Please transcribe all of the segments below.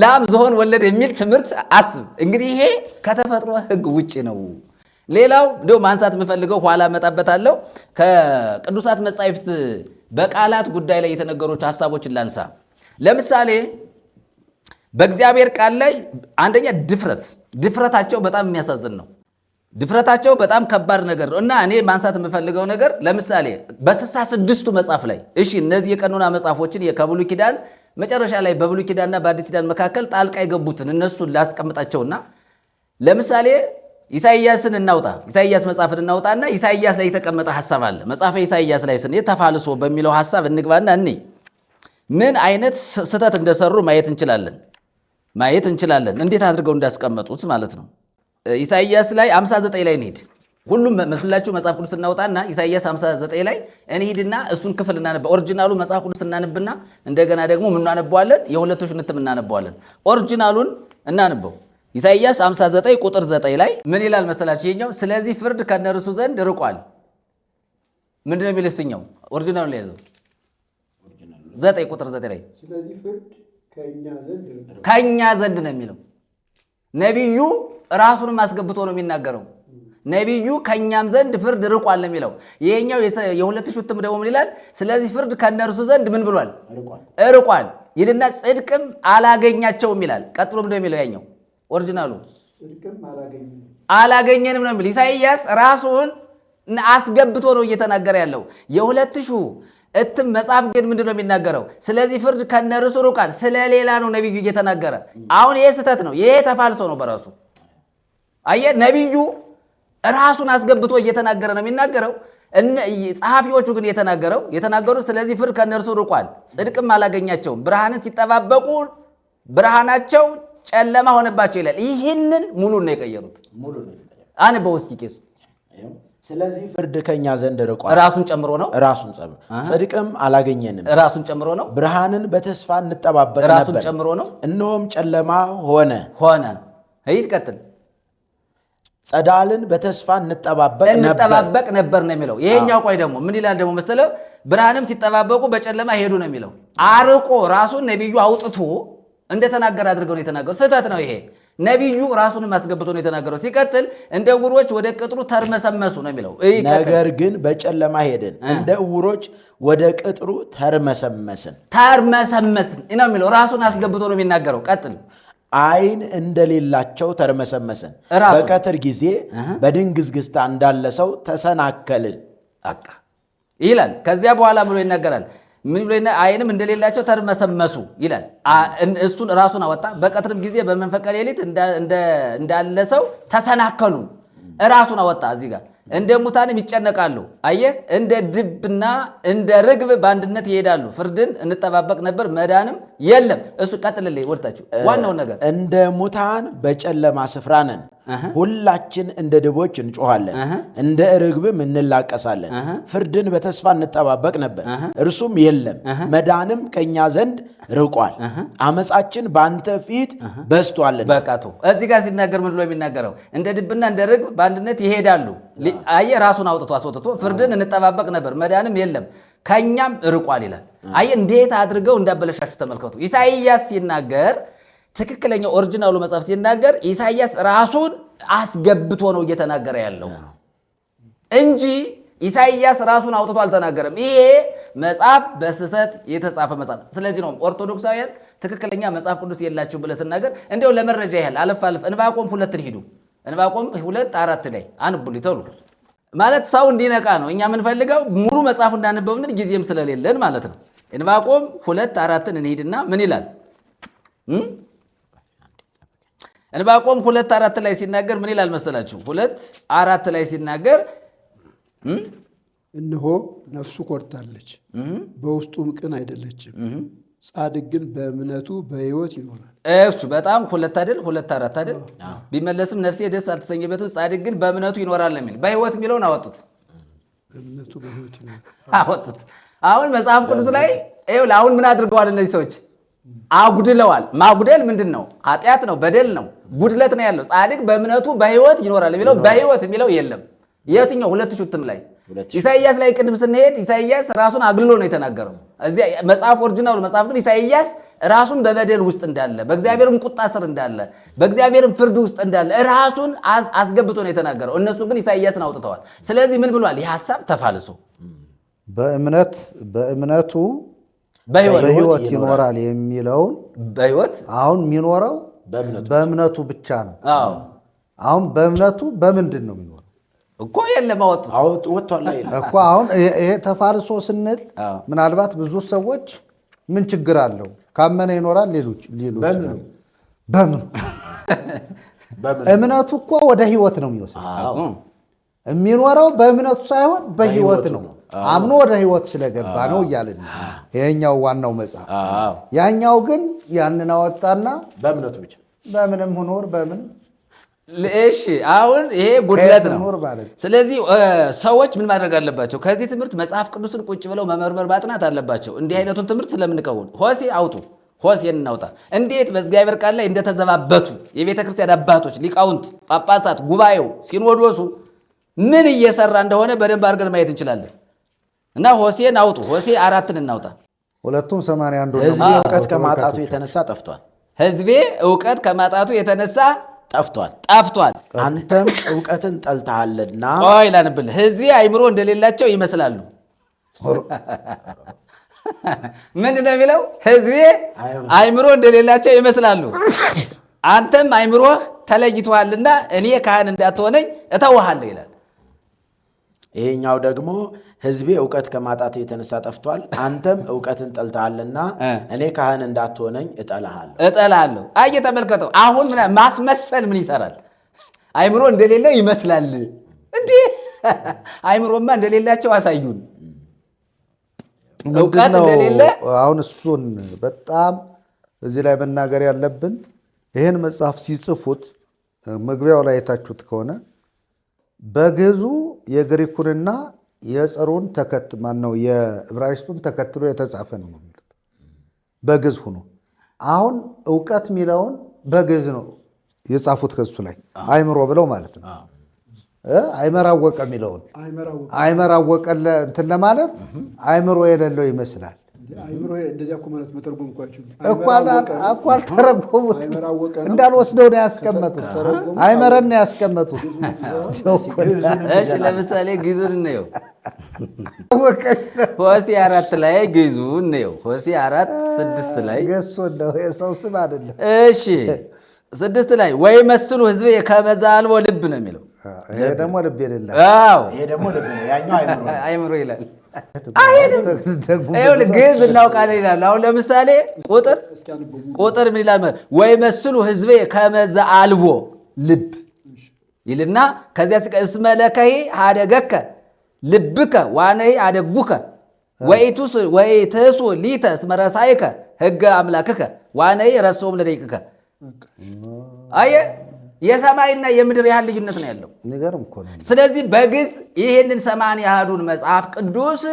ላም ዝሆን ወለደ የሚል ትምህርት አስብ። እንግዲህ ይሄ ከተፈጥሮ ሕግ ውጪ ነው። ሌላው እንደው ማንሳት የምፈልገው ኋላ መጣበታለሁ ከቅዱሳት መጻሕፍት በቃላት ጉዳይ ላይ የተነገሩ ሐሳቦችን ላንሳ። ለምሳሌ በእግዚአብሔር ቃል ላይ አንደኛ ድፍረታቸው በጣም የሚያሳዝን ነው። ድፍረታቸው በጣም ከባድ ነገር ነው እና እኔ ማንሳት የምፈልገው ነገር ለምሳሌ በ66ቱ መጽሐፍ ላይ እሺ፣ እነዚህ የቀኖና መጽሐፎችን ከብሉይ ኪዳን መጨረሻ ላይ በብሉይ ኪዳንና በአዲስ ኪዳን መካከል ጣልቃ የገቡትን እነሱን ላስቀምጣቸውና ለምሳሌ ኢሳይያስን እናውጣ። ኢሳይያስ መጽሐፍን እናውጣና ኢሳይያስ ላይ የተቀመጠ ሐሳብ አለ። መጽሐፈ ኢሳይያስ ላይ ስንሄድ ተፋልሶ በሚለው ሐሳብ እንግባና እንይ ምን አይነት ስህተት እንደሰሩ ማየት እንችላለን። እንዴት አድርገው እንዳስቀመጡት ማለት ነው። ኢሳይያስ ላይ 59 ላይ እንሂድ። ሁሉም መስላችሁ መጽሐፍ ቅዱስ እናውጣና ኢሳይያስ 59 ላይ እንሂድና እሱን ክፍል እናነብ። ኦሪጂናሉ መጽሐፍ ቅዱስ እናነብና እንደገና ደግሞ ምን እናነባዋለን? የሁለቶቹን እትም እናነባዋለን። ኦሪጂናሉን እናነበው። ኢሳይያስ 59 ቁጥር 9 ላይ ምን ይላል መሰላችሁ? ይሄኛው ስለዚህ ፍርድ ከነርሱ ዘንድ ርቋል። ምንድነው የሚለው? እሱኛው ኦሪጂናሉን ላይ ያዘው 9 ቁጥር 9 ላይ ስለዚህ ፍርድ ከኛ ዘንድ ነው የሚለው። ነቢዩ ራሱንም አስገብቶ ነው የሚናገረው። ነቢዩ ከኛም ዘንድ ፍርድ ርቋል ነው የሚለው። ይሄኛው የሁለት ሺህ እትም ደግሞ ምን ይላል? ስለዚህ ፍርድ ከነርሱ ዘንድ ምን ብሏል? ርቋል ይልና ጽድቅም አላገኛቸውም ይላል። ቀጥሎ ምንድነው የሚለው? ያኛው ኦሪጂናሉ አላገኘንም ነው የሚል። ኢሳይያስ ራሱን አስገብቶ ነው እየተናገረ ያለው። የሁለት ሺህ እትም መጽሐፍ ግን ምንድነው የሚናገረው? ስለዚህ ፍርድ ከነርሱ ርቋል። ስለሌላ ነው ነቢዩ እየተናገረ። አሁን ይሄ ስህተት ነው። ይሄ ተፋልሶ ነው በራሱ። አየህ፣ ነቢዩ ራሱን አስገብቶ እየተናገረ ነው የሚናገረው። ጸሐፊዎቹ ግን የተናገሩት ስለዚህ ፍርድ ከነርሱ ርቋል፣ ጽድቅም አላገኛቸውም፣ ብርሃንን ሲጠባበቁ ብርሃናቸው ጨለማ ሆነባቸው ይላል። ይህንን ሙሉን ነው የቀየሩት። አንበው እስኪ ቄሱ። ስለዚህ ፍርድ ከኛ ዘንድ ርቋል፣ ራሱን ጨምሮ ነው። ጽድቅም አላገኘንም፣ ራሱን ጨምሮ ነው። ብርሃንን በተስፋ እንጠባበቅ ነበር፣ ራሱን ጨምሮ ነው። እነሆም ጨለማ ሆነ። ሂድ ቀጥል። ጸዳልን በተስፋ እንጠባበቅ ነበር ነው የሚለው። ይሄኛው ቆይ ደግሞ ምን ይላል ደግሞ መሰለው? ብርሃንም ሲጠባበቁ በጨለማ ሄዱ ነው የሚለው። አርቆ ራሱን ነቢዩ አውጥቶ እንደተናገረ አድርገው ነው የተናገረው። ስህተት ነው ይሄ። ነቢዩ ራሱንም አስገብቶ ነው የተናገረው። ሲቀጥል እንደ ዕውሮች ወደ ቅጥሩ ተርመሰመሱ ነው የሚለው። ነገር ግን በጨለማ ሄድን፣ እንደ ዕውሮች ወደ ቅጥሩ ተርመሰመስን ነው የሚለው። ራሱን አስገብቶ ነው የሚናገረው። ቀጥል። ዓይን እንደሌላቸው ተርመሰመስን፣ በቀትር ጊዜ በድንግዝግዝታ እንዳለ ሰው ተሰናከልን ይላል። ከዚያ በኋላ ብሎ ይናገራል። ምን ብሎ ዓይንም እንደሌላቸው ተርመሰመሱ ይላል። እሱን ራሱን አወጣ። በቀትርም ጊዜ በመንፈቀ ሌሊት እንዳለ ሰው ተሰናከሉ። ራሱን አወጣ። እዚህ ጋር እንደ ሙታንም ይጨነቃሉ። አየህ፣ እንደ ድብና እንደ ርግብ በአንድነት ይሄዳሉ። ፍርድን እንጠባበቅ ነበር፣ መዳንም የለም። እሱ ቀጥልልኝ ወርታችሁ ዋናውን ነገር። እንደ ሙታን በጨለማ ስፍራ ነን፣ ሁላችን እንደ ድቦች እንጮኻለን፣ እንደ ርግብም እንላቀሳለን። ፍርድን በተስፋ እንጠባበቅ ነበር፣ እርሱም የለም፣ መዳንም ከኛ ዘንድ ርቋል። አመፃችን በአንተ ፊት በዝቷልና። በቃቱ እዚህ ጋር ሲናገር ምን ብሎ የሚናገረው? እንደ ድብና እንደ ርግብ በአንድነት ይሄዳሉ። አየህ፣ ራሱን አውጥቶ አስወጥቶ ፍርድን እንጠባበቅ ነበር፣ መዳንም የለም፣ ከኛም ርቋል ይላል። አየህ እንዴት አድርገው እንዳበለሻሹ ተመልከቱ። ኢሳይያስ ሲናገር ትክክለኛው ኦሪጂናሉ መጽሐፍ ሲናገር ኢሳይያስ ራሱን አስገብቶ ነው እየተናገረ ያለው እንጂ ኢሳይያስ ራሱን አውጥቶ አልተናገረም። ይሄ መጽሐፍ በስህተት የተጻፈ መጽሐፍ። ስለዚህ ነው ኦርቶዶክሳውያን ትክክለኛ መጽሐፍ ቅዱስ የላችሁ ብለህ ስናገር እንዲያው ለመረጃ ያህል አለፍ ዕንባቆም 2 ሂዱ። ዕንባቆም 2:4 ላይ አንብቡልኝ ተሉ ማለት ሰው እንዲነቃ ነው። እኛ የምንፈልገው ሙሉ መጽሐፉ እንዳነበብን ጊዜም ስለሌለን ማለት ነው። ዕንባቆም 2:4 እንሂድና ምን ይላል? ዕንባቆም 2:4 ላይ ሲናገር ምን ይላል መሰላችሁ? 2:4 ላይ ሲናገር እነሆ ነፍሱ ኮርታለች፣ በውስጡም ቅን አይደለችም፣ ጻድቅ ግን በእምነቱ በሕይወት ይኖራል። እሺ በጣም 2:4 አይደል? ቢመለስም ነፍሴ ደስ አልተሰኘበትም፣ ጻድቅ ግን በእምነቱ ይኖራል ነው የሚል። በሕይወት የሚለውን አወጡት፣ በእምነቱ በሕይወት ይኖራል አወጡት። አሁን መጽሐፍ ቅዱስ ላይ ይኸውልህ፣ አሁን ምን አድርገዋል እነዚህ ሰዎች? አጉድለዋል። ማጉደል ምንድን ነው? ኃጢአት ነው፣ በደል ነው፣ ጉድለት ነው ያለው። ጻድቅ በእምነቱ በሕይወት ይኖራል የሚለው በሕይወት የሚለው የለም። የትኛው 2 ሺህ እትም ላይ ኢሳይያስ ላይ ቅድም ስንሄድ ኢሳይያስ ራሱን አግልሎ ነው የተናገረው። እዚያ መጽሐፍ ኦሪጂናሉ መጽሐፍ ግን ኢሳይያስ ራሱን በበደል ውስጥ እንዳለ፣ በእግዚአብሔርም ቁጣ ስር እንዳለ፣ በእግዚአብሔርም ፍርድ ውስጥ እንዳለ ራሱን አስገብቶ ነው የተናገረው። እነሱ ግን ኢሳይያስን አውጥተዋል። ስለዚህ ምን ብሏል? ይህ ሐሳብ ተፋልሶ በእምነቱ በሕይወት ይኖራል የሚለውን በሕይወት አሁን የሚኖረው በእምነቱ ብቻ ነው። አሁን በእምነቱ በምንድን ነው የሚኖረው እኮ? የለም ወጥቷል እኮ። አሁን ይሄ ተፋልሶ ስንል ምናልባት ብዙ ሰዎች ምን ችግር አለው ካመነ ይኖራል ሌሎች በምኑ እምነቱ እኮ ወደ ሕይወት ነው የሚወስደው። የሚኖረው በእምነቱ ሳይሆን በሕይወት ነው። አምኖ ወደ ሕይወት ስለገባ ነው እያልን ይሄኛው ዋናው መጽሐፍ። ያኛው ግን ያንን አወጣና በእምነቱ ብቻ በምንም ሁኖር በምን። እሺ አሁን ይሄ ጉድለት ነው። ስለዚህ ሰዎች ምን ማድረግ አለባቸው? ከዚህ ትምህርት መጽሐፍ ቅዱስን ቁጭ ብለው መመርመር ማጥናት አለባቸው። እንዲህ አይነቱን ትምህርት ስለምንቀውል ሆሴ አውጡ፣ ሆሴን እናውጣ። እንዴት በእግዚአብሔር ቃል ላይ እንደተዘባበቱ የቤተ ክርስቲያን አባቶች፣ ሊቃውንት፣ ጳጳሳት፣ ጉባኤው፣ ሲኖዶሱ ምን እየሰራ እንደሆነ በደንብ አድርገን ማየት እንችላለን። እና ሆሴን አውጡ፣ ሆሴ 4ን እናውጣ። ሁለቱም 81 ሕዝቤ እውቀት ከማጣቱ የተነሳ ጠፍቷል። ሕዝቤ እውቀት ከማጣቱ የተነሳ ጠፍቷል። አንተም እውቀትን ጠልተሃልና። ቆይ ላንብልህ። ሕዝቤ አእምሮ እንደሌላቸው ይመስላሉ። ምንድን ነው የሚለው? ሕዝቤ አእምሮ እንደሌላቸው ይመስላሉ። አንተም አእምሮህ ተለይቶሃልና እኔ ካህን እንዳትሆነኝ እተውሃለሁ ይላል። ይሄኛው ደግሞ ሕዝቤ እውቀት ከማጣቱ የተነሳ ጠፍቷል፣ አንተም እውቀትን ጠልተሃልና እኔ ካህን እንዳትሆነኝ እጠልሃለሁ። አየ ተመልከተው። አሁን ማስመሰል ምን ይሰራል? አእምሮ እንደሌለው ይመስላል። እንዴ አእምሮማ እንደሌላቸው አሳዩን። እውቀት እንደሌለ አሁን እሱን በጣም እዚህ ላይ መናገር ያለብን ይህን መጽሐፍ ሲጽፉት መግቢያው ላይ የታችሁት ከሆነ በግዕዙ የግሪኩንና የጽሩን ማነው የዕብራይስጡን ተከትሎ የተጻፈ ነው የሚሉት በግዕዝ ሆኖ። አሁን እውቀት የሚለውን በግዕዝ ነው የጻፉት ከሱ ላይ አእምሮ ብለው ማለት ነው። አይመራወቀ የሚለውን አይመራወቀ እንትን ለማለት አእምሮ የሌለው ይመስላል። አይምሮ እንደዚያ እኮ ማለት መተርጎም እኮ አልተረጎሙት እንዳልወስደው ነው ያስቀመጡት። አይመረን ነው ያስቀመጡት። እሺ ለምሳሌ ግዕዙን እንየው። ሆሴ 4 ላይ ግዕዙን እንየው። ሆሴ 4:6 ላይ ገሶ ነው የሰው ስም አይደለም። እሺ 6 ላይ ወይ መስሉ ሕዝቤ ከመ ዘአልቦ ልብ ነው የሚለው። ይሄ ደግሞ ልብ የሌለው። አዎ ይሄ ደግሞ ልብ ነው፣ ያኛው አይምሮ ይላል። ግዕዝ እናውቃለን ይላል። አሁን ለምሳሌ ቁጥር ምን ይላል? ወይ መስሉ ሕዝቤ ከመ ዘአልቦ ልብ ይልና ከዚያ እስመ ለከሂ ሀደገከ ልብከ ዋነሂ አደጉከ ወኢትሱ ሊተ እስመ ረሳይከ ሕገ አምላክከ ዋነሂ ረስዖሙ ለደቂቅከ። አየህ የሰማይና የምድር ያህል ልዩነት ነው ያለው። ስለዚህ በግዕዝ ይህንን 80 መጽሐፍ ቅዱስ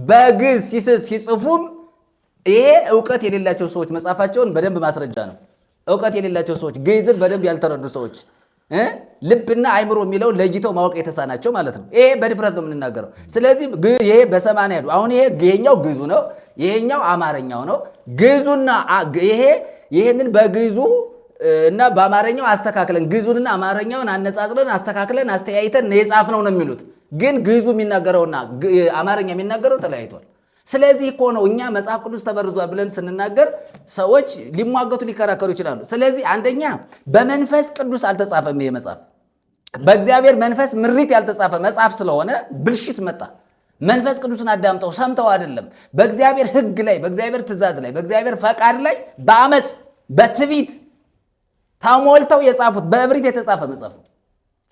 በግዕዝ ሲጽፉም ይሄ እውቀት የሌላቸው ሰዎች መጽሐፋቸውን በደንብ ማስረጃ ነው። እውቀት የሌላቸው ሰዎች ግዕዝን በደንብ ያልተረዱ ሰዎች ልብና አእምሮ የሚለውን ለይተው ማወቅ የተሳናቸው ማለት ነው። ይሄ በድፍረት ነው የምንናገረው። ስለዚህ ይሄ በ80 አሁን ይሄኛው ግዕዙ ነው፣ ይሄኛው አማርኛው ነው። ግዕዙና ይሄንን በግዕዙ እና በአማርኛው አስተካክለን ግዕዙንና አማርኛውን አነጻጽለን አስተካክለን አስተያይተን የጻፍነው ነው የሚሉት። ግን ግዕዙ የሚናገረውና አማርኛ የሚናገረው ተለያይቷል። ስለዚህ እኮ ነው እኛ መጽሐፍ ቅዱስ ተበርዟል ብለን ስንናገር ሰዎች ሊሟገቱ ሊከራከሩ ይችላሉ። ስለዚህ አንደኛ በመንፈስ ቅዱስ አልተጻፈም። ይሄ መጽሐፍ በእግዚአብሔር መንፈስ ምሪት ያልተጻፈ መጽሐፍ ስለሆነ ብልሽት መጣ። መንፈስ ቅዱስን አዳምጠው ሰምተው አይደለም፣ በእግዚአብሔር ሕግ ላይ በእግዚአብሔር ትእዛዝ ላይ በእግዚአብሔር ፈቃድ ላይ በአመፅ በትዕቢት ተሞልተው የጻፉት በእብሪት የተጻፈ መጽሐፍ።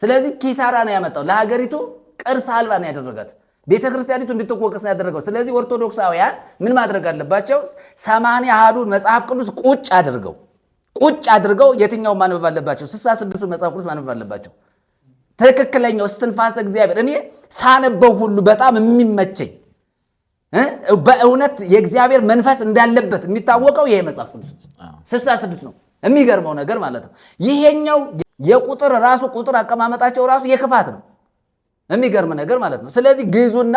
ስለዚህ ኪሳራ ነው ያመጣው። ለሀገሪቱ ቅርስ አልባ ነው ያደረጋት። ቤተክርስቲያኒቱ እንድትወቀስ ነው ያደረገው። ስለዚህ ኦርቶዶክሳውያን ምን ማድረግ አለባቸው? 81 መጽሐፍ ቅዱስ ቁጭ አድርገው የትኛው ማንበብ አለባቸው? 66 መጽሐፍ ቅዱስ ማንበብ አለባቸው። ትክክለኛው እስትንፋሰ እግዚአብሔር እኔ ሳነበው ሁሉ በጣም የሚመቸኝ በእውነት የእግዚአብሔር መንፈስ እንዳለበት የሚታወቀው ይሄ መጽሐፍ ቅዱስ 66 ነው። የሚገርመው ነገር ማለት ነው ይሄኛው የቁጥር ራሱ ቁጥር አቀማመጣቸው ራሱ የክፋት ነው። የሚገርም ነገር ማለት ነው። ስለዚህ ግዕዙና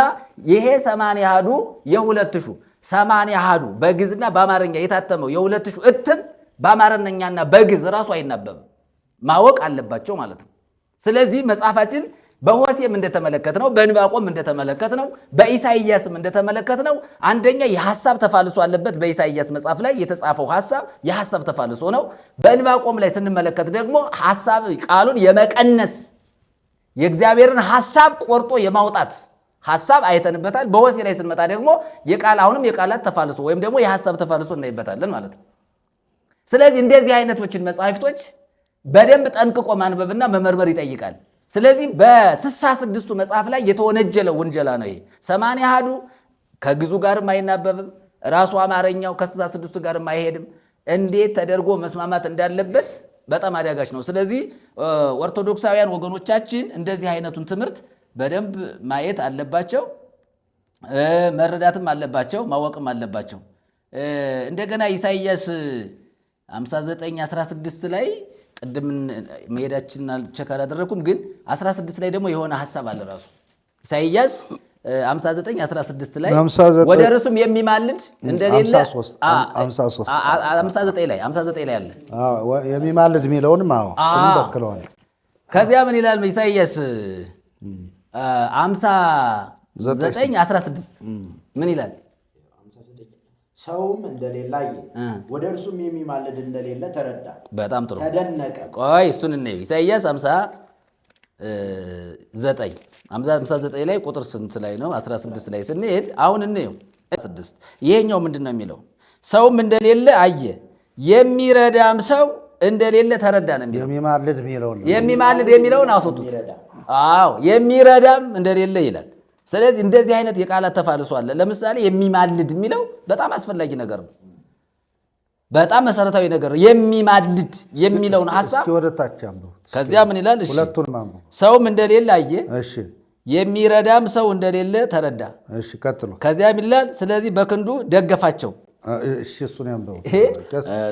ይሄ 80 አሐዱ የ2000 80 አሐዱ በግዕዝና በአማርኛ የታተመው የ2000 እትም በአማርኛና በግዕዝ ራሱ አይናበብም። ማወቅ አለባቸው ማለት ነው። ስለዚህ መጽሐፋችን በሆሴም እንደተመለከትነው፣ በዕንባቆም እንደተመለከትነው፣ በኢሳይያስም እንደተመለከትነው አንደኛ የሐሳብ ተፋልሶ አለበት። በኢሳይያስ መጽሐፍ ላይ የተጻፈው ሐሳብ የሐሳብ ተፋልሶ ነው። በዕንባቆም ላይ ስንመለከት ደግሞ ሐሳብ ቃሉን የመቀነስ የእግዚአብሔርን ሐሳብ ቆርጦ የማውጣት ሐሳብ አይተንበታል። በሆሴ ላይ ስንመጣ ደግሞ አሁንም የቃላት ተፋልሶ ወይም ደግሞ የሐሳብ ተፋልሶ እናይበታለን ማለት ነው። ስለዚህ እንደዚህ አይነቶችን መጽሐፍቶች በደንብ ጠንቅቆ ማንበብና መመርመር ይጠይቃል። ስለዚህ በ66ቱ መጽሐፍ ላይ የተወነጀለው ውንጀላ ነው ይሄ። 80 አሐዱ ከግዕዙ ጋርም አይናበብም፣ ራሱ አማርኛው ከ66ቱ ጋርም አይሄድም። እንዴት ተደርጎ መስማማት እንዳለበት በጣም አዳጋች ነው። ስለዚህ ኦርቶዶክሳውያን ወገኖቻችን እንደዚህ አይነቱን ትምህርት በደንብ ማየት አለባቸው፣ መረዳትም አለባቸው፣ ማወቅም አለባቸው። እንደገና ኢሳይያስ 59:16 ላይ ቅድም መሄዳችን ቸክ አላደረኩም፣ ግን 16 ላይ ደግሞ የሆነ ሐሳብ አለ ራሱ ኢሳይያስ 59:16 ላይ ወደ እርሱም የሚማልድ እንደሌለ 59 ላይ አለ የሚማልድ የሚለውንም እሱንም በክለዋል። ከዚያ ምን ይላል ኢሳይያስ 59:16 ምን ይላል? ሰውም እንደሌለ አየ፣ ወደ እርሱም የሚማልድ እንደሌለ ተረዳ። በጣም ጥሩ ተደነቀ። ቆይ እሱን እንየው። ኢሳይያስ 59 ላይ ቁጥር ስንት ላይ ነው? 16 ላይ ስንሄድ አሁን እንየው። 6 ይሄኛው ምንድን ነው የሚለው? ሰውም እንደሌለ አየ፣ የሚረዳም ሰው እንደሌለ ተረዳ ነው የሚለው። የሚማልድ የሚለውን አስወጡት። አዎ የሚረዳም እንደሌለ ይላል። ስለዚህ እንደዚህ አይነት የቃላት ተፋልሶ አለ። ለምሳሌ የሚማልድ የሚለው በጣም አስፈላጊ ነገር ነው። በጣም መሰረታዊ ነገር ነው። የሚማልድ የሚለውን ሐሳብ ከዚያ ምን ይላል? እሺ ሰውም እንደሌለ አየ፣ የሚረዳም ሰው እንደሌለ ተረዳ። እሺ ቀጥሎ ከዚያ ምን ይላል? ስለዚህ በክንዱ ደገፋቸው። እሺ እሱን ያንበው።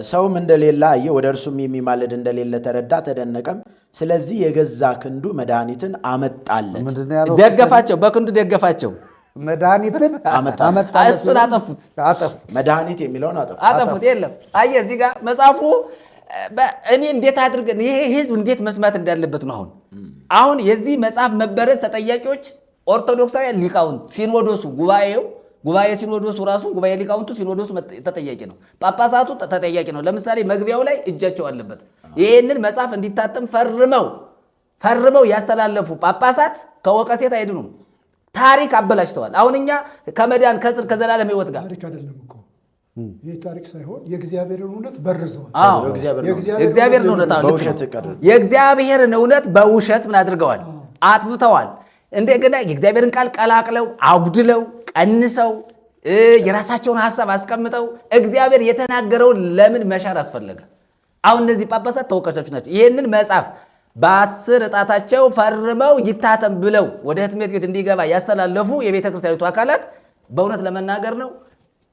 ሰውም እንደሌለ አየ፣ ወደ እርሱም የሚማልድ እንደሌለ ተረዳ፣ ተደነቀም። ስለዚህ የገዛ ክንዱ መድኃኒትን አመጣለት። ደገፋቸው፣ በክንዱ ደገፋቸው፣ መድኃኒትን አመጣለት። እሱን አጠፉት። መድኃኒት የሚለውን አጠፉት። የለም አየህ፣ እዚህ ጋር መጽሐፉ እኔ እንዴት አድርገን ይሄ ህዝብ እንዴት መስማት እንዳለበት ነው። አሁን የዚህ መጽሐፍ መበረዝ ተጠያቂዎች ኦርቶዶክሳውያን ሊቃውንት፣ ሲኖዶሱ፣ ጉባኤ ሲኖዶሱ ራሱ ጉባኤ ሊቃውንቱ ሲኖዶሱ ተጠያቂ ነው። ጳጳሳቱ ተጠያቂ ነው። ለምሳሌ መግቢያው ላይ እጃቸው አለበት። ይህንን መጽሐፍ እንዲታተም ፈርመው ያስተላለፉ ጳጳሳት ከወቀሴት አይድኑም። ታሪክ አበላሽተዋል። አሁን እኛ ከመዳን ከጽድቅ ከዘላለም ህይወት ጋር ታሪክ አይደለም እኮ ይህ ታሪክ ሳይሆን የእግዚአብሔርን እውነት በርዘዋል። የእግዚአብሔርን እውነት በውሸት ምን አድርገዋል? አጥፍተዋል። እንደገና የእግዚአብሔርን ቃል ቀላቅለው አጉድለው ቀንሰው የራሳቸውን ሐሳብ አስቀምጠው እግዚአብሔር የተናገረውን ለምን መሻር አስፈለገ? አሁን እነዚህ ጳጳሳት ተወቃሾች ናቸው። ይህንን መጽሐፍ በ10 እጣታቸው ፈርመው ይታተም ብለው ወደ ህትመት ቤት እንዲገባ ያስተላለፉ የቤተ ክርስቲያኒቱ አካላት በእውነት ለመናገር ነው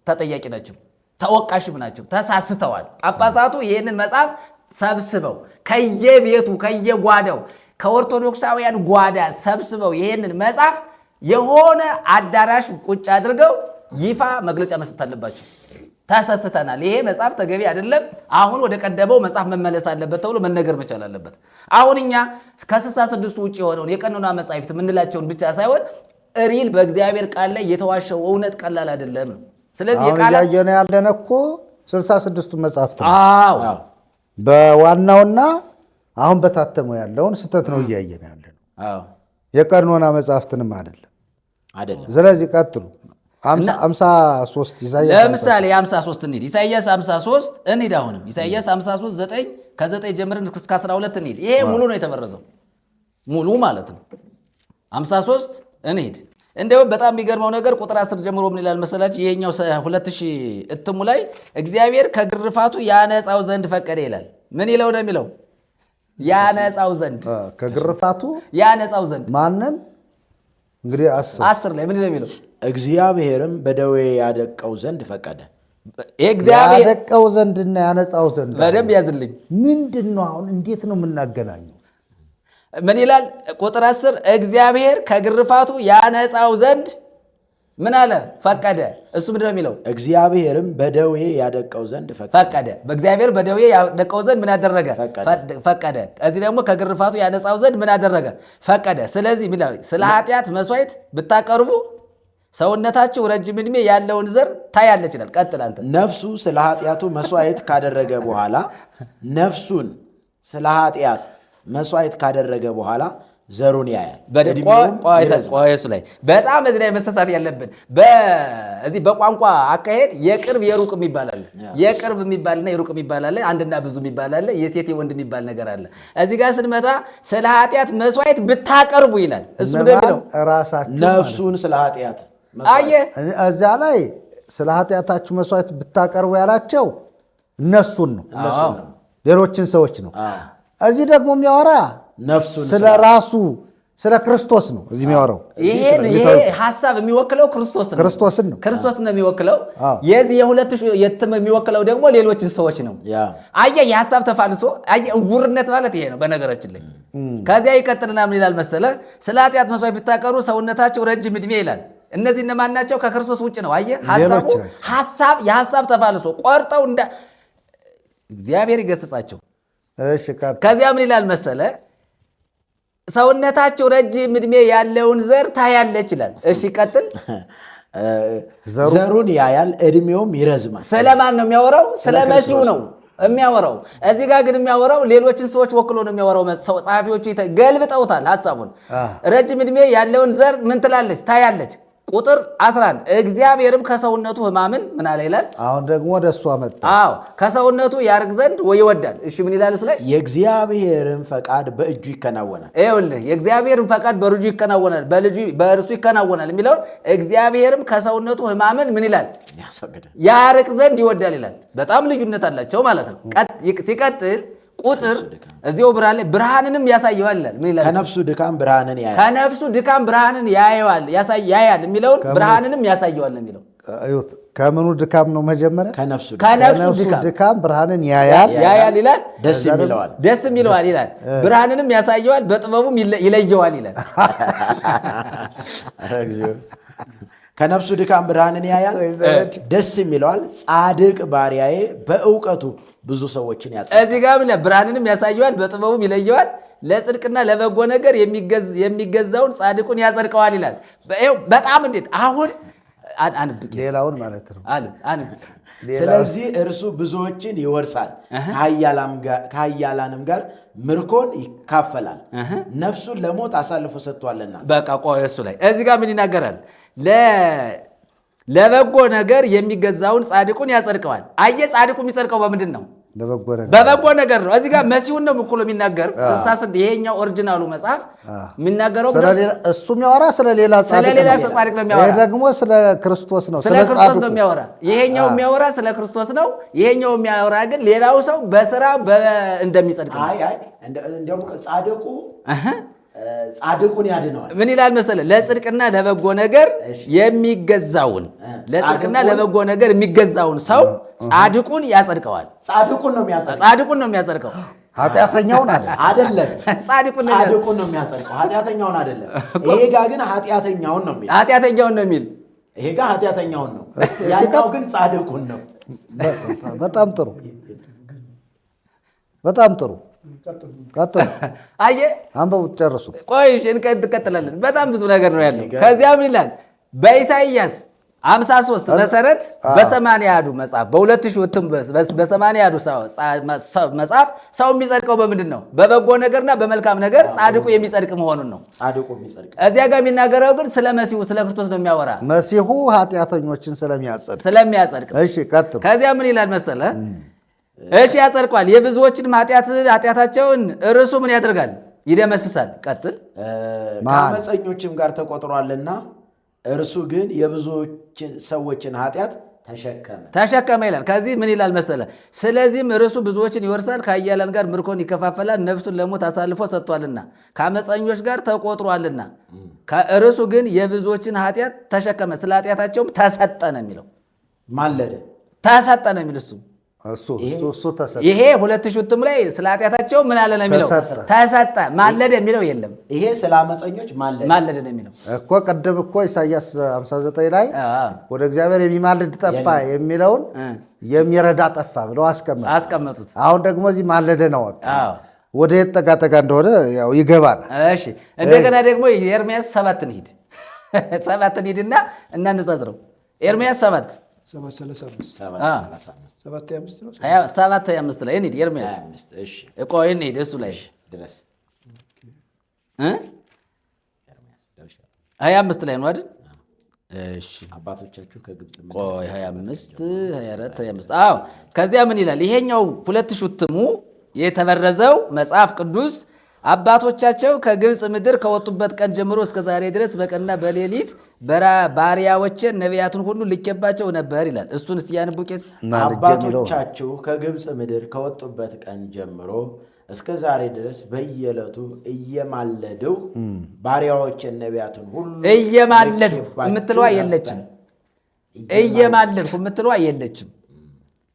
ተጠያቂ ናቸው፣ ተወቃሽም ናቸው። ተሳስተዋል። ጳጳሳቱ ይህንን መጽሐፍ ሰብስበው ከየቤቱ ከየጓዳው ከኦርቶዶክሳውያን ጓዳ ሰብስበው ይህንን መጽሐፍ የሆነ አዳራሽ ቁጭ አድርገው ይፋ መግለጫ መስጠት አለባቸው። ተሰስተናል፣ ይሄ መጽሐፍ ተገቢ አይደለም፣ አሁን ወደ ቀደመው መጽሐፍ መመለስ አለበት ተብሎ መነገር መቻል አለበት። አሁን እኛ ከ66 ውጭ የሆነውን የቀኖና መጻሕፍት የምንላቸውን ብቻ ሳይሆን ሪል በእግዚአብሔር ቃል ላይ የተዋሸው እውነት ቀላል አይደለም ነው። ስለዚህ እያየን ያለን እኮ 66ቱ መጽሐፍት ነው። በዋናውና አሁን በታተመው ያለውን ስህተት ነው እያየን ያለን። የቀኖና መጽሐፍትንም አይደለም። ስለዚህ ቀጥሉ። 53 ለምሳሌ 53 እንሂድ። ኢሳይያስ 53 እንሂድ። አሁንም ኢሳይያስ 53 9 ከ9 ጀምረን እስከ 12 እንሂድ። ይሄ ሙሉ ነው የተበረዘው፣ ሙሉ ማለት ነው። 53 እንሂድ። እንደውም በጣም የሚገርመው ነገር ቁጥር 10 ጀምሮ ምን ይላል መሰላችሁ? ይሄኛው 2000 እትሙ ላይ እግዚአብሔር ከግርፋቱ ያነጻው ዘንድ ፈቀደ ይላል። ምን ይለው ነው የሚለው? ያነጻው ዘንድ፣ ከግርፋቱ ያነጻው ዘንድ ማንን? እንግዲህ 10 ላይ ምን ነው የሚለው? እግዚአብሔርም በደዌ ያደቀው ዘንድ ፈቀደ። እግዚአብሔር ያደቀው ዘንድና ያነጻው ዘንድ በደንብ ያዝልኝ። ምንድን ነው? አሁን እንዴት ነው የምናገናኘው? ምን ይላል? ቁጥር 10 እግዚአብሔር ከግርፋቱ ያነጻው ዘንድ ምን አለ? ፈቀደ። እሱ ምንድን ነው የሚለው? እግዚአብሔርም በደዌ ያደቀው ዘንድ ፈቀደ። በእግዚአብሔር በደዌ ያደቀው ዘንድ ምን ያደረገ? ፈቀደ። እዚህ ደግሞ ከግርፋቱ ያነጻው ዘንድ ምን ያደረገ? ፈቀደ። ስለዚህ ስለ ኃጢአት መስዋዕት ብታቀርቡ ሰውነታችሁ ረጅም ዕድሜ ያለውን ዘር ታያለች ይላል። ቀጥል አንተ። ነፍሱ ስለ ኃጢአቱ መስዋዕት ካደረገ በኋላ ነፍሱን ስለ ኃጢአት መስዋዕት ካደረገ በኋላ ዘሩን ያያል። ቆይሱ ላይ በጣም እዚህ ላይ መሰሳት ያለብን በዚህ በቋንቋ አካሄድ የቅርብ የሩቅ የሚባል አለ። የቅርብ የሚባልና የሩቅ የሚባል አለ። አንድና ብዙ የሚባል አለ። የሴት የወንድ የሚባል ነገር አለ። እዚህ ጋር ስንመጣ ስለ ኃጢአት መስዋዕት ብታቀርቡ ይላል። እሱ ደግሞ ራሳችሁ ነፍሱን ስለ ኃጢአት አየህ፣ እዚያ ላይ ስለ ኃጢአታችሁ መስዋዕት ብታቀርቡ ያላቸው እነሱን ነው፣ ሌሎችን ሰዎች ነው። እዚህ ደግሞ የሚያወራ ስለ ራሱ ስለ ክርስቶስ ነው። እዚህ የሚያወራው ይሄ ሐሳብ የሚወክለው ክርስቶስን ነው። ክርስቶስን ነው የሚወክለው። የዚህ የሁለት የትም የሚወክለው ደግሞ ሌሎችን ሰዎች ነው። አየህ፣ የሐሳብ ተፋልሶ አየህ፣ ዕውርነት ማለት ይሄ ነው በነገራችን ላይ። ከዚያ ይቀጥልና ምን ይላል መሰለህ? ስለ ኃጢአት መስዋዕት ብታቀርቡ ሰውነታቸው ረጅም ዕድሜ ይላል። እነዚህ እነማን ናቸው? ከክርስቶስ ውጭ ነው። አየህ፣ የሐሳብ ተፋልሶ ቆርጠው እንደ እግዚአብሔር ይገስጻቸው። ከዚያ ምን ይላል መሰለ? ሰውነታቸው ረጅም ዕድሜ ያለውን ዘር ታያለች ይላል። እሺ ቀጥል። ዘሩን ያያል፣ ዕድሜውም ይረዝማል። ስለማን ነው የሚያወራው? ስለ መሲሁ ነው የሚያወራው። እዚህ ጋር ግን የሚያወራው ሌሎችን ሰዎች ወክሎ ነው የሚያወራው። ጸሐፊዎቹ ገልብጠውታል ሐሳቡን። ረጅም ዕድሜ ያለውን ዘር ምን ትላለች? ታያለች። ቁጥር 11 እግዚአብሔርም ከሰውነቱ ሕማምን ምን አለ ይላል። አሁን ደግሞ ወደ እሱ አመጣ። አዎ ከሰውነቱ ያርግ ዘንድ ይወዳል። እሺ ምን ይላል እሱ ላይ? የእግዚአብሔርን ፈቃድ በእጁ ይከናወናል። ይኸውልህ የእግዚአብሔርን ፈቃድ በልጁ ይከናወናል፣ በእርሱ ይከናወናል የሚለውን እግዚአብሔርም ከሰውነቱ ሕማምን ምን ይላል? ያርቅ ዘንድ ይወዳል ይላል። በጣም ልዩነት አላቸው ማለት ነው። ሲቀጥል ቁጥር እዚያው ብርሃን ላይ ብርሃንንም ያሳየዋል ይላል። ምን ይላል? ከነፍሱ ድካም ብርሃንን ያያል። ከነፍሱ ድካም ብርሃንን ያያል የሚለውን ብርሃንንም ያሳየዋል ነው የሚለው። ከምኑ ድካም ነው መጀመሪያ? ከነፍሱ ድካም ብርሃንን ያያል ይላል። ደስ የሚለዋል ይላል። ብርሃንንም ያሳየዋል፣ በጥበቡም ይለየዋል ይላል። ከነፍሱ ድካም ብርሃንን ያያል፣ ደስ የሚለዋል። ጻድቅ ባሪያዬ በእውቀቱ ብዙ ሰዎችን ያጸድቃል። እዚህ ጋር ብርሃንንም ያሳየዋል፣ በጥበቡም ይለየዋል። ለጽድቅና ለበጎ ነገር የሚገዛውን ጻድቁን ያጸድቀዋል ይላል። በጣም እንዴት አሁን ሌላውን ማለት ነው። ስለዚህ እርሱ ብዙዎችን ይወርሳል፣ ከኃያላንም ጋር ምርኮን ይካፈላል፣ ነፍሱን ለሞት አሳልፎ ሰጥቷልና። በቃ ቆይ እሱ ላይ እዚህ ጋር ምን ይናገራል? ለበጎ ነገር የሚገዛውን ጻድቁን ያጸድቀዋል። አየህ ጻድቁ የሚጸድቀው በምንድን ነው? በበጎ ነገር ነው። እዚህ ጋር መሲሁን ነው እኮ የሚናገር። ይሄኛው ኦሪጂናሉ መጽሐፍ የሚናገረው እሱ የሚያወራ ስለ ሌላ ጻድቅ ነው የሚያወራ። ደግሞ ስለ ክርስቶስ ነው፣ ስለ ክርስቶስ ነው የሚያወራ። ይሄኛው የሚያወራ ስለ ክርስቶስ ነው። ይሄኛው የሚያወራ ግን ሌላው ሰው በስራ እንደሚጸድቅ ነው። እንደውም ጻድቁን ያድነዋል። ምን ይላል መሰለህ? ለጽድቅና ለበጎ ነገር የሚገዛውን ሰው ጻድቁን ያጸድቀዋል። ጻድቁን ነው የሚያጸድቀው። ኃጢአተኛውን አይደለም። ጻድቁን ነው የሚያጸድቀው፣ ኃጢአተኛውን አይደለም። ይሄ ጋር ግን ኃጢአተኛውን ነው የሚል። ይሄ ጋር ኃጢአተኛውን ነው፣ ያኛው ግን ጻድቁን ነው። በጣም ጥሩ። ቀጥሉ። አየህ አንበቡት፣ ጨርሱ። ቆይ እንቀጥላለን። በጣም ብዙ ነገር ነው ያለው። ከዚያ ምን ይላል? በኢሳይያስ 53 መሰረት በ80 መጽሐፍ በ80 መጽሐፍ ሰው የሚጸድቀው በምንድን ነው? በበጎ ነገርና በመልካም ነገር ጻድቁ የሚጸድቅ መሆኑን ነው። እዚያ ጋር የሚናገረው ግን ስለ መሲሁ ስለ ክርስቶስ ነው የሚያወራ። መሲሁ ኃጢአተኞችን ስለሚያጸድቅ። እሺ ቀጥሉ። ከዚያ ምን ይላል መሰለህ? እሺ ያጸድቋል፣ የብዙዎችንም ኃጢአታቸውን እርሱ ምን ያደርጋል? ይደመስሳል። ቀጥል። ከአመፀኞችም ጋር ተቆጥሯልና እርሱ ግን የብዙዎች ሰዎችን ኃጢአት ተሸከመ ይላል። ከዚህ ምን ይላል መሰለ? ስለዚህም እርሱ ብዙዎችን ይወርሳል፣ ከኃያላን ጋር ምርኮን ይከፋፈላል፣ ነፍሱን ለሞት አሳልፎ ሰጥቷልና ከአመፀኞች ጋር ተቆጥሯልና። ከእርሱ ግን የብዙዎችን ኃጢአት ተሸከመ፣ ስለ ኃጢአታቸውም ተሰጠ ነው የሚለው። ማለደ ተሰጠ ነው የሚል እሱ እሱ ተሰጠ። ይሄ 2000 እትሙ ላይ ስለ ኃጢአታቸው ምን አለ ነው የሚለው? ተሰጠ። ማለደ የሚለው የለም። ይሄ ስለ አመፀኞች ማለደ ነው የሚለው እኮ። ቅድም እኮ ኢሳይያስ 59 ላይ ወደ እግዚአብሔር የሚማልድ ጠፋ የሚለውን የሚረዳ ጠፋ ብለው አስቀመጡት። አሁን ደግሞ እዚህ ማለደ ነው ወጣ። ወደ የት ጠጋ እንደሆነ ያው ይገባል። እሺ እንደገና ደግሞ ኤርምያስ 7 እንሂድ። 7 እንሂድና እናነጻጽረው። ኤርምያስ 7:25 ላይ እንሂድ። ኤርምያስ ቆይ እንሂድ እሱ ላይ ድረስ 25 ላይ ነው አይደል? እሺ አባቶቻችሁ ከግብጽ ቆይ 25 24 25 አዎ። ከዚያ ምን ይላል? ይሄኛው 2000 እትሙ የተበረዘው መጽሐፍ ቅዱስ አባቶቻቸው ከግብፅ ምድር ከወጡበት ቀን ጀምሮ እስከ ዛሬ ድረስ በቀንና በሌሊት ባሪያዎችን ነቢያትን ሁሉ ልኬባቸው ነበር ይላል። እሱን እስኪ ያንቡ ቄስ። አባቶቻችሁ ከግብፅ ምድር ከወጡበት ቀን ጀምሮ እስከ ዛሬ ድረስ በየዕለቱ እየማለድሁ ባሪያዎችን ነቢያትን ሁሉ እየማለድሁ የምትለዋ የለችም። እየማለድሁ የምትለዋ የለችም።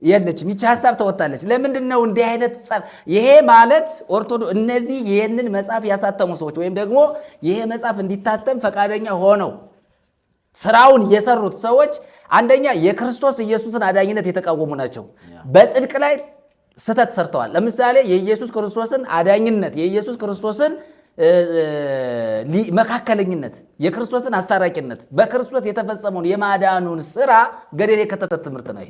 ይቺ ሀሳብ ተወጣለች። ለምንድን ነው እንዲህ አይነት ጸብ? ይሄ ማለት እነዚህ ይህንን መጽሐፍ ያሳተሙ ሰዎች ወይም ደግሞ ይሄ መጽሐፍ እንዲታተም ፈቃደኛ ሆነው ስራውን የሰሩት ሰዎች አንደኛ የክርስቶስ ኢየሱስን አዳኝነት የተቃወሙ ናቸው። በጽድቅ ላይ ስህተት ሰርተዋል። ለምሳሌ የኢየሱስ ክርስቶስን አዳኝነት፣ የኢየሱስ ክርስቶስን መካከለኝነት፣ የክርስቶስን አስታራቂነት፣ በክርስቶስ የተፈጸመውን የማዳኑን ስራ ገደል የከተተ ትምህርት ነው።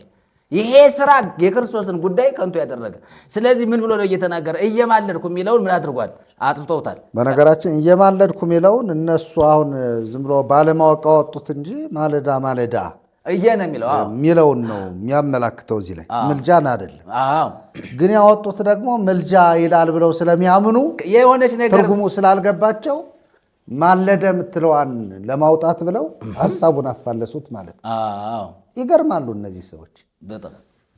ይሄ ስራ የክርስቶስን ጉዳይ ከንቱ ያደረገ። ስለዚህ ምን ብሎ ነው እየተናገረ? እየማለድኩ የሚለውን ምን አድርጓል? አጥፍተውታል። በነገራችን እየማለድኩ የሚለውን እነሱ አሁን ዝም ብሎ ባለማወቅ አወጡት እንጂ ማለዳ ነው የሚለውን ነው የሚያመላክተው። እዚህ ላይ ምልጃን አይደለም። ግን ያወጡት ደግሞ ምልጃ ይላል ብለው ስለሚያምኑ የሆነች ነገር ትርጉሙ ስላልገባቸው ማለደ የምትለዋን ለማውጣት ብለው ሀሳቡን አፋለሱት ማለት ነው። ይገርማሉ እነዚህ ሰዎች በጣም።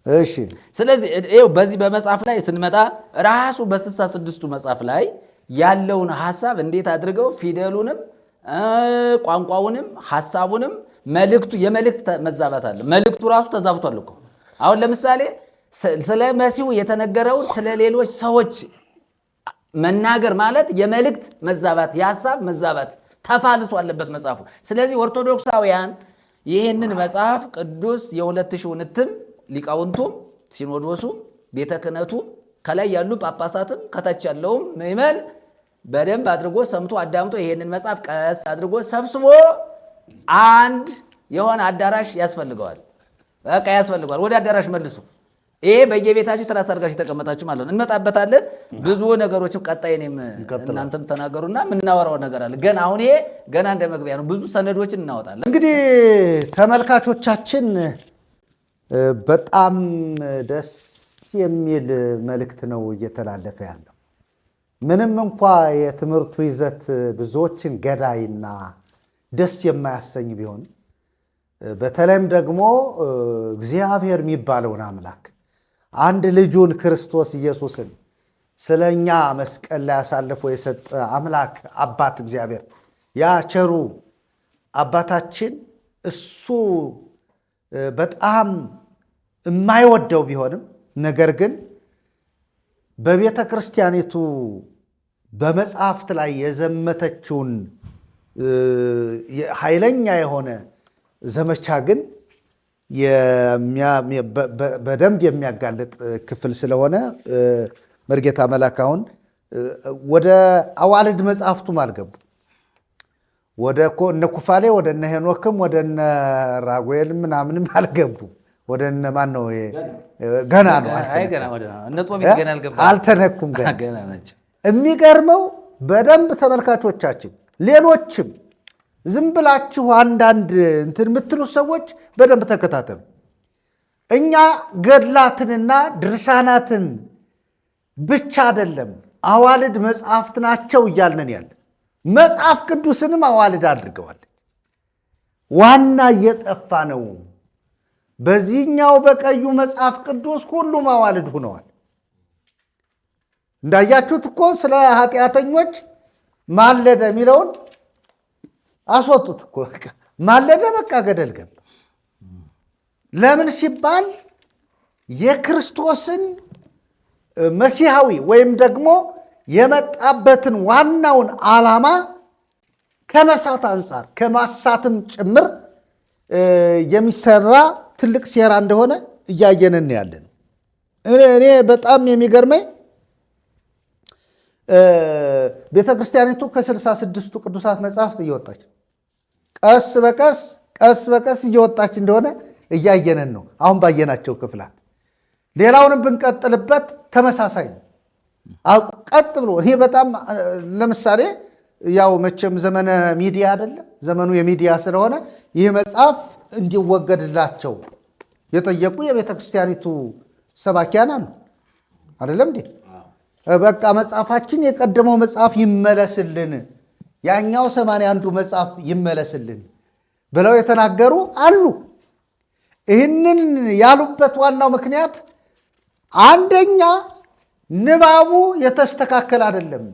እሺ ስለዚህ ይኸው በዚህ በመጽሐፍ ላይ ስንመጣ ራሱ በ66ቱ መጽሐፍ ላይ ያለውን ሐሳብ እንዴት አድርገው ፊደሉንም ቋንቋውንም ሐሳቡንም የመልእክት መዛባት አለ። መልእክቱ ራሱ ተዛብቷል እኮ። አሁን ለምሳሌ ስለ መሲሁ የተነገረውን ስለ ሌሎች ሰዎች መናገር ማለት የመልእክት መዛባት፣ የሐሳብ መዛባት ተፋልሶ አለበት መጽሐፉ። ስለዚህ ኦርቶዶክሳውያን ይህንን መጽሐፍ ቅዱስ የ2000 እትም ሊቃውንቱም ሲኖዶሱም ቤተ ክህነቱም ከላይ ያሉ ጳጳሳትም ከታች ያለውም ምዕመን በደንብ አድርጎ ሰምቶ አዳምጦ ይህንን መጽሐፍ ቀስ አድርጎ ሰብስቦ አንድ የሆነ አዳራሽ ያስፈልገዋል። በቃ ያስፈልገዋል። ወደ አዳራሽ መልሱ። ይሄ በየቤታችሁ ትራስ አድርጋችሁ ተቀመጣችሁ ማለት ነው። እንመጣበታለን። ብዙ ነገሮችም ቀጣይ እኔም እናንተም ተናገሩና የምናወራው ነገር አለ። ገና አሁን ይሄ ገና እንደ መግቢያ ነው። ብዙ ሰነዶችን እናወጣለን። እንግዲህ ተመልካቾቻችን በጣም ደስ የሚል መልእክት ነው እየተላለፈ ያለው። ምንም እንኳ የትምህርቱ ይዘት ብዙዎችን ገዳይና ደስ የማያሰኝ ቢሆን በተለይም ደግሞ እግዚአብሔር የሚባለውን አምላክ አንድ ልጁን ክርስቶስ ኢየሱስን ስለኛ መስቀል ላይ አሳልፎ የሰጠ አምላክ አባት እግዚአብሔር ያ ቸሩ አባታችን እሱ በጣም የማይወደው ቢሆንም ነገር ግን በቤተ ክርስቲያኒቱ በመጽሐፍት ላይ የዘመተችውን ኃይለኛ የሆነ ዘመቻ ግን በደንብ የሚያጋልጥ ክፍል ስለሆነ መርጌታ መላክ አሁን ወደ አዋልድ መጽሐፍቱም አልገቡ። ወደ እነ ኩፋሌ ወደ እነ ሄኖክም ወደ እነ ራጉኤል ምናምንም አልገቡ። ወደ እነ ማን ነው? ገና ነው አልተነኩም። ገና ናቸው። የሚገርመው በደንብ ተመልካቾቻችን፣ ሌሎችም ዝም ብላችሁ አንዳንድ እንትን የምትሉት ሰዎች በደንብ ተከታተሉ። እኛ ገድላትንና ድርሳናትን ብቻ አይደለም አዋልድ መጽሐፍት ናቸው እያልነን ያለ መጽሐፍ ቅዱስንም አዋልድ አድርገዋል። ዋና እየጠፋ ነው። በዚህኛው በቀዩ መጽሐፍ ቅዱስ ሁሉም አዋልድ ሆነዋል። እንዳያችሁት እኮ ስለ ኃጢአተኞች ማለደ የሚለውን አስወጡት እኮ። ማለደ በቃ ገደል ገባ። ለምን ሲባል የክርስቶስን መሲሐዊ ወይም ደግሞ የመጣበትን ዋናውን ዓላማ ከመሳት አንጻር ከማሳትም ጭምር የሚሰራ ትልቅ ሴራ እንደሆነ እያየንን ያለን። እኔ በጣም የሚገርመኝ ቤተ ክርስቲያኒቱ ከ66ቱ ቅዱሳት መጽሐፍት እየወጣች ቀስ በቀስ እየወጣች እንደሆነ እያየንን ነው አሁን ባየናቸው ክፍላት። ሌላውንም ብንቀጥልበት ተመሳሳይ ነው። ቀጥ ብሎ ይሄ በጣም ለምሳሌ ያው መቼም ዘመነ ሚዲያ አይደለ? ዘመኑ የሚዲያ ስለሆነ ይህ መጽሐፍ እንዲወገድላቸው የጠየቁ የቤተ ክርስቲያኒቱ ሰባኪያን አሉ አይደለም እንዴ? በቃ መጽሐፋችን የቀደመው መጽሐፍ ይመለስልን፣ ያኛው 81ዱ መጽሐፍ ይመለስልን ብለው የተናገሩ አሉ። ይህንን ያሉበት ዋናው ምክንያት አንደኛ ንባቡ የተስተካከለ አይደለም፣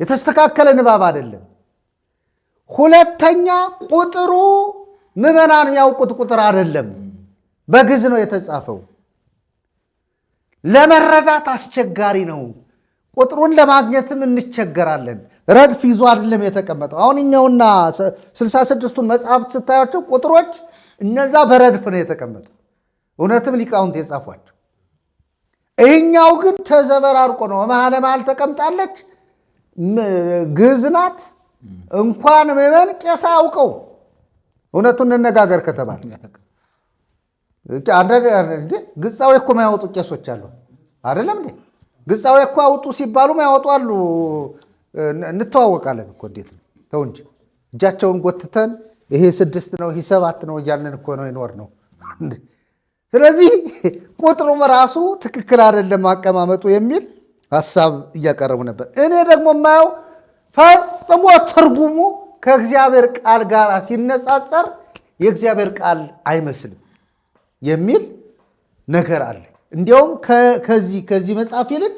የተስተካከለ ንባብ አይደለም። ሁለተኛ ቁጥሩ ምዕመናን የሚያውቁት ቁጥር አይደለም፣ በግዕዝ ነው የተጻፈው። ለመረዳት አስቸጋሪ ነው። ቁጥሩን ለማግኘትም እንቸገራለን። ረድፍ ይዞ አይደለም የተቀመጠው። አሁን እኛውና 66ቱን መጽሐፍት ስታያቸው ቁጥሮች እነዛ በረድፍ ነው የተቀመጡ፣ እውነትም ሊቃውንት የጻፏቸው። ይህኛው ግን ተዘበራርቆ ነው። መሀለ መሀል ተቀምጣለች። ግዕዝ ናት። እንኳን ምዕመን ቄስ አውቀው እውነቱን እንነጋገር ከተባለ ግጻዌ እኮ ማያወጡ ቄሶች አሉ አይደለም እንዴ? ግጻዌ እኮ አውጡ ሲባሉ ማያወጡ አሉ። እንተዋወቃለን እኮ እንዴት ነው? ተው እንጂ እጃቸውን ጎትተን ይሄ 6 ነው ይሄ 7 ነው እያልን እኮ ነው ይኖር ነው። ስለዚህ ቁጥሩም ራሱ ትክክል አይደለም አቀማመጡ የሚል ሐሳብ እያቀረቡ ነበር። እኔ ደግሞ የማየው ፈጽሞ ትርጉሙ ከእግዚአብሔር ቃል ጋር ሲነጻጸር የእግዚአብሔር ቃል አይመስልም የሚል ነገር አለ። እንዲያውም ከዚህ መጽሐፍ ይልቅ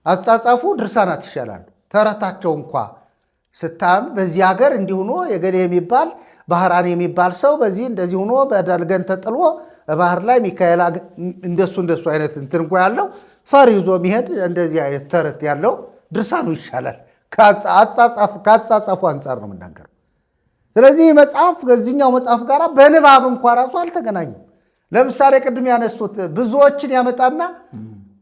አጻጻፉ ድርሳናት ይሻላሉ። ተረታቸው እንኳ ስታም በዚህ ሀገር እንዲህ ሆኖ የገሌ የሚባል ባህራን የሚባል ሰው በዚህ እንደዚህ ሆኖ በዳልገን ተጥሎ ባህር ላይ ሚካኤል እንደሱ አይነት እንትን እንኳ ያለው ፈር ይዞ የሚሄድ እንደዚህ አይነት ተረት ያለው ድርሳኑ ይሻላል። ከአጻጻፉ አንጻር ነው የምናገረው። ስለዚህ መጽሐፍ ከዚህኛው መጽሐፍ ጋር በንባብ እንኳ ራሱ አልተገናኙም። ለምሳሌ ቅድም ያነሱት ብዙዎችን ያመጣና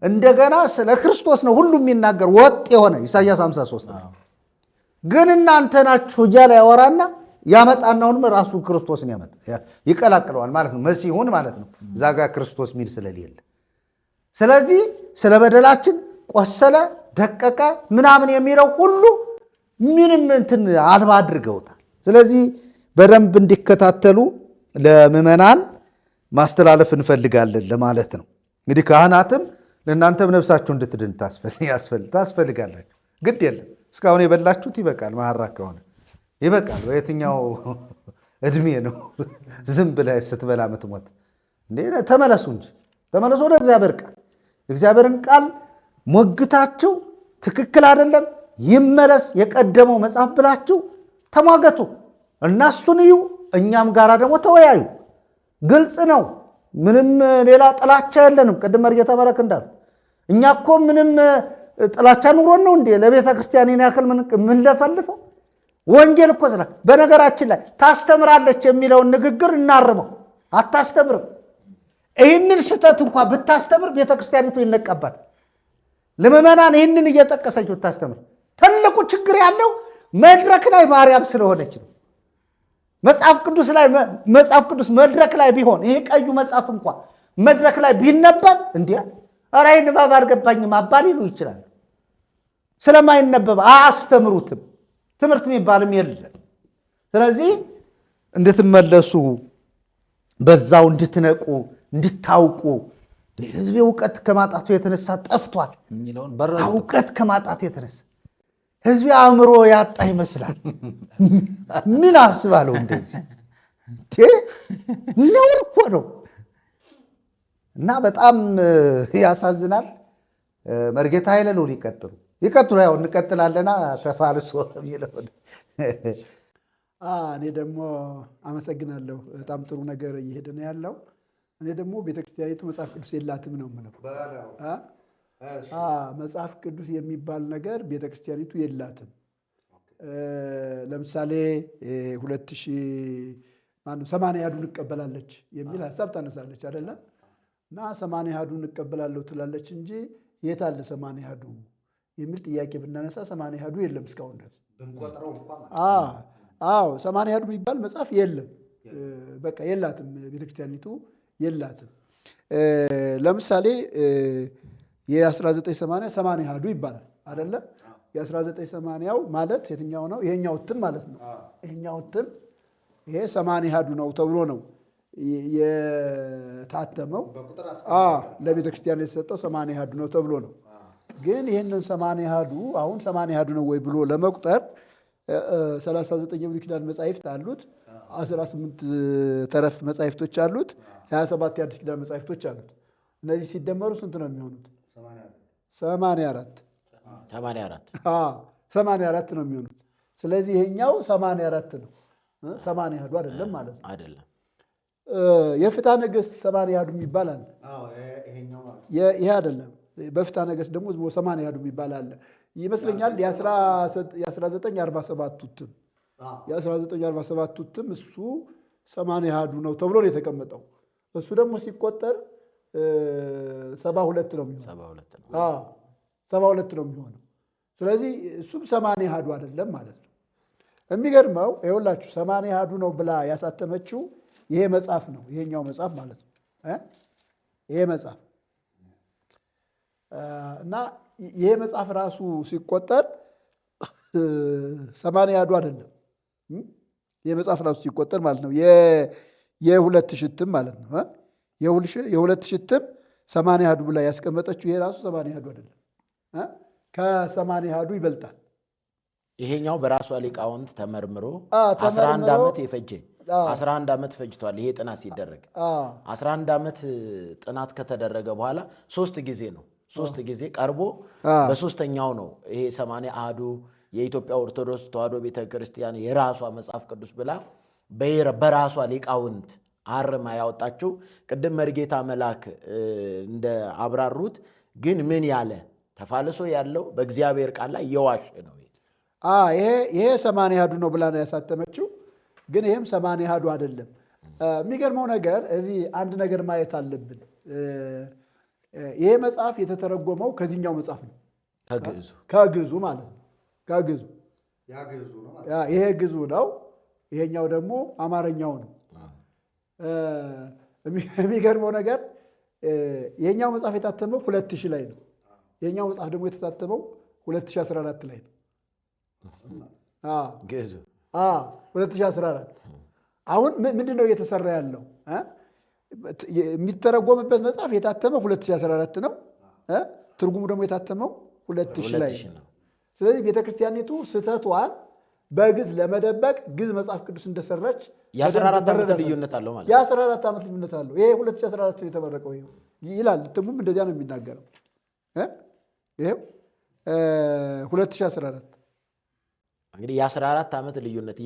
እንደገና ስለ ክርስቶስ ነው ሁሉ የሚናገር ወጥ የሆነ ኢሳይያስ 53 ግን እናንተ ናችሁ እያለ ያወራና ያመጣናውንም ራሱ ክርስቶስን ይቀላቅለዋል ማለት ነው። መሲሁን ማለት ነው። እዛ ጋር ክርስቶስ ሚል ስለሌለ ስለዚህ ስለ በደላችን ቆሰለ ደቀቀ ምናምን የሚለው ሁሉ ምንም እንትን አልባ አድርገውታል። ስለዚህ በደንብ እንዲከታተሉ ለምዕመናን ማስተላለፍ እንፈልጋለን ለማለት ነው። እንግዲህ ካህናትም ለእናንተም ነፍሳችሁ እንድትድን ታስፈልጋላችሁ። ግድ የለም እስካሁን የበላችሁት ይበቃል። መሐራ ከሆነ ይበቃል። በየትኛው እድሜ ነው ዝም ብለህ ስትበላ ምትሞት? ተመለሱ እንጂ ተመለሱ ወደ እግዚአብሔር ቃል። እግዚአብሔርን ቃል ሞግታችሁ ትክክል አይደለም ይመለስ የቀደመው መጽሐፍ ብላችሁ ተሟገቱ። እነሱን እዩ፣ እኛም ጋራ ደግሞ ተወያዩ። ግልጽ ነው። ምንም ሌላ ጥላቻ የለንም። ቅድም መርጌታ መለክ እንዳሉ እኛ እኮ ምንም ጥላቻ ኑሮን ነው እንዴ ለቤተ ክርስቲያን ያክል ምን ለፈልፈው? ወንጌል እኮ ስለ በነገራችን ላይ ታስተምራለች የሚለውን ንግግር እናርመው። አታስተምርም። ይህንን ስህተት እንኳ ብታስተምር ቤተ ክርስቲያኒቱ ይነቃባታል። ለምዕመናን ይህንን እየጠቀሰች ብታስተምር። ትልቁ ችግር ያለው መድረክ ላይ ማርያም ስለሆነች ነው። መጽሐፍ ቅዱስ መድረክ ላይ ቢሆን ይሄ ቀዩ መጽሐፍ እንኳ መድረክ ላይ ቢነበብ እንዲያ ኧረ ይህ ንባብ አልገባኝም አባል ይሉ ይችላል። ስለማይነበብ አያስተምሩትም። ትምህርት የሚባልም የለም። ስለዚህ እንድትመለሱ በዛው እንድትነቁ እንድታውቁ። ህዝብ እውቀት ከማጣቱ የተነሳ ጠፍቷል። እውቀት ከማጣት የተነሳ ህዝብ አእምሮ ያጣ ይመስላል። ምን አስባለሁ እንደዚህ ነውር እኮ ነው። እና በጣም ያሳዝናል። መርጌታ ኃይለ ልዑል ይቀጥሉ። ያው እንቀጥላለና ተፋልሶ የሚለው እኔ ደግሞ አመሰግናለሁ። በጣም ጥሩ ነገር እየሄደ ነው ያለው። እኔ ደግሞ ቤተክርስቲያኒቱ መጽሐፍ ቅዱስ የላትም ነው የምለው። መጽሐፍ ቅዱስ የሚባል ነገር ቤተክርስቲያኒቱ የላትም። ለምሳሌ 80 አሐዱን እንቀበላለች የሚል ሀሳብ ታነሳለች አይደለም? እና 80 አሐዱን እንቀበላለሁ ትላለች እንጂ የት አለ 80 አሐዱ የሚል ጥያቄ ብናነሳ 80 አሐዱ የለም እስካሁን ድረስ። 80 አሐዱ የሚባል መጽሐፍ የለም። በቃ የላትም፣ ቤተክርስቲያኒቱ የላትም። ለምሳሌ የ1980 80 አሐዱ ይባላል አይደለም? የ1980ው ማለት የትኛው ነው? ይሄኛው እትም ማለት ነው። ይሄኛው እትም ይሄ 80 አሐዱ ነው ተብሎ ነው የታተመው። ለቤተ ክርስቲያን የተሰጠው 80 አሐዱ ነው ተብሎ ነው። ግን ይህንን 80 አሐዱ አሁን 80 አሐዱ ነው ወይ ብሎ ለመቁጠር 39 የብሉይ ኪዳን መጻሕፍት አሉት፣ 18 ተረፍ መጻሕፍቶች አሉት፣ 27 የአዲስ ኪዳን መጻሕፍቶች አሉት። እነዚህ ሲደመሩ ስንት ነው የሚሆኑት? 84 ነው የሚሆኑት። ስለዚህ ይሄኛው 84 ነው፣ 80 አሐዱ አይደለም ማለት ነው። የፍትሐ ነገሥት 80 አሐዱ የሚባል አለ። ይሄ አይደለም። በፍትሐ ነገሥት ደግሞ 80 አሐዱ የሚባል አለ ይመስለኛል። የ1947 እትም የ1947 እትም እሱ 80 አሐዱ ነው ተብሎ ነው የተቀመጠው። እሱ ደግሞ ሲቆጠር 72 ነው የሚሆነው። 72 ነው የሚሆነው። ስለዚህ እሱም 80 አሐዱ አይደለም ማለት ነው። የሚገርመው ይኸውላችሁ 80 አሐዱ ነው ብላ ያሳተመችው ይሄ መጽሐፍ ነው፣ ይሄኛው መጽሐፍ ማለት ነው። ይሄ መጽሐፍ እና ይሄ መጽሐፍ ራሱ ሲቆጠር 80 አሐዱ አይደለም። ይሄ መጽሐፍ ራሱ ሲቆጠር ማለት ነው የሁለት ሺህ እትም ማለት ነው። የሁለት ሺህ እትም 80 አሐዱ ብላ ያስቀመጠችው ይሄ ራሱ 80 አሐዱ አይደለም፣ ከ80 አሐዱ ይበልጣል። ይሄኛው በራሷ ሊቃውንት ተመርምሮ 11 ዓመት የፈጀ 11 ዓመት ፈጅቷል። ይሄ ጥናት ሲደረግ 11 ዓመት ጥናት ከተደረገ በኋላ 3 ጊዜ ነው 3 ጊዜ ቀርቦ በሶስተኛው ነው ይሄ 80 አሐዱ የኢትዮጵያ ኦርቶዶክስ ተዋሕዶ ቤተክርስቲያን የራሷ መጽሐፍ ቅዱስ ብላ በራሷ ሊቃውንት አርማ ያወጣችው። ቅድም መርጌታ መላክ እንደ አብራሩት ግን ምን ያለ ተፋልሶ ያለው በእግዚአብሔር ቃል ላይ የዋሽ ነው። ይሄ 80 አሐዱ ነው ብላ ነው ያሳተመችው። ግን ይሄም 80 አሐዱ አይደለም። የሚገርመው ነገር እዚህ አንድ ነገር ማየት አለብን። ይሄ መጽሐፍ የተተረጎመው ከዚህኛው መጽሐፍ ነው፣ ከግዕዙ ማለት ነው። ከግዕዙ ይሄ ግዕዙ ነው፣ ይሄኛው ደግሞ አማርኛው ነው። የሚገርመው ነገር ይሄኛው መጽሐፍ የታተመው 2000 ላይ ነው። ይሄኛው መጽሐፍ ደግሞ የተታተመው 2014 ላይ ነው። ግዕዙ 2014 አሁን ምንድን ነው እየተሰራ ያለው? የሚተረጎምበት መጽሐፍ የታተመው 2014 ነው። ትርጉሙ ደግሞ የታተመው 2000 ላይ ነው። ስለዚህ ቤተክርስቲያኒቱ ስህተቷን በግዕዝ ለመደበቅ ግዕዝ መጽሐፍ ቅዱስ እንደሰራች የ14 ዓመት ልዩነት አለው ማለት የ14 ዓመት ልዩነት አለው። ይሄ 2014 ነው የተመረቀው ይላል። ትሙም እንደዚያ ነው የሚናገረው። ይሄው 2014 እንግዲህ የ14 ዓመት ልዩነት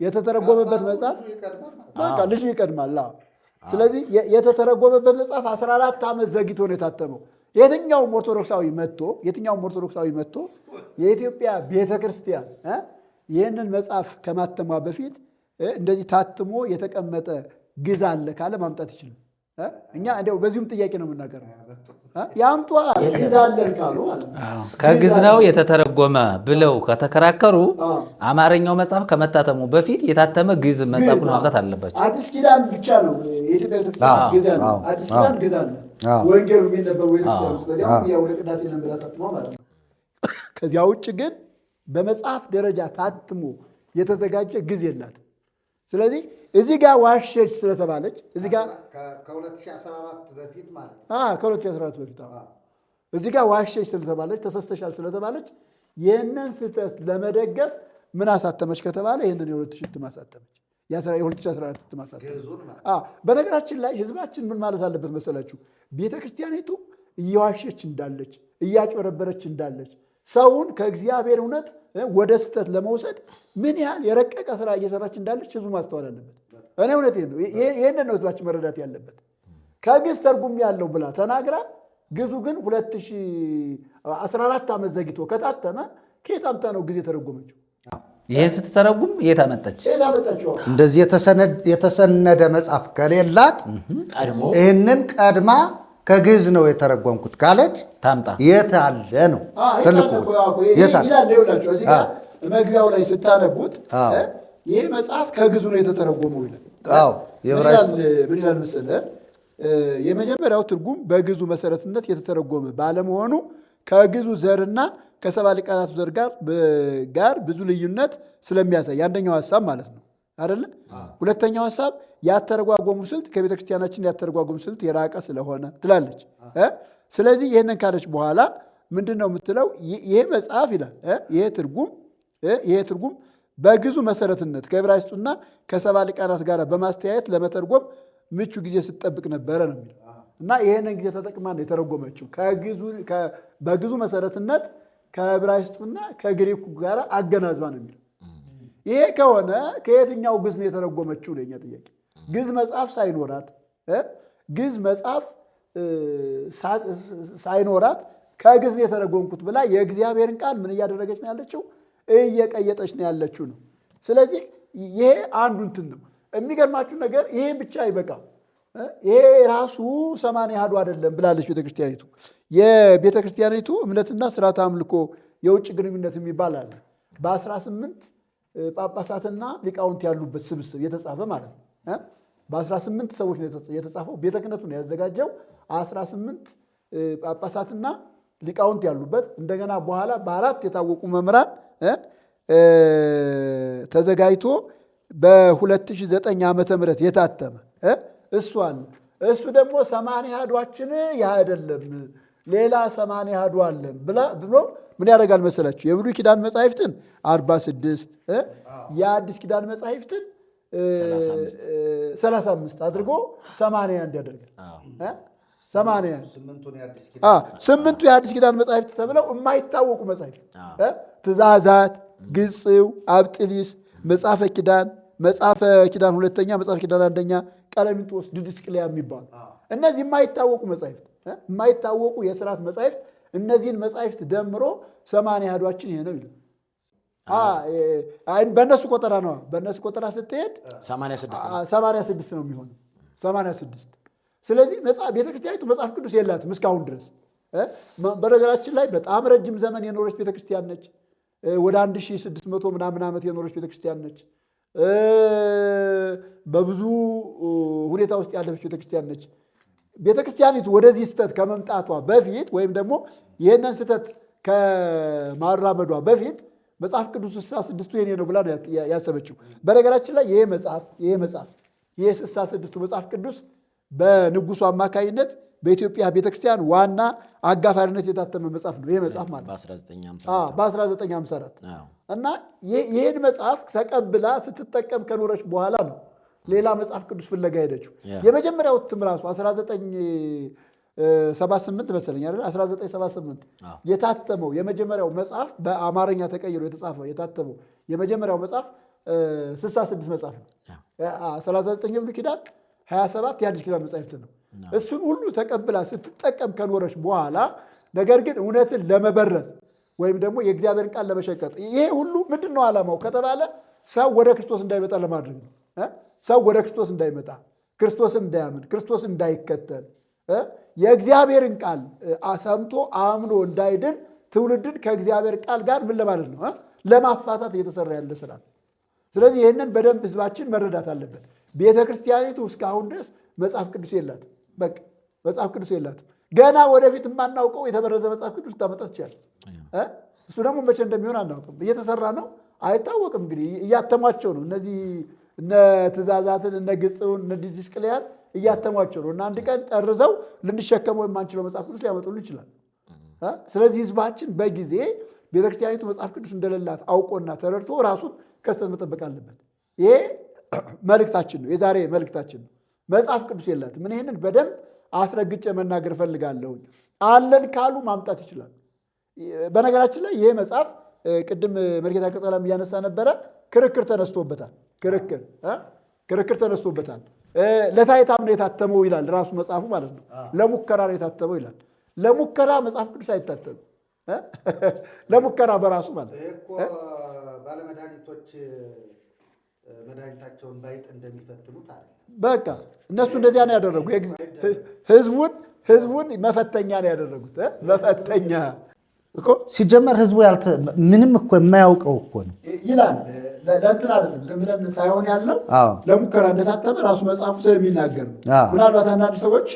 የተተረጎመበት መጽሐፍ በቃ ልጁ ይቀድማል። ስለዚህ የተተረጎመበት መጽሐፍ 14 ዓመት ዘግይቶ ነው የታተመው። የትኛውም ኦርቶዶክሳዊ መጥቶ የኢትዮጵያ ቤተክርስቲያን ይህንን መጽሐፍ ከማተሟ በፊት እንደዚህ ታትሞ የተቀመጠ ግዕዝ አለ ካለ ማምጣት ይችላል። እኛ እንደው በዚሁም ጥያቄ ነው የምናገረው። ያምጧ ግዕዝ አለን ካሉ ከግዕዝ ነው የተተረጎመ ብለው ከተከራከሩ አማርኛው መጽሐፍ ከመታተሙ በፊት የታተመ ግዕዝ መጽሐፉን ማምጣት አለባቸው። አዲስ ኪዳን ብቻ ነው የኢትዮጵያ ቤተክርስቲያን ግዕዝ አለ። አዲስ ኪዳን ግዕዝ አለ። ወንጌሉ የሚነበበው ቤተክርስቲያን ስለዚህ ያው ወደ ቅዳሴ ነበር ያሳትመው ማለት ነው። ከዚያ ውጭ ግን በመጽሐፍ ደረጃ ታትሞ የተዘጋጀ ግዕዝ የላትም። ስለዚህ እዚህ ጋር ዋሸች ስለተባለች እዚህ ጋር ከ2014 በፊት ማለት ነው። ከ2014 በፊት እዚህ ጋር ዋሸች ስለተባለች ተሰስተሻል ስለተባለች ይህንን ስህተት ለመደገፍ ምን አሳተመች ከተባለ ይህንን የ2000 እትም አሳተመች። የ2014 እትም አሳተመች። በነገራችን ላይ ህዝባችን ምን ማለት አለበት መሰላችሁ? ቤተክርስቲያኒቱ እየዋሸች እንዳለች እያጭበረበረች እንዳለች ሰውን ከእግዚአብሔር እውነት ወደ ስህተት ለመውሰድ ምን ያህል የረቀቀ ስራ እየሰራች እንዳለች ህዝቡ ማስተዋል አለበት። እኔ እውነቴን ነው። ይህንን ነው ህዝባችን መረዳት ያለበት። ከግዕዝ ተርጉም ያለው ብላ ተናግራ ግዕዙ ግን 2014 ዓመት ዘግይቶ ከታተመ ከየት አምጥታ ነው ግዕዝ የተረጎመችው? ይሄን ስትተረጉም የት አመጣች? እንደዚህ የተሰነደ መጽሐፍ ከሌላት ይህንን ቀድማ ከግዕዝ ነው የተረጎምኩት ካለች ታምጣ። የት አለ ነው ትልቁ። የት አለ? መግቢያው ላይ ስታነቡት ይህ መጽሐፍ ከግዕዙ ነው የተተረጎመው ይላል። ምን ይላል መሰለህ? የመጀመሪያው ትርጉም በግዕዙ መሰረትነት የተተረጎመ ባለመሆኑ ከግዕዙ ዘርና ከሰባ ሊቃናቱ ዘር ጋር ብዙ ልዩነት ስለሚያሳይ የአንደኛው ሀሳብ ማለት ነው አይደለ? ሁለተኛው ሀሳብ ያተረጓጎሙ ስልት ከቤተ ክርስቲያናችን ያተረጓጎሙ ስልት የራቀ ስለሆነ ትላለች። ስለዚህ ይህንን ካለች በኋላ ምንድን ነው የምትለው? ይሄ መጽሐፍ ይላል ይሄ ትርጉም በግዕዙ መሰረትነት ከዕብራይስጡና ከሰባ ሊቃናት ጋር በማስተያየት ለመተርጎም ምቹ ጊዜ ስትጠብቅ ነበረ ነው የሚለው እና ይህንን ጊዜ ተጠቅማ ነው የተረጎመችው። በግዕዙ መሰረትነት ከዕብራይስጡና ከግሪኩ ጋር አገናዝባ ነው የሚለው። ይሄ ከሆነ ከየትኛው ግዕዝ ነው የተረጎመችው? ለኛ ጥያቄ። ግዕዝ መጽሐፍ ሳይኖራት ከግዕዝ ነው የተረጎምኩት ብላ የእግዚአብሔርን ቃል ምን እያደረገች ነው ያለችው? እየቀየጠች ነው ያለችው ነው። ስለዚህ ይሄ አንዱ እንትን ነው። የሚገርማችሁ ነገር ይሄ ብቻ አይበቃም። ይሄ ራሱ 80 አሐዱ አይደለም ብላለች ቤተክርስቲያኒቱ። የቤተክርስቲያኒቱ እምነትና ስርዓተ አምልኮ የውጭ ግንኙነት የሚባል አለ። በ18 ጳጳሳትና ሊቃውንት ያሉበት ስብስብ የተጻፈ ማለት ነው። በ18 ሰዎች ነው የተጻፈው። ቤተ ክህነቱ ነው ያዘጋጀው። 18 ጳጳሳትና ሊቃውንት ያሉበት እንደገና በኋላ በአራት የታወቁ መምህራን ተዘጋጅቶ በ2009 ዓመተ ምህረት የታተመ እሱ አለ። እሱ ደግሞ 80 አሐዷችን ያ አይደለም ሌላ 80 አሐዱ አለን ብሎ ምን ያደርጋል መሰላችሁ? የብሉይ ኪዳን መጻሕፍትን 46 የአዲስ ኪዳን መጻሕፍትን 35 አድርጎ 81 ያደርጋል። 8ቱ የአዲስ ኪዳን መጻሕፍት ተብለው የማይታወቁ መጻሕፍት ትእዛዛት፣ ግጽው፣ አብጥሊስ፣ መጽሐፈ ኪዳን ሁለተኛ፣ መጽሐፈ ኪዳን አንደኛ፣ ቀለሚንጦስ፣ ዲድስቅልያ የሚባሉ እነዚህ የማይታወቁ መጻሕፍት የማይታወቁ የሥርዓት መጻሕፍት እነዚህን መጻሕፍት ደምሮ 80 አሐዷችን ይሄ ነው ይላል። በእነሱ ቆጠራ ነው። በእነሱ ቆጠራ ስትሄድ 86 ነው የሚሆነው 86። ስለዚህ ቤተክርስቲያኒቱ መጽሐፍ ቅዱስ የላትም እስካሁን ድረስ። በነገራችን ላይ በጣም ረጅም ዘመን የኖረች ቤተክርስቲያን ነች። ወደ 1600 ምናምን ዓመት የኖረች ቤተክርስቲያን ነች። በብዙ ሁኔታ ውስጥ ያለፈች ቤተክርስቲያን ነች። ቤተክርስቲያኒቱ ወደዚህ ስህተት ከመምጣቷ በፊት ወይም ደግሞ ይህንን ስህተት ከማራመዷ በፊት መጽሐፍ ቅዱስ 66ቱ የኔ ነው ብላ ነው ያሰበችው። በነገራችን ላይ ይሄ 66ቱ መጽሐፍ ቅዱስ በንጉሱ አማካይነት በኢትዮጵያ ቤተክርስቲያን ዋና አጋፋሪነት የታተመ መጽሐፍ ነው። ይሄ መጽሐፍ ማለት በ1954 እና ይህን መጽሐፍ ተቀብላ ስትጠቀም ከኖረች በኋላ ነው ሌላ መጽሐፍ ቅዱስ ፍለጋ ሄደችው። የመጀመሪያው እትም ራሱ 1978 መሰለኝ አይደል? 1978 የታተመው የመጀመሪያው መጽሐፍ በአማርኛ ተቀይሮ የታተመው የመጀመሪያው መጽሐፍ 66 መጽሐፍ ነው። 39 የብሉይ ኪዳን 27 የአዲስ ኪዳን መጻሕፍት ነው። እሱን ሁሉ ተቀብላ ስትጠቀም ከኖረች በኋላ ነገር ግን እውነትን ለመበረዝ ወይም ደግሞ የእግዚአብሔርን ቃል ለመሸቀጥ ይሄ ሁሉ ምንድን ነው ዓላማው ከተባለ ሰው ወደ ክርስቶስ እንዳይመጣ ለማድረግ ነው። ሰው ወደ ክርስቶስ እንዳይመጣ፣ ክርስቶስን እንዳያምን፣ ክርስቶስን እንዳይከተል፣ የእግዚአብሔርን ቃል ሰምቶ አምኖ እንዳይድን ትውልድን ከእግዚአብሔር ቃል ጋር ምን ለማለት ነው? ለማፋታት እየተሰራ ያለ ስራ ነው። ስለዚህ ይህንን በደንብ ህዝባችን መረዳት አለበት። ቤተ ክርስቲያኒቱ እስካሁን ድረስ መጽሐፍ ቅዱስ የላትም። በቃ መጽሐፍ ቅዱስ የላትም። ገና ወደፊት የማናውቀው የተበረዘ መጽሐፍ ቅዱስ ልታመጣ ትችላለች። እሱ ደግሞ መቼ እንደሚሆን አናውቅም። እየተሰራ ነው፣ አይታወቅም። እንግዲህ እያተሟቸው ነው። እነዚህ እነ ትእዛዛትን እነ ግጽውን እነ ዲድስቅልያን እያተሟቸው ነው እና አንድ ቀን ጠርዘው ልንሸከመው የማንችለው መጽሐፍ ቅዱስ ሊያመጡልን ይችላል። ስለዚህ ህዝባችን በጊዜ ቤተክርስቲያኒቱ መጽሐፍ ቅዱስ እንደሌላት አውቆና ተረድቶ ራሱን ከስተት መጠበቅ አለበት። ይሄ መልእክታችን ነው፣ የዛሬ መልእክታችን ነው። መጽሐፍ ቅዱስ የላትም። ምን ይህንን በደንብ አስረግጬ መናገር እፈልጋለሁ። አለን ካሉ ማምጣት ይችላል። በነገራችን ላይ ይሄ መጽሐፍ ቅድም መርጌታ ቀጸላም እያነሳ ነበረ፣ ክርክር ተነስቶበታል። ክርክር ክርክር ተነስቶበታል። ለታይታም ነው የታተመው ይላል ራሱ መጽሐፉ ማለት ነው። ለሙከራ ነው የታተመው ይላል። ለሙከራ መጽሐፍ ቅዱስ አይታተምም። ለሙከራ በራሱ ማለት ባለመድኃኒቶች መድኃኒታቸውን ባይጥ እንደሚፈትኑት አለ። በቃ እነሱ እንደዚያ ነው ያደረጉ። ህዝቡን መፈተኛ ነው ያደረጉት። መፈተኛ እኮ ሲጀመር ህዝቡ ምንም እኮ የማያውቀው እኮ ነው ይላል። ለእንትን አይደለም ዝም ብለን ሳይሆን ያለው ለሙከራ እንደታተመ ራሱ መጽሐፉ ስለሚናገር ነው። ምናልባት አንዳንድ ሰዎች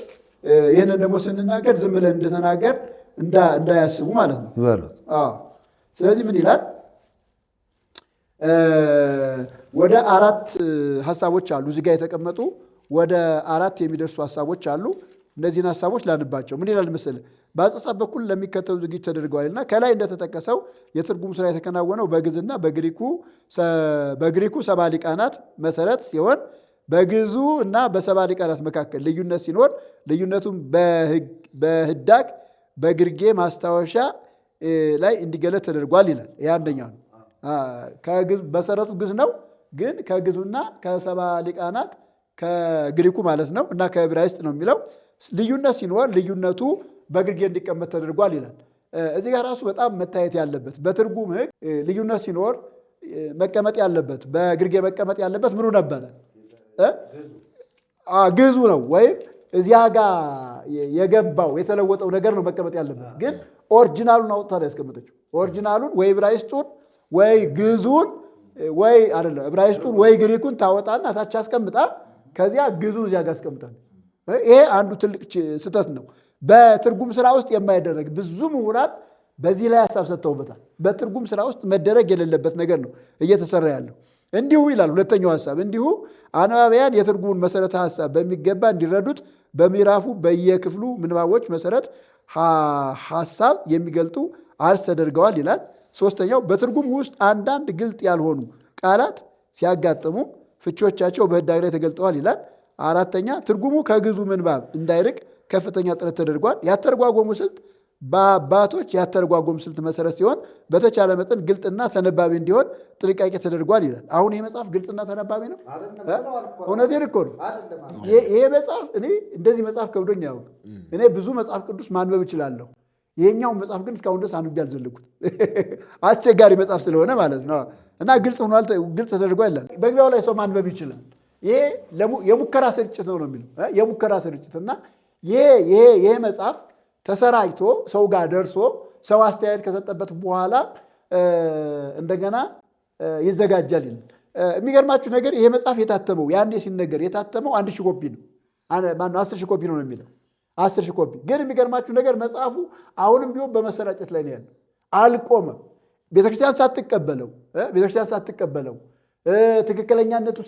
ይህንን ደግሞ ስንናገር ዝም ብለን እንደተናገር እንዳያስቡ ማለት ነው። ስለዚህ ምን ይላል? ወደ 4 ሀሳቦች አሉ እዚህ ጋር የተቀመጡ ወደ 4 የሚደርሱ ሀሳቦች አሉ። እነዚህን ሀሳቦች ላንባቸው። ምን ይላል መሰለህ? በአጻጻፍ በኩል ለሚከተሉ ዝግጅት ተደርገዋልና ከላይ እንደተጠቀሰው የትርጉም ስራ የተከናወነው በግዕዝና በግሪኩ ሰባ ሊቃናት መሰረት ሲሆን በግዕዙ እና በሰባ ሊቃናት መካከል ልዩነት ሲኖር ልዩነቱም በህዳግ በግርጌ ማስታወሻ ላይ እንዲገለጥ ተደርጓል ይላል። ይህ አንደኛው ነው። መሰረቱ ግዕዝ ነው፣ ግን ከግዕዙና ከሰባ ሊቃናት ከግሪኩ ማለት ነው እና ከዕብራይስጥ ነው የሚለው። ልዩነት ሲኖር ልዩነቱ በግርጌ እንዲቀመጥ ተደርጓል ይላል። እዚህ ጋር ራሱ በጣም መታየት ያለበት በትርጉም ሕግ ልዩነት ሲኖር መቀመጥ ያለበት በግርጌ መቀመጥ ያለበት ምኑ ነበረ? ግዕዙ ነው። ወይም እዚያ ጋር የገባው የተለወጠው ነገር ነው መቀመጥ ያለበት። ግን ኦሪጂናሉን አውጥታ ነው ያስቀመጠችው። ኦሪጂናሉን ወይ ዕብራይስጡን ወይ ግዕዙን ወይ አይደለም ዕብራይስጡን ወይ ግሪኩን ታወጣና ታች አስቀምጣ ከዚያ ግዕዙን እዚያ ጋር አስቀምጣል። ይሄ አንዱ ትልቅ ስህተት ነው። በትርጉም ስራ ውስጥ የማይደረግ ብዙ ምሁራን በዚህ ላይ ሀሳብ ሰጥተውበታል። በትርጉም ስራ ውስጥ መደረግ የሌለበት ነገር ነው እየተሰራ ያለው። እንዲሁ ይላል ሁለተኛው ሀሳብ፣ እንዲሁ አንባቢያን የትርጉሙን መሰረተ ሀሳብ በሚገባ እንዲረዱት በምዕራፉ በየክፍሉ ምንባቦች መሰረት ሀሳብ የሚገልጡ አርዕስት ተደርገዋል ይላል። ሶስተኛው በትርጉም ውስጥ አንዳንድ ግልጥ ያልሆኑ ቃላት ሲያጋጥሙ ፍቾቻቸው በህዳግ ላይ ተገልጠዋል ይላል። አራተኛ ትርጉሙ ከግዕዙ ምንባብ እንዳይርቅ ከፍተኛ ጥረት ተደርጓል። ያተረጓጎሙ ስልት በአባቶች ያተረጓጎም ስልት መሰረት ሲሆን በተቻለ መጠን ግልጥና ተነባቢ እንዲሆን ጥንቃቄ ተደርጓል ይላል። አሁን ይህ መጽሐፍ ግልጥና ተነባቢ ነው? እውነቴን እኮ ነው። ይሄ መጽሐፍ እኔ እንደዚህ መጽሐፍ ከብዶኝ ያውቅ። እኔ ብዙ መጽሐፍ ቅዱስ ማንበብ እችላለሁ። ይሄኛውን መጽሐፍ ግን እስካሁን ድረስ አንብቤ አልዘለኩት። አስቸጋሪ መጽሐፍ ስለሆነ ማለት ነው። እና ግልጽ ሆኗል፣ ግልጽ ተደርጓል ይላል። በግቢያው ላይ ሰው ማንበብ ይችላል። ይሄ የሙከራ ስርጭት ነው የሚለው የሙከራ ስርጭት እና ይሄ መጽሐፍ ተሰራጭቶ ሰው ጋር ደርሶ ሰው አስተያየት ከሰጠበት በኋላ እንደገና ይዘጋጃል ይላል። የሚገርማችሁ ነገር ይሄ መጽሐፍ የታተመው ያኔ ሲነገር የታተመው 1000 ኮፒ ነው። ማነው 10,000 ኮፒ ነው የሚለው 10,000 ኮፒ። ግን የሚገርማችሁ ነገር መጽሐፉ አሁንም ቢሆን በመሰራጨት ላይ ነው ያለው፣ አልቆመም። ቤተክርስቲያን ሳትቀበለው ትክክለኛነቱ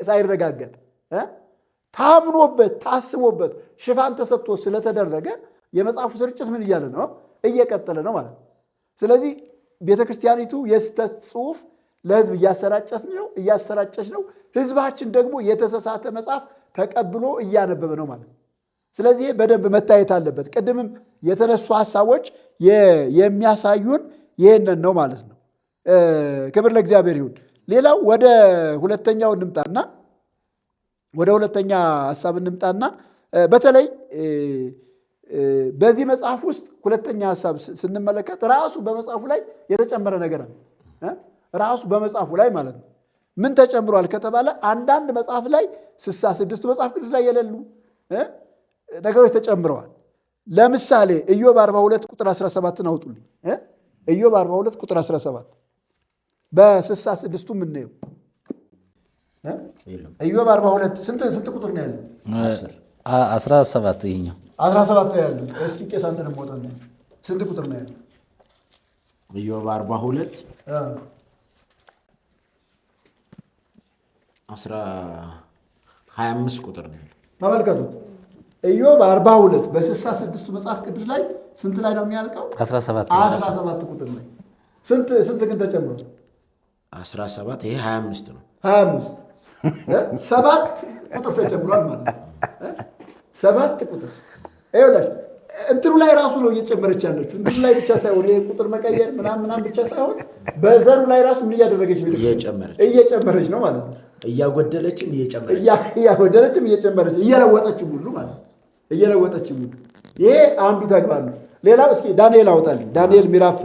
ሳይረጋገጥ ታምኖበት ታስቦበት ሽፋን ተሰጥቶ ስለተደረገ የመጽሐፉ ስርጭት ምን እያለ ነው? እየቀጠለ ነው ማለት ነው። ስለዚህ ቤተክርስቲያኒቱ የስህተት ጽሑፍ ለሕዝብ እያሰራጨች ነው። ሕዝባችን ደግሞ የተሳሳተ መጽሐፍ ተቀብሎ እያነበበ ነው ማለት ነው። ስለዚህ በደንብ መታየት አለበት። ቅድምም የተነሱ ሀሳቦች የሚያሳዩን ይህንን ነው ማለት ነው። ክብር ለእግዚአብሔር ይሁን። ሌላው ወደ ሁለተኛው እንምጣና ሀሳብ እንምጣና በተለይ በዚህ መጽሐፍ ውስጥ ሁለተኛ ሀሳብ ስንመለከት ራሱ በመጽሐፉ ላይ የተጨመረ ነገር አለ። ራሱ በመጽሐፉ ላይ ማለት ነው። ምን ተጨምሯል ከተባለ አንዳንድ መጽሐፍ ላይ 66ቱ መጽሐፍ ቅዱስ ላይ የሌሉ ነገሮች ተጨምረዋል። ለምሳሌ ኢዮብ 42 ቁጥር 17 አውጡልኝ። ኢዮብ 42 ቁጥር 17 በ66ቱ የምናየው ኢዮብ 42 ስንት ቁጥር ነው ያለው? 17 ይኸኛው 17 ነው ያለው። እስኪ ቄስ አንተ ደግሞ ወጣ ነው ስንት ቁጥር ነው ያለው? ኢዮብ 42 25 ቁጥር ነው ያለው። ተመልከቱት። ኢዮብ 42 በ66ቱ መጽሐፍ ቅዱስ ላይ ስንት ላይ ነው የሚያልቀው? 17 ቁጥር ላይ ስንት ግን ተጨምሯል? 17 ይሄ 25 ነው። 25 7 ቁጥር ተጨምሯል ማለት ነው። 7 ቁጥር ይኸውልሽ እንትኑ ላይ ራሱ ነው እየጨመረች ያለችው። እንትኑ ላይ ብቻ ሳይሆን ይሄ ቁጥር መቀየር ምናምን ብቻ ሳይሆን በዘሩ ላይ ራሱ ምን እያደረገች ነው? እየጨመረች ነው ማለት ነው። እያጎደለችም እየጨመረች እየለወጠችም ሁሉ ማለት ነው። እየለወጠችም ሁሉ ይሄ አንዱ ተግባር ነው። ሌላው እስኪ ዳንኤል አውጣልኝ። ዳንኤል ምዕራፍ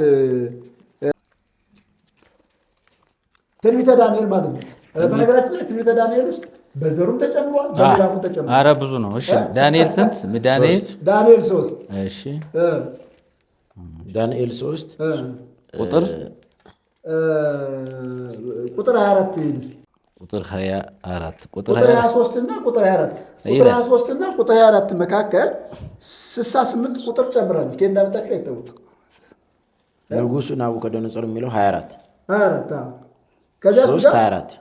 ትንቢተ ዳንኤል ማለት ነው። በነገራችን ላይ ትንቢተ ዳንኤል ውስጥ በዘሩም ተጨምሯል፣ በምዕራፉም ተጨምሯል። ኧረ ብዙ ነው። እሺ ዳንኤል ስንት? ዳንኤል 3 እሺ ዳንኤል 3 ቁጥር 24 ይሄድስ ቁጥር 24 ቁጥር 23 እና ቁጥር 24 ቁጥር 23 እና ቁጥር 24 መካከል 68 ቁጥር ጨምራለች። ከእንዳመጣች አይተውት ንጉሡ ናቡከደነፆር የሚለው 24 ከዚያ 24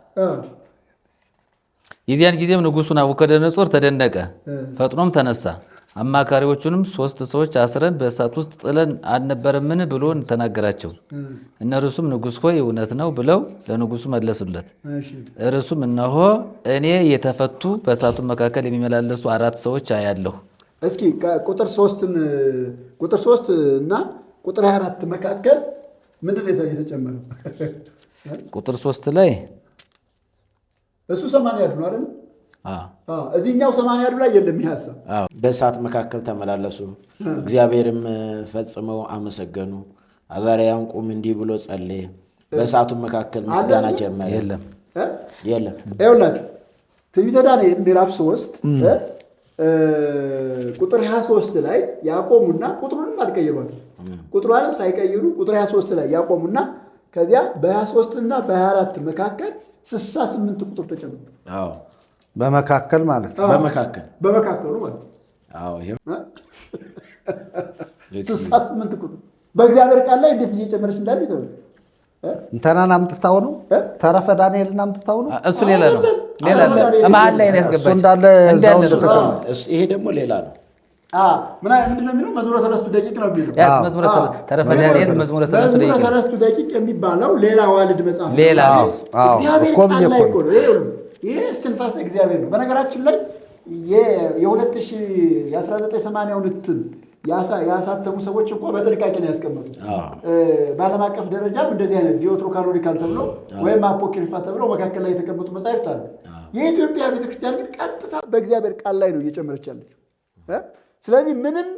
የዚያን ጊዜም ንጉሡ ናቡከደነፆር ተደነቀ፣ ፈጥኖም ተነሳ። አማካሪዎቹንም 3 ሰዎች አስረን በእሳት ውስጥ ጥለን አልነበረምን ብሎ ተናገራቸው። እነርሱም ንጉሥ ሆይ እውነት ነው ብለው ለንጉሡ መለሱለት። እርሱም እነሆ እኔ የተፈቱ በእሳቱ መካከል የሚመላለሱ 4 ሰዎች አያለሁ። እስኪ ቁጥር 3 እና ቁጥር 24 መካከል ምንድን ነው የተጨመረው? ቁጥር 3 ላይ እሱ 80 ነው አይደል? እዚህኛው 80 ላይ የለም ይህ ሐሳብ። በእሳት መካከል ተመላለሱ፣ እግዚአብሔርም ፈጽመው አመሰገኑ። አዛርያም ቁም እንዲህ ብሎ ጸለየ፣ በእሳቱ መካከል ምስጋና ጀመረ። የለም ይኸውላችሁ ትንቢተ ዳንኤል ምዕራፍ 3 ቁጥር 23 ላይ ያቆሙና ቁጥሩንም አልቀየሯትም። ቁጥሯንም ሳይቀይሩ ቁጥር 23 ላይ ያቆሙና ከዚያ በ23 እና በ24 መካከል 68 ቁጥር ተጨምሮ በመካከል ማለት ነው። በመካከሉ ማለት ነው። 68 ቁጥር በእግዚአብሔር ቃል ላይ እንዴት እየጨመረች እንዳለ ይተው። እንተናን አምጥታው ነው ተረፈ ዳንኤልን አምጥታው ነው። እሱ ሌላ ነው። መሀል ላይ ነው ያስገባች እንዳለ እዛው ይሄ ደግሞ ሌላ ነው። ምንድን ነው የሚለው? መዝሙረ 3 ደቂቅ ነው የሚለው። ተረፈ ዳንኤል መዝሙረ 3 ደቂቅ የሚባለው ሌላ ዋልድ መጽሐፍ ሌላ እግዚአብሔር ቃል ላይ እኮ ነው። ይሄ እስትንፋሰ እግዚአብሔር ነው። በነገራችን ላይ የ1980ውን እትም ያሳተሙ ሰዎች እኮ በጥንቃቄ ነው ያስቀመጡ። በዓለም አቀፍ ደረጃም እንደዚህ አይነት ዲዮትሮ ካኖኒካል ተብሎ ወይም አፖክሪፋ ተብሎ መካከል ላይ የተቀመጡ መጻሕፍት አሉ። የኢትዮጵያ ቤተክርስቲያን ግን ቀጥታ በእግዚአብሔር ቃል ላይ ነው እየጨመረች ያለችው። ስለዚህ ምንም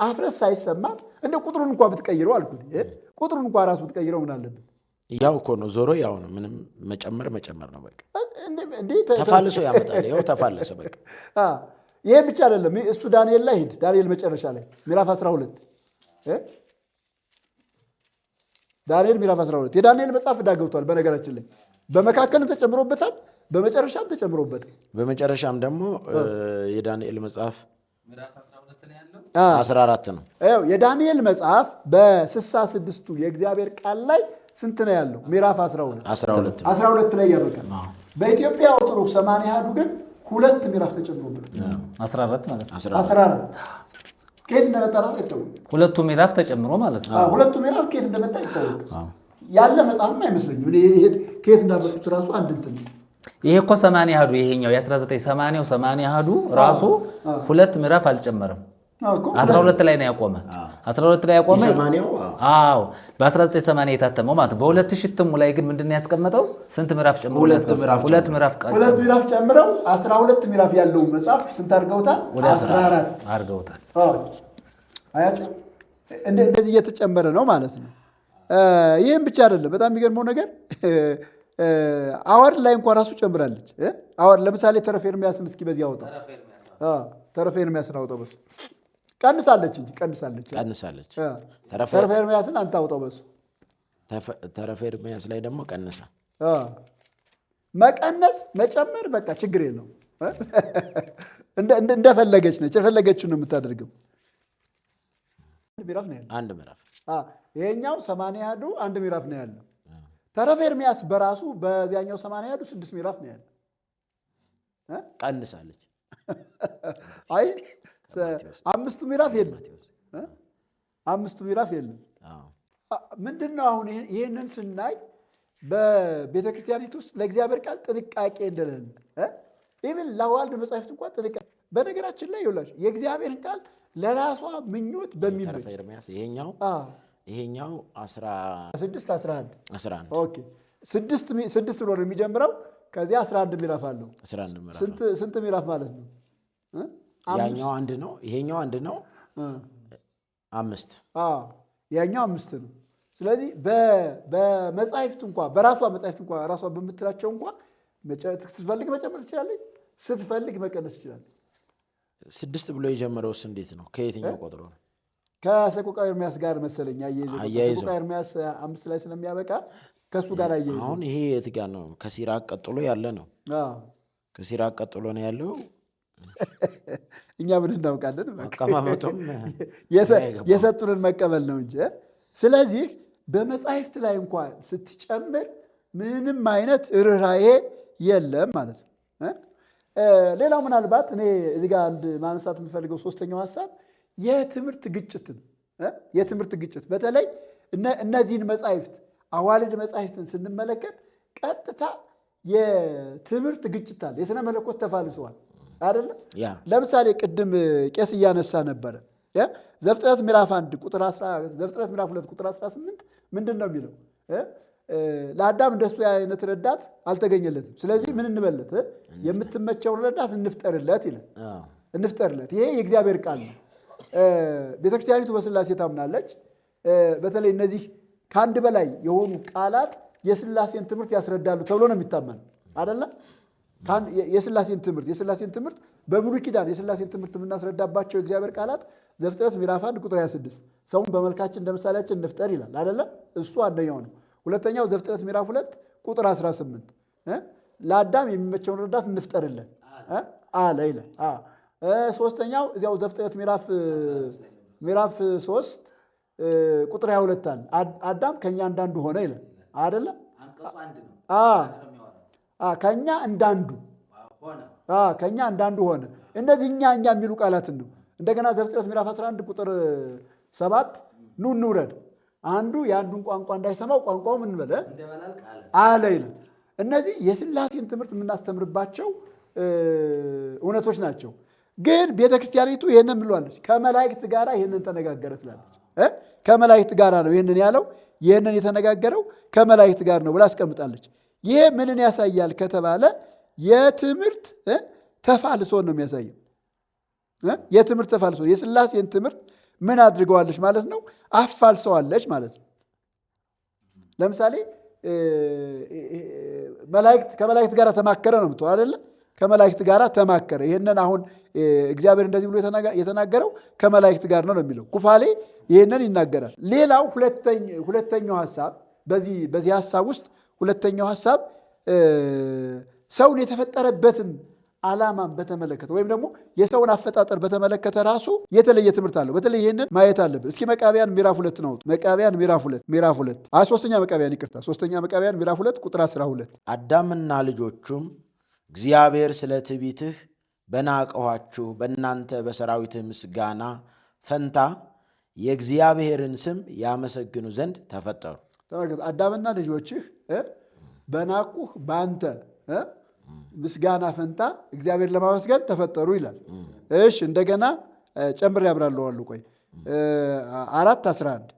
አፍረስ ሳይሰማት እንደ ቁጥሩን እንኳ ብትቀይረው አልኩት፣ ቁጥሩን እንኳ ራሱ ብትቀይረው ምን አለበት? ያው እኮ ነው፣ ዞሮ ያው ነው። ምንም መጨመር ነው። በቃ ተፋልሶ ያመጣል። ያው ተፋለሰ በቃ። ይሄን ብቻ አይደለም። እሱ ዳንኤል ላይ ሂድ። ዳንኤል መጨረሻ ላይ ምዕራፍ 12 ዳንኤል ምዕራፍ 12 የዳንኤል መጽሐፍ ዳገብቷል። በነገራችን ላይ በመካከልም ተጨምሮበታል፣ በመጨረሻም ተጨምሮበታል። በመጨረሻም ደግሞ የዳንኤል መጽሐፍ 14 ነው። የዳንኤል መጽሐፍ በ66ቱ የእግዚአብሔር ቃል ላይ ስንት ነው ያለው? ምዕራፍ 12 ላይ ያበቃል። በኢትዮጵያ ኦርቶዶክስ 80 ግን 2 ምዕራፍ ተጨምሮበት 14 ማለት ነው። 14 ከየት እንደመጣ ነው አይታወቅም። 2ቱ ምዕራፍ ተጨምሮ ማለት ነው። 2ቱ ምዕራፍ ከየት እንደመጣ አይታወቅም። ያለ መጽሐፍም አይመስለኝም። ከየት እንዳመጡት ራሱ አንድ እንትን ይሄ እኮ 80 ይሄኛው የ1980 80 ራሱ 2 ምዕራፍ አልጨመረም። 12 ላይ ነው ያቆመ። 12 ላይ ያቆመ። አዎ በ1980 የታተመው ማለት ነው። በ2000 እትሙ ላይ ግን ምንድን ነው ያስቀመጠው? ስንት ምዕራፍ ጨምሮ? 2 ምዕራፍ ጨምረው 12 ምዕራፍ ያለው መጽሐፍ ስንት አድርገውታል? 14 አድርገውታል። አያችሁ፣ እንደዚህ እየተጨመረ ነው ማለት ነው። ይህም ብቻ አይደለም። በጣም የሚገርመው ነገር አዋርድ ላይ እንኳን ራሱ ጨምራለች። አዋርድ ለምሳሌ ተረፈ ኤርምያስን እስኪ በዚህ አውጣው። ተረፈ ኤርምያስን አውጣው። በሱ ቀንሳለች እንጂ ቀንሳለች። ተረፈ ኤርምያስን አንተ አውጣው። በሱ ተረፈ ኤርምያስ ላይ ደግሞ ቀንሳ መቀነስ መጨመር በቃ ችግር የለው። እንደፈለገች ነች። የፈለገችውን ነው የምታደርገው። አንድ ምዕራፍ ይሄኛው 80 አንድ ምዕራፍ ነው ያለው። ተረፈ ኤርምያስ በራሱ በዚያኛው 80 6 ምዕራፍ ነው ያለው። ቀንሳለች። አይ 5 ምዕራፍ የለም። 5 ምዕራፍ የለም። ምንድነው አሁን ይሄንን ስናይ በቤተክርስቲያኒቱ ውስጥ ለእግዚአብሔር ቃል ጥንቃቄ እንደሌለ ኢቭን ለዋልድ መጻሕፍት እንኳን ጥንቃቄ። በነገራችን ላይ ይኸውላችሁ የእግዚአብሔርን ቃል ለራሷ ምኞት በሚመች ኤርምያስ ይሄኛው 16 11 ኦኬ 6 ብሎ ነው የሚጀምረው። ከዚያ 11 ምዕራፍ አለው። 11 ምዕራፍ ስንት ምዕራፍ ማለት ነው? ያኛው አንድ ነው፣ ይሄኛው አንድ ነው። 5 ያኛው 5 ነው። ስለዚህ በመጻሕፍት እንኳ በራሷ መጻሕፍት እንኳ ራሷ በምትላቸው እንኳ ስትፈልግ መጨመር ትችላለች፣ ስትፈልግ መቀነስ ትችላለች። 6 ብሎ የጀመረውስ እንዴት ነው? ከየትኛው ቆጥሮ ነው? ከሰቆቃወ ኤርምያስ ጋር መሰለኝ አያይዘው ሰቆቃወ ኤርምያስ 5 ላይ ስለሚያበቃ ከሱ ጋር አያይዘው። አሁን ይሄ የት ጋር ነው? ከሲራክ ቀጥሎ ያለ ነው። ከሲራክ ቀጥሎ ነው ያለው። እኛ ምን እናውቃለን? አቀማመጡም የሰጡንን መቀበል ነው እንጂ። ስለዚህ በመጻሕፍት ላይ እንኳን ስትጨምር ምንም አይነት ርኅራኄ የለም ማለት ነው። ሌላው ምናልባት እኔ እዚህ ጋር አንድ ማንሳት የምፈልገው ሶስተኛው ሀሳብ የትምህርት ግጭት በተለይ እነዚህን መጻሕፍት አዋልድ መጻሕፍትን ስንመለከት ቀጥታ የትምህርት ግጭት አለ። የሥነ መለኮት ተፋልሰዋል አይደለም። ለምሳሌ ቅድም ቄስ እያነሳ ነበረ ዘፍጥረት ምዕራፍ 1 ቁጥር 10 ዘፍጥረት ምዕራፍ 2 ቁጥር 18 ምንድን ነው የሚለው? ለአዳም እንደሱ አይነት ረዳት አልተገኘለትም። ስለዚህ ምን እንበለት? የምትመቸውን ረዳት እንፍጠርለት ይላል። እንፍጠርለት። ይሄ የእግዚአብሔር ቃል ነው። ቤተክርስቲያኒቱ በሥላሴ ታምናለች። በተለይ እነዚህ ከአንድ በላይ የሆኑ ቃላት የሥላሴን ትምህርት ያስረዳሉ ተብሎ ነው የሚታመነው አይደለም። የሥላሴን ትምህርት በብሉይ ኪዳን የሥላሴን ትምህርት የምናስረዳባቸው የእግዚአብሔር ቃላት ዘፍጥረት ምዕራፍ 1 ቁጥር 26 ሰውን በመልካችን እንደ ምሳሌያችን እንፍጠር ይላል አይደለም። እሱ አንደኛው ነው። ሁለተኛው ዘፍጥረት ምዕራፍ 2 ቁጥር 18 ለአዳም የሚመቸውን ረዳት እንፍጠርለን አለ ይላል። ሶስተኛው እዚያው ዘፍጥረት ምዕራፍ 3 ቁጥር 22 አለ አዳም ከኛ እንዳንዱ ሆነ ይላል አይደለም። ከኛ እንዳንዱ ሆነ። እነዚህ እኛ የሚሉ ቃላትን ነው። እንደገና ዘፍጥረት ምዕራፍ 11 ቁጥር 7 ኑ እንውረድ አንዱ የአንዱን ቋንቋ እንዳይሰማው ቋንቋው ምን በለ አለ ይላል። እነዚህ የሥላሴን ትምህርት የምናስተምርባቸው እውነቶች ናቸው። ግን ቤተክርስቲያኒቱ ይህንን ብሏለች፣ ከመላእክት ጋር ይህንን ተነጋገረ ትላለች። ከመላእክት ጋር ነው ይህንን ያለው፣ ይህንን የተነጋገረው ከመላእክት ጋር ነው ብላ አስቀምጣለች። ይህ ምንን ያሳያል ከተባለ የትምህርት ተፋልሶን ነው የሚያሳየው። የትምህርት ተፋልሶ የሥላሴን ትምህርት ምን አድርገዋለች ማለት ነው? አፋልሰዋለች ማለት ነው። ለምሳሌ ከመላእክት ጋር ተማከረ ነው የምትለው አይደለ? ከመላእክት ጋር ተማከረ። ይህንን አሁን እግዚአብሔር እንደዚህ ብሎ የተናገረው ከመላእክት ጋር ነው የሚለው። ኩፋሌ ይህንን ይናገራል። ሌላው ሁለተኛው ሀሳብ በዚህ ሀሳብ ውስጥ ሁለተኛው ሀሳብ ሰውን የተፈጠረበትን ዓላማን በተመለከተ ወይም ደግሞ የሰውን አፈጣጠር በተመለከተ ራሱ የተለየ ትምህርት አለው። በተለይ ይህንን ማየት አለብን። እስኪ መቃብያን ምዕራፍ 2 ነው። መቃብያን ምዕራፍ 2 ሶስተኛ መቃብያን ምዕራፍ 2 ቁጥር 12 አዳምና ልጆቹም እግዚአብሔር ስለ ትዕቢትህ በናቀኋችሁ በእናንተ በሰራዊትህ ምስጋና ፈንታ የእግዚአብሔርን ስም ያመሰግኑ ዘንድ ተፈጠሩ። ተመልከቱ። አዳምና ልጆችህ በናቁህ በአንተ ምስጋና ፈንታ እግዚአብሔር ለማመስገን ተፈጠሩ ይላል። እሺ እንደገና ጨምር ያብራለዋለሁ። ቆይ 4:11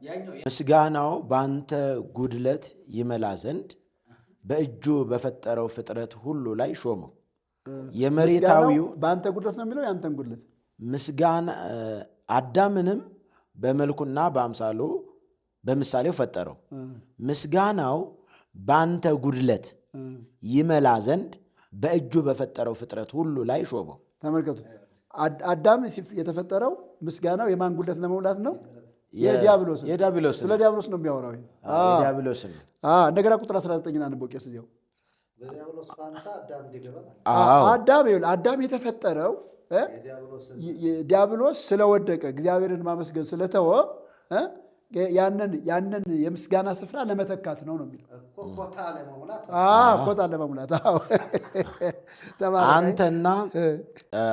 ምስጋናው በአንተ ጉድለት ይመላ ዘንድ በእጁ በፈጠረው ፍጥረት ሁሉ ላይ ሾመው። የመሬታዊው በአንተ ጉድለት ነው የሚለው ያንተን ጉድለት ምስጋና አዳምንም በመልኩና በምሳሌው ፈጠረው። ምስጋናው በአንተ ጉድለት ይመላ ዘንድ በእጁ በፈጠረው ፍጥረት ሁሉ ላይ ሾመው። ተመልከቱ። አዳም የተፈጠረው ምስጋናው የማን ጉድለት ለመሙላት ነው? የዲያብሎስ። ስለ ዲያብሎስ ነው የሚያወራው። እንደገና ቁጥር 19 አንበው ቄስ እዚያው አዳም የተፈጠረው ዲያብሎስ ስለወደቀ እግዚአብሔርን ማመስገን ስለተወ ያንን የምስጋና ስፍራ ለመተካት ነው የሚለው። ኮታ ለመሙላት አንተና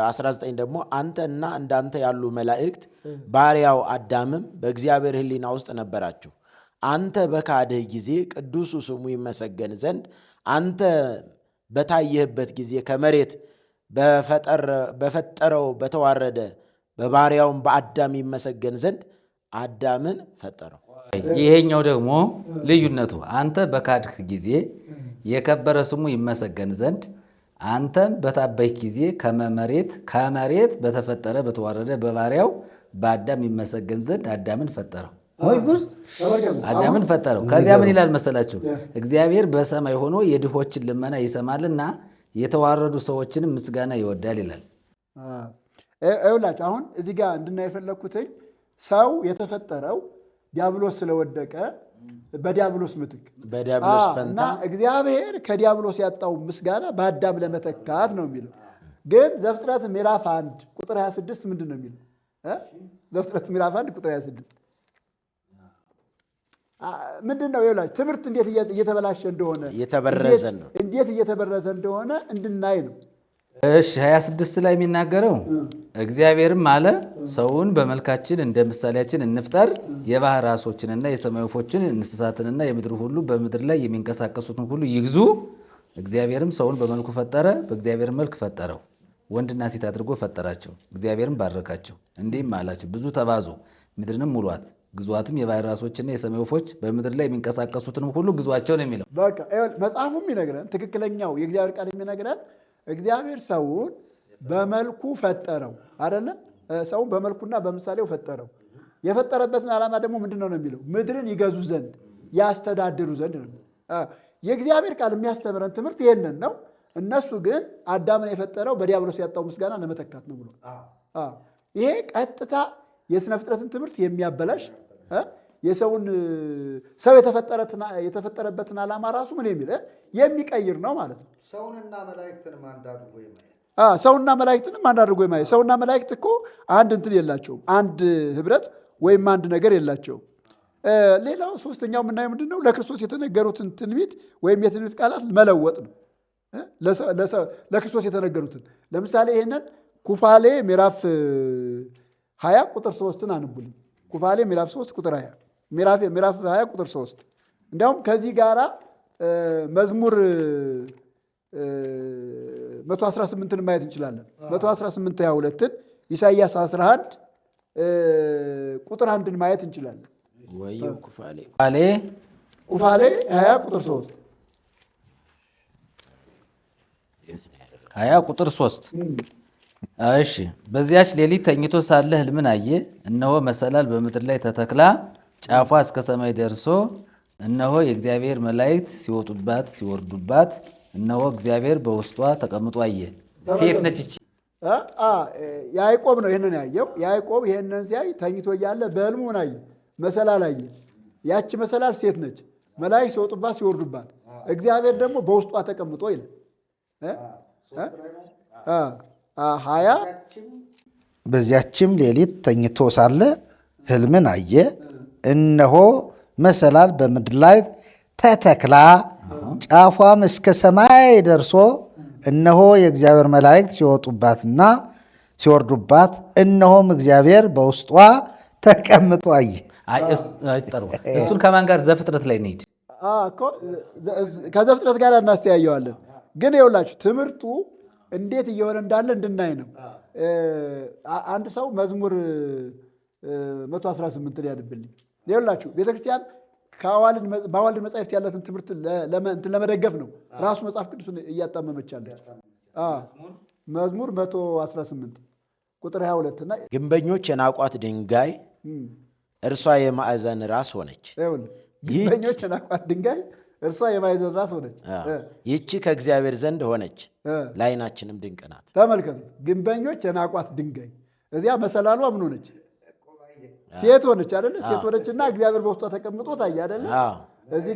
19 ደግሞ አንተና እንዳንተ ያሉ መላእክት ባሪያው አዳምም በእግዚአብሔር ሕሊና ውስጥ ነበራችሁ። አንተ በካድህ ጊዜ ቅዱሱ ስሙ ይመሰገን ዘንድ አንተ በታየህበት ጊዜ ከመሬት በፈጠረው በተዋረደ በባሪያውም በአዳም ይመሰገን ዘንድ አዳምን ፈጠረው። ይሄኛው ደግሞ ልዩነቱ አንተ በካድህ ጊዜ የከበረ ስሙ ይመሰገን ዘንድ አንተም በታበይክ ጊዜ ከመሬት በተፈጠረ በተዋረደ በባሪያው በአዳም ይመሰገን ዘንድ አዳምን ፈጠረው። አዳምን ፈጠረው። ከዚያ ምን ይላል መሰላችሁ? እግዚአብሔር በሰማይ ሆኖ የድሆችን ልመና ይሰማልና የተዋረዱ ሰዎችንም ምስጋና ይወዳል ይላል። ይኸውላችሁ አሁን እዚህ ጋር እንድናይ የፈለግኩትኝ ሰው የተፈጠረው ዲያብሎስ ስለወደቀ በዲያብሎስ ምትክ በዲያብሎስ ፈንታ እና እግዚአብሔር ከዲያብሎስ ያጣው ምስጋና በአዳም ለመተካት ነው የሚለው። ግን ዘፍጥረት ምዕራፍ 1 ቁጥር 26 ምንድን ነው የሚለው? ዘፍጥረት ምዕራፍ 1 ቁጥር 26 ምንድን ነው? ይኸውላችሁ ትምህርት እንዴት እየተበላሸ እንደሆነ እንዴት እየተበረዘ እንደሆነ እንድናይ ነው። እሺ 26 ላይ የሚናገረው እግዚአብሔርም አለ ሰውን በመልካችን እንደ ምሳሌያችን እንፍጠር፣ የባህር ዓሦችንና የሰማይ ወፎችን እንስሳትንና የምድር ሁሉ በምድር ላይ የሚንቀሳቀሱትን ሁሉ ይግዙ። እግዚአብሔርም ሰውን በመልኩ ፈጠረ፣ በእግዚአብሔር መልክ ፈጠረው፣ ወንድና ሴት አድርጎ ፈጠራቸው። እግዚአብሔርም ባረካቸው፣ እንዲህም አላቸው ብዙ ተባዙ፣ ምድርንም ሙሏት፣ ግዟትም፣ የባህር ዓሦችና የሰማይ ወፎች በምድር ላይ የሚንቀሳቀሱትንም ሁሉ ግዟቸው ነው የሚለው። በቃ መጽሐፉም ይነግረን፣ ትክክለኛው የእግዚአብሔር ቃል የሚነግረን እግዚአብሔር ሰውን በመልኩ ፈጠረው አይደለ? ሰውን በመልኩና በምሳሌው ፈጠረው። የፈጠረበትን ዓላማ ደግሞ ምንድን ነው የሚለው? ምድርን ይገዙ ዘንድ ያስተዳድሩ ዘንድ ነው። የእግዚአብሔር ቃል የሚያስተምረን ትምህርት ይሄንን ነው። እነሱ ግን አዳምን የፈጠረው በዲያብሎስ ያጣው ምስጋና ለመተካት ነው ብሎ ይሄ ቀጥታ የሥነ ፍጥረትን ትምህርት የሚያበላሽ ሰው የተፈጠረበትን ዓላማ ራሱ ምን የሚል የሚቀይር ነው ማለት ነው። ሰውንና መላእክትንም አንድ አድርጎ የማየት ሰውና መላእክት እኮ አንድ እንትን የላቸውም፣ አንድ ህብረት ወይም አንድ ነገር የላቸውም። ሌላው ሶስተኛው የምናየው ምንድን ነው? ለክርስቶስ የተነገሩትን ትንቢት ወይም የትንቢት ቃላት መለወጥ ነው። ለክርስቶስ የተነገሩትን ለምሳሌ ይሄንን ኩፋሌ ምዕራፍ 20 ቁጥር 3ን አንቡልኝ። ኩፋሌ ምዕራፍ 3 ቁጥር 20 ምዕራፍ 20 ቁጥር 3 እንዲያውም ከዚህ ጋራ መዝሙር 118ን ማየት እንችላለን። 118 22ን ኢሳይያስ 11 ቁጥር 1ን ማየት እንችላለን። ኩፋሌ 20 ቁጥር 3 20 ቁጥር 3 እሺ። በዚያች ሌሊት ተኝቶ ሳለ ሕልምን አየ። እነሆ መሰላል በምድር ላይ ተተክላ ጫፏ እስከ ሰማይ ደርሶ እነሆ የእግዚአብሔር መላእክት ሲወጡባት ሲወርዱባት፣ እነሆ እግዚአብሔር በውስጧ ተቀምጦ አየ። ሴት ነች እቺ። ያዕቆብ ነው ይህንን ያየው። ያዕቆብ ይህንን ሲያይ ተኝቶ እያለ በሕልሙ ምን አየ? መሰላል አየ። ያቺ መሰላል ሴት ነች። መላእክት ሲወጡባት ሲወርዱባት፣ እግዚአብሔር ደግሞ በውስጧ ተቀምጦ ይላል 20 በዚያችም ሌሊት ተኝቶ ሳለ ሕልምን አየ። እነሆ መሰላል በምድር ላይ ተተክላ ጫፏም እስከ ሰማይ ደርሶ እነሆ የእግዚአብሔር መላእክት ሲወጡባትና ሲወርዱባት፣ እነሆም እግዚአብሔር በውስጧ ተቀምጦ አየ። እሱን ከማን ጋር? ዘፍጥረት ላይ እንሂድ። ከዘፍጥረት ጋር እናስተያየዋለን። ግን ይኸውላችሁ ትምህርቱ እንዴት እየሆነ እንዳለ እንድናይ ነው። አንድ ሰው መዝሙር 118 ያድብልኝ። ይኸውላችሁ ቤተክርስቲያን በአዋልድ መጻሕፍት ያለትን ትምህርት ለመደገፍ ነው ራሱ መጽሐፍ ቅዱስን እያጣመመች ያለች። መዝሙር 118 ቁጥር 22 እና ግንበኞች የናቋት ድንጋይ እርሷ የማዕዘን ራስ ሆነች። ግንበኞች የናቋት ድንጋይ እርሷ የማዕዘን ራስ ሆነች። ይህቺ ከእግዚአብሔር ዘንድ ሆነች፣ ለዓይናችንም ድንቅ ናት። ተመልከቱት። ግንበኞች የናቋት ድንጋይ እዚያ መሰላሏ ምን ሆነች? ሴት ሆነች አይደለ? ሴት ሆነችና እግዚአብሔር በውስጧ ተቀምጦ ታየ አይደለ? እዚህ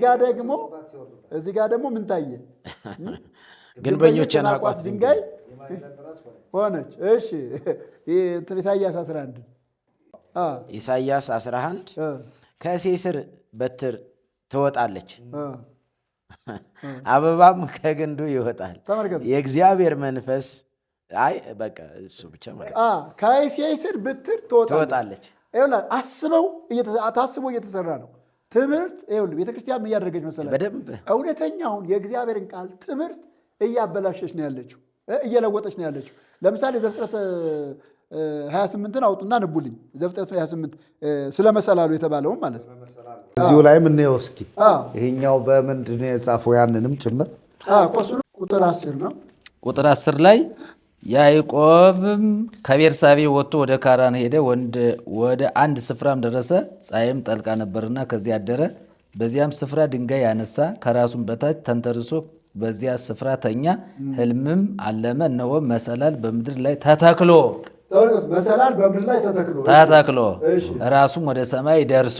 ጋር ደግሞ ምን ታየ? ግንበኞች የናቋት ድንጋይ ሆነች። እሺ ኢሳይያስ 11 ኢሳይያስ 11 ከእሴይ ሥር በትር ትወጣለች፣ አበባም ከግንዱ ይወጣል። የእግዚአብሔር መንፈስ በቃ እሱ ብቻ ማለት ከእሴይ ሥር በትር ትወጣለች። ታስቦ እየተሰራ ነው ትምህርት። ቤተክርስቲያን እያደረገች መሰላችሁ? በደንብ እውነተኛውን የእግዚአብሔርን ቃል ትምህርት እያበላሸች ነው ያለችው፣ እየለወጠች ነው ያለችው። ለምሳሌ ዘፍጥረት 28ን አውጡና ንቡልኝ። ዘፍጥረት 28 ስለ መሰላሉ የተባለውም ማለት ነው። እዚሁ ላይ ምንየው እስኪ ይሄኛው በምንድን ነው የጻፈው? ያንንም ጭምር ቁጥር 10 ነው። ቁጥር 10 ላይ ያዕቆብም ከቤርሳቤ ወጥቶ ወደ ካራን ሄደ፣ ወደ አንድ ስፍራም ደረሰ። ፀሐይም ጠልቃ ነበርና ከዚያ አደረ። በዚያም ስፍራ ድንጋይ ያነሳ፣ ከራሱም በታች ተንተርሶ በዚያ ስፍራ ተኛ። ሕልምም አለመ፣ እነሆም መሰላል በምድር ላይ ተተክሎ ራሱም ወደ ሰማይ ደርሶ፣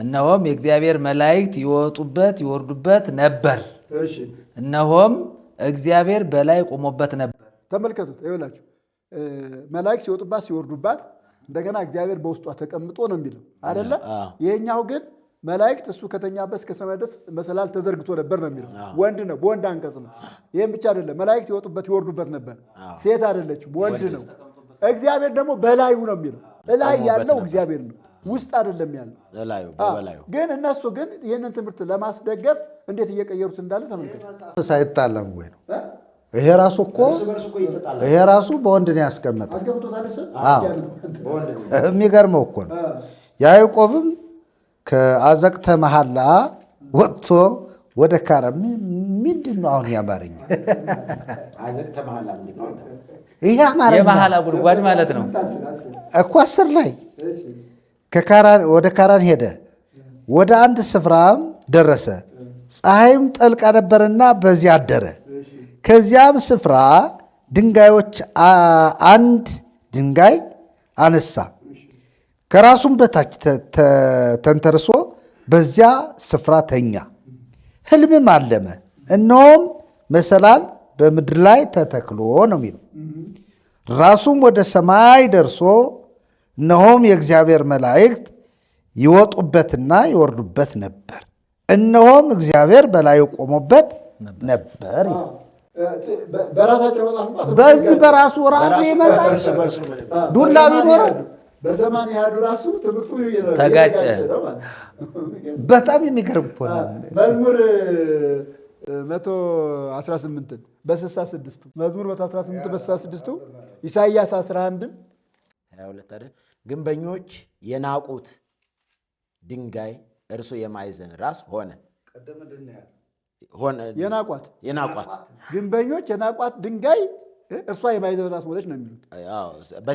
እነሆም የእግዚአብሔር መላእክት ይወጡበት ይወርዱበት ነበር። እነሆም እግዚአብሔር በላይ ቆሞበት ነበር። ተመልከቱት። ይኸውላችሁ መላእክት ሲወጡባት ሲወርዱባት፣ እንደገና እግዚአብሔር በውስጧ ተቀምጦ ነው የሚለው አይደለ? ይሄኛው ግን መላእክት እሱ ከተኛበት እስከ ሰማይ ድረስ መሰላል ተዘርግቶ ነበር ነው የሚለው። ወንድ ነው፣ በወንድ አንቀጽ ነው። ይህም ብቻ አይደለም፣ መላእክት ይወጡበት ይወርዱበት ነበር። ሴት አይደለችም፣ ወንድ ነው። እግዚአብሔር ደግሞ በላዩ ነው የሚለው። እላይ ያለው እግዚአብሔር ነው፣ ውስጥ አይደለም ያለው። ግን እነሱ ግን ይህንን ትምህርት ለማስደገፍ እንዴት እየቀየሩት እንዳለ ተመልከቱ። ሳይታለም ወይ ነው ይሄ ራሱ እኮ ይሄ ራሱ በወንድ ነው ያስቀመጠው። የሚገርመው እኮ ነው። ያዕቆብም ከአዘቅተ መሐላ ወጥቶ ወደ ካራን ምንድን ነው አሁን ያማርኛ? ይሄ አማርኛ የመሐላ ጉድጓድ ማለት ነው እኮ 10 ላይ ወደ ካራን ሄደ፣ ወደ አንድ ስፍራም ደረሰ። ፀሐይም ጠልቃ ነበርና በዚያ አደረ። ከዚያም ስፍራ ድንጋዮች አንድ ድንጋይ አነሳ፣ ከራሱም በታች ተንተርሶ በዚያ ስፍራ ተኛ። ሕልምም አለመ፣ እነሆም መሰላል በምድር ላይ ተተክሎ ነው የሚለው። ራሱም ወደ ሰማይ ደርሶ እነሆም የእግዚአብሔር መላእክት ይወጡበትና ይወርዱበት ነበር። እነሆም እግዚአብሔር በላዩ ቆሞበት ነበር። በዚህ በራሱ ይመጣል። ዱላ ቢኖረው በዘመን ያዱ ራሱ ትምህርቱ ተጋጨ። በጣም የሚገርም እኮ ነው። መዝሙር 118 በ66 መዝሙር 118 በ66 ኢሳይያስ 11 22 አይደል? ግንበኞች የናቁት ድንጋይ እርሱ የማዕዘን ራስ ሆነ። የናቋት ግንበኞች የናቋት ድንጋይ እርሷ የማዕዘን ራስ ሆነች ነው የሚሉት።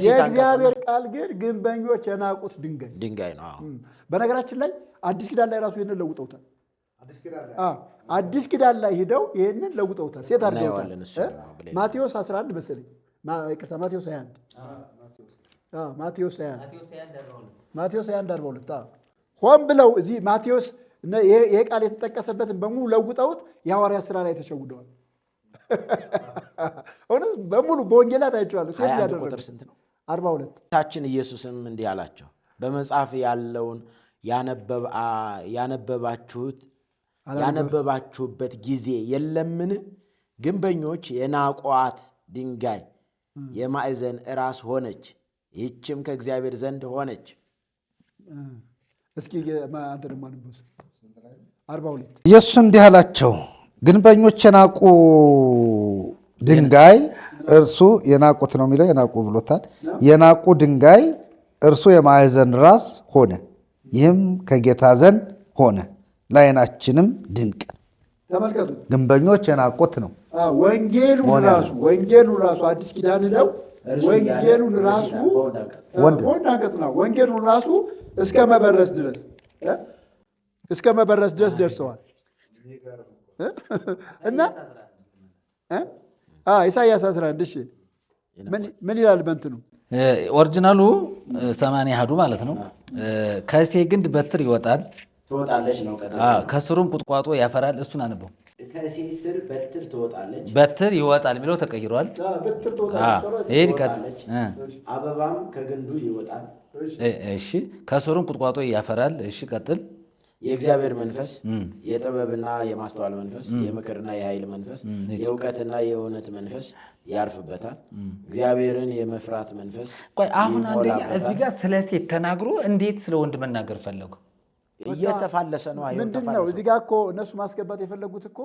የእግዚአብሔር ቃል ግን ግንበኞች የናቁት ድንጋይ ነው። በነገራችን ላይ አዲስ ኪዳን ላይ ራሱ ይህንን ለውጠውታል። አዲስ ኪዳን ላይ ሂደው ይህንን ለውጠውታል፣ ሴት አድርገውታል። ማቴዎስ 11 መሰለኝ፣ ይቅርታ ማቴዎስ 21 ማቴዎስ 21:42 ሆን ብለው እዚህ ማቴዎስ ይሄ ቃል የተጠቀሰበትን በሙሉ ለውጠውት የሐዋርያት ሥራ ላይ ተሸውደዋል። በሙሉ በወንጌላት አይቼዋለሁ። ሴት ያደረገ 42 ታችን ኢየሱስም እንዲህ አላቸው፣ በመጽሐፍ ያለውን ያነበባችሁበት ጊዜ የለምን? ግንበኞች የናቋት ድንጋይ የማዕዘን ራስ ሆነች፣ ይህችም ከእግዚአብሔር ዘንድ ሆነች። እስኪ አንተ ደግሞ አንብበው 42 ኢየሱስ እንዲህ አላቸው፣ ግንበኞች የናቁ ድንጋይ እርሱ የናቁት ነው የሚለው፣ የናቁ ብሎታል። የናቁ ድንጋይ እርሱ የማዕዘን ራስ ሆነ፣ ይህም ከጌታ ዘንድ ሆነ፣ ለዓይናችንም ድንቅ። ተመልከቱ፣ ግንበኞች የናቁት ነው። ወንጌሉን ራሱ አዲስ ኪዳን ነው። ወንጌሉን ራሱ ወንጌሉን ራሱ እስከ መበረስ ድረስ ደርሰዋል። እና ኢሳይያስ 11 እሺ ምን ይላል? በእንትኑ ኦሪጂናሉ 80 አሐዱ ማለት ነው። ከእሴ ግንድ በትር ይወጣል ትወጣለች ነው። ከስሩም ቁጥቋጦ ያፈራል። እሱን አንበው። ከእሴ ስር በትር ትወጣለች፣ በትር ይወጣል የሚለው ተቀይሯል። አበባም ከግንዱ ይወጣል። እሺ ከስሩም ቁጥቋጦ ያፈራል። እሺ ቀጥል። የእግዚአብሔር መንፈስ፣ የጥበብና የማስተዋል መንፈስ፣ የምክርና የኃይል መንፈስ፣ የእውቀትና የእውነት መንፈስ ያርፍበታል። እግዚአብሔርን የመፍራት መንፈስ። አሁን አንደኛ እዚህ ጋር ስለ ሴት ተናግሮ እንዴት ስለ ወንድ መናገር ፈለጉ? እየተፋለሰ ነው። ምንድን ነው እዚህ ጋር እኮ እነሱ ማስገባት የፈለጉት እኮ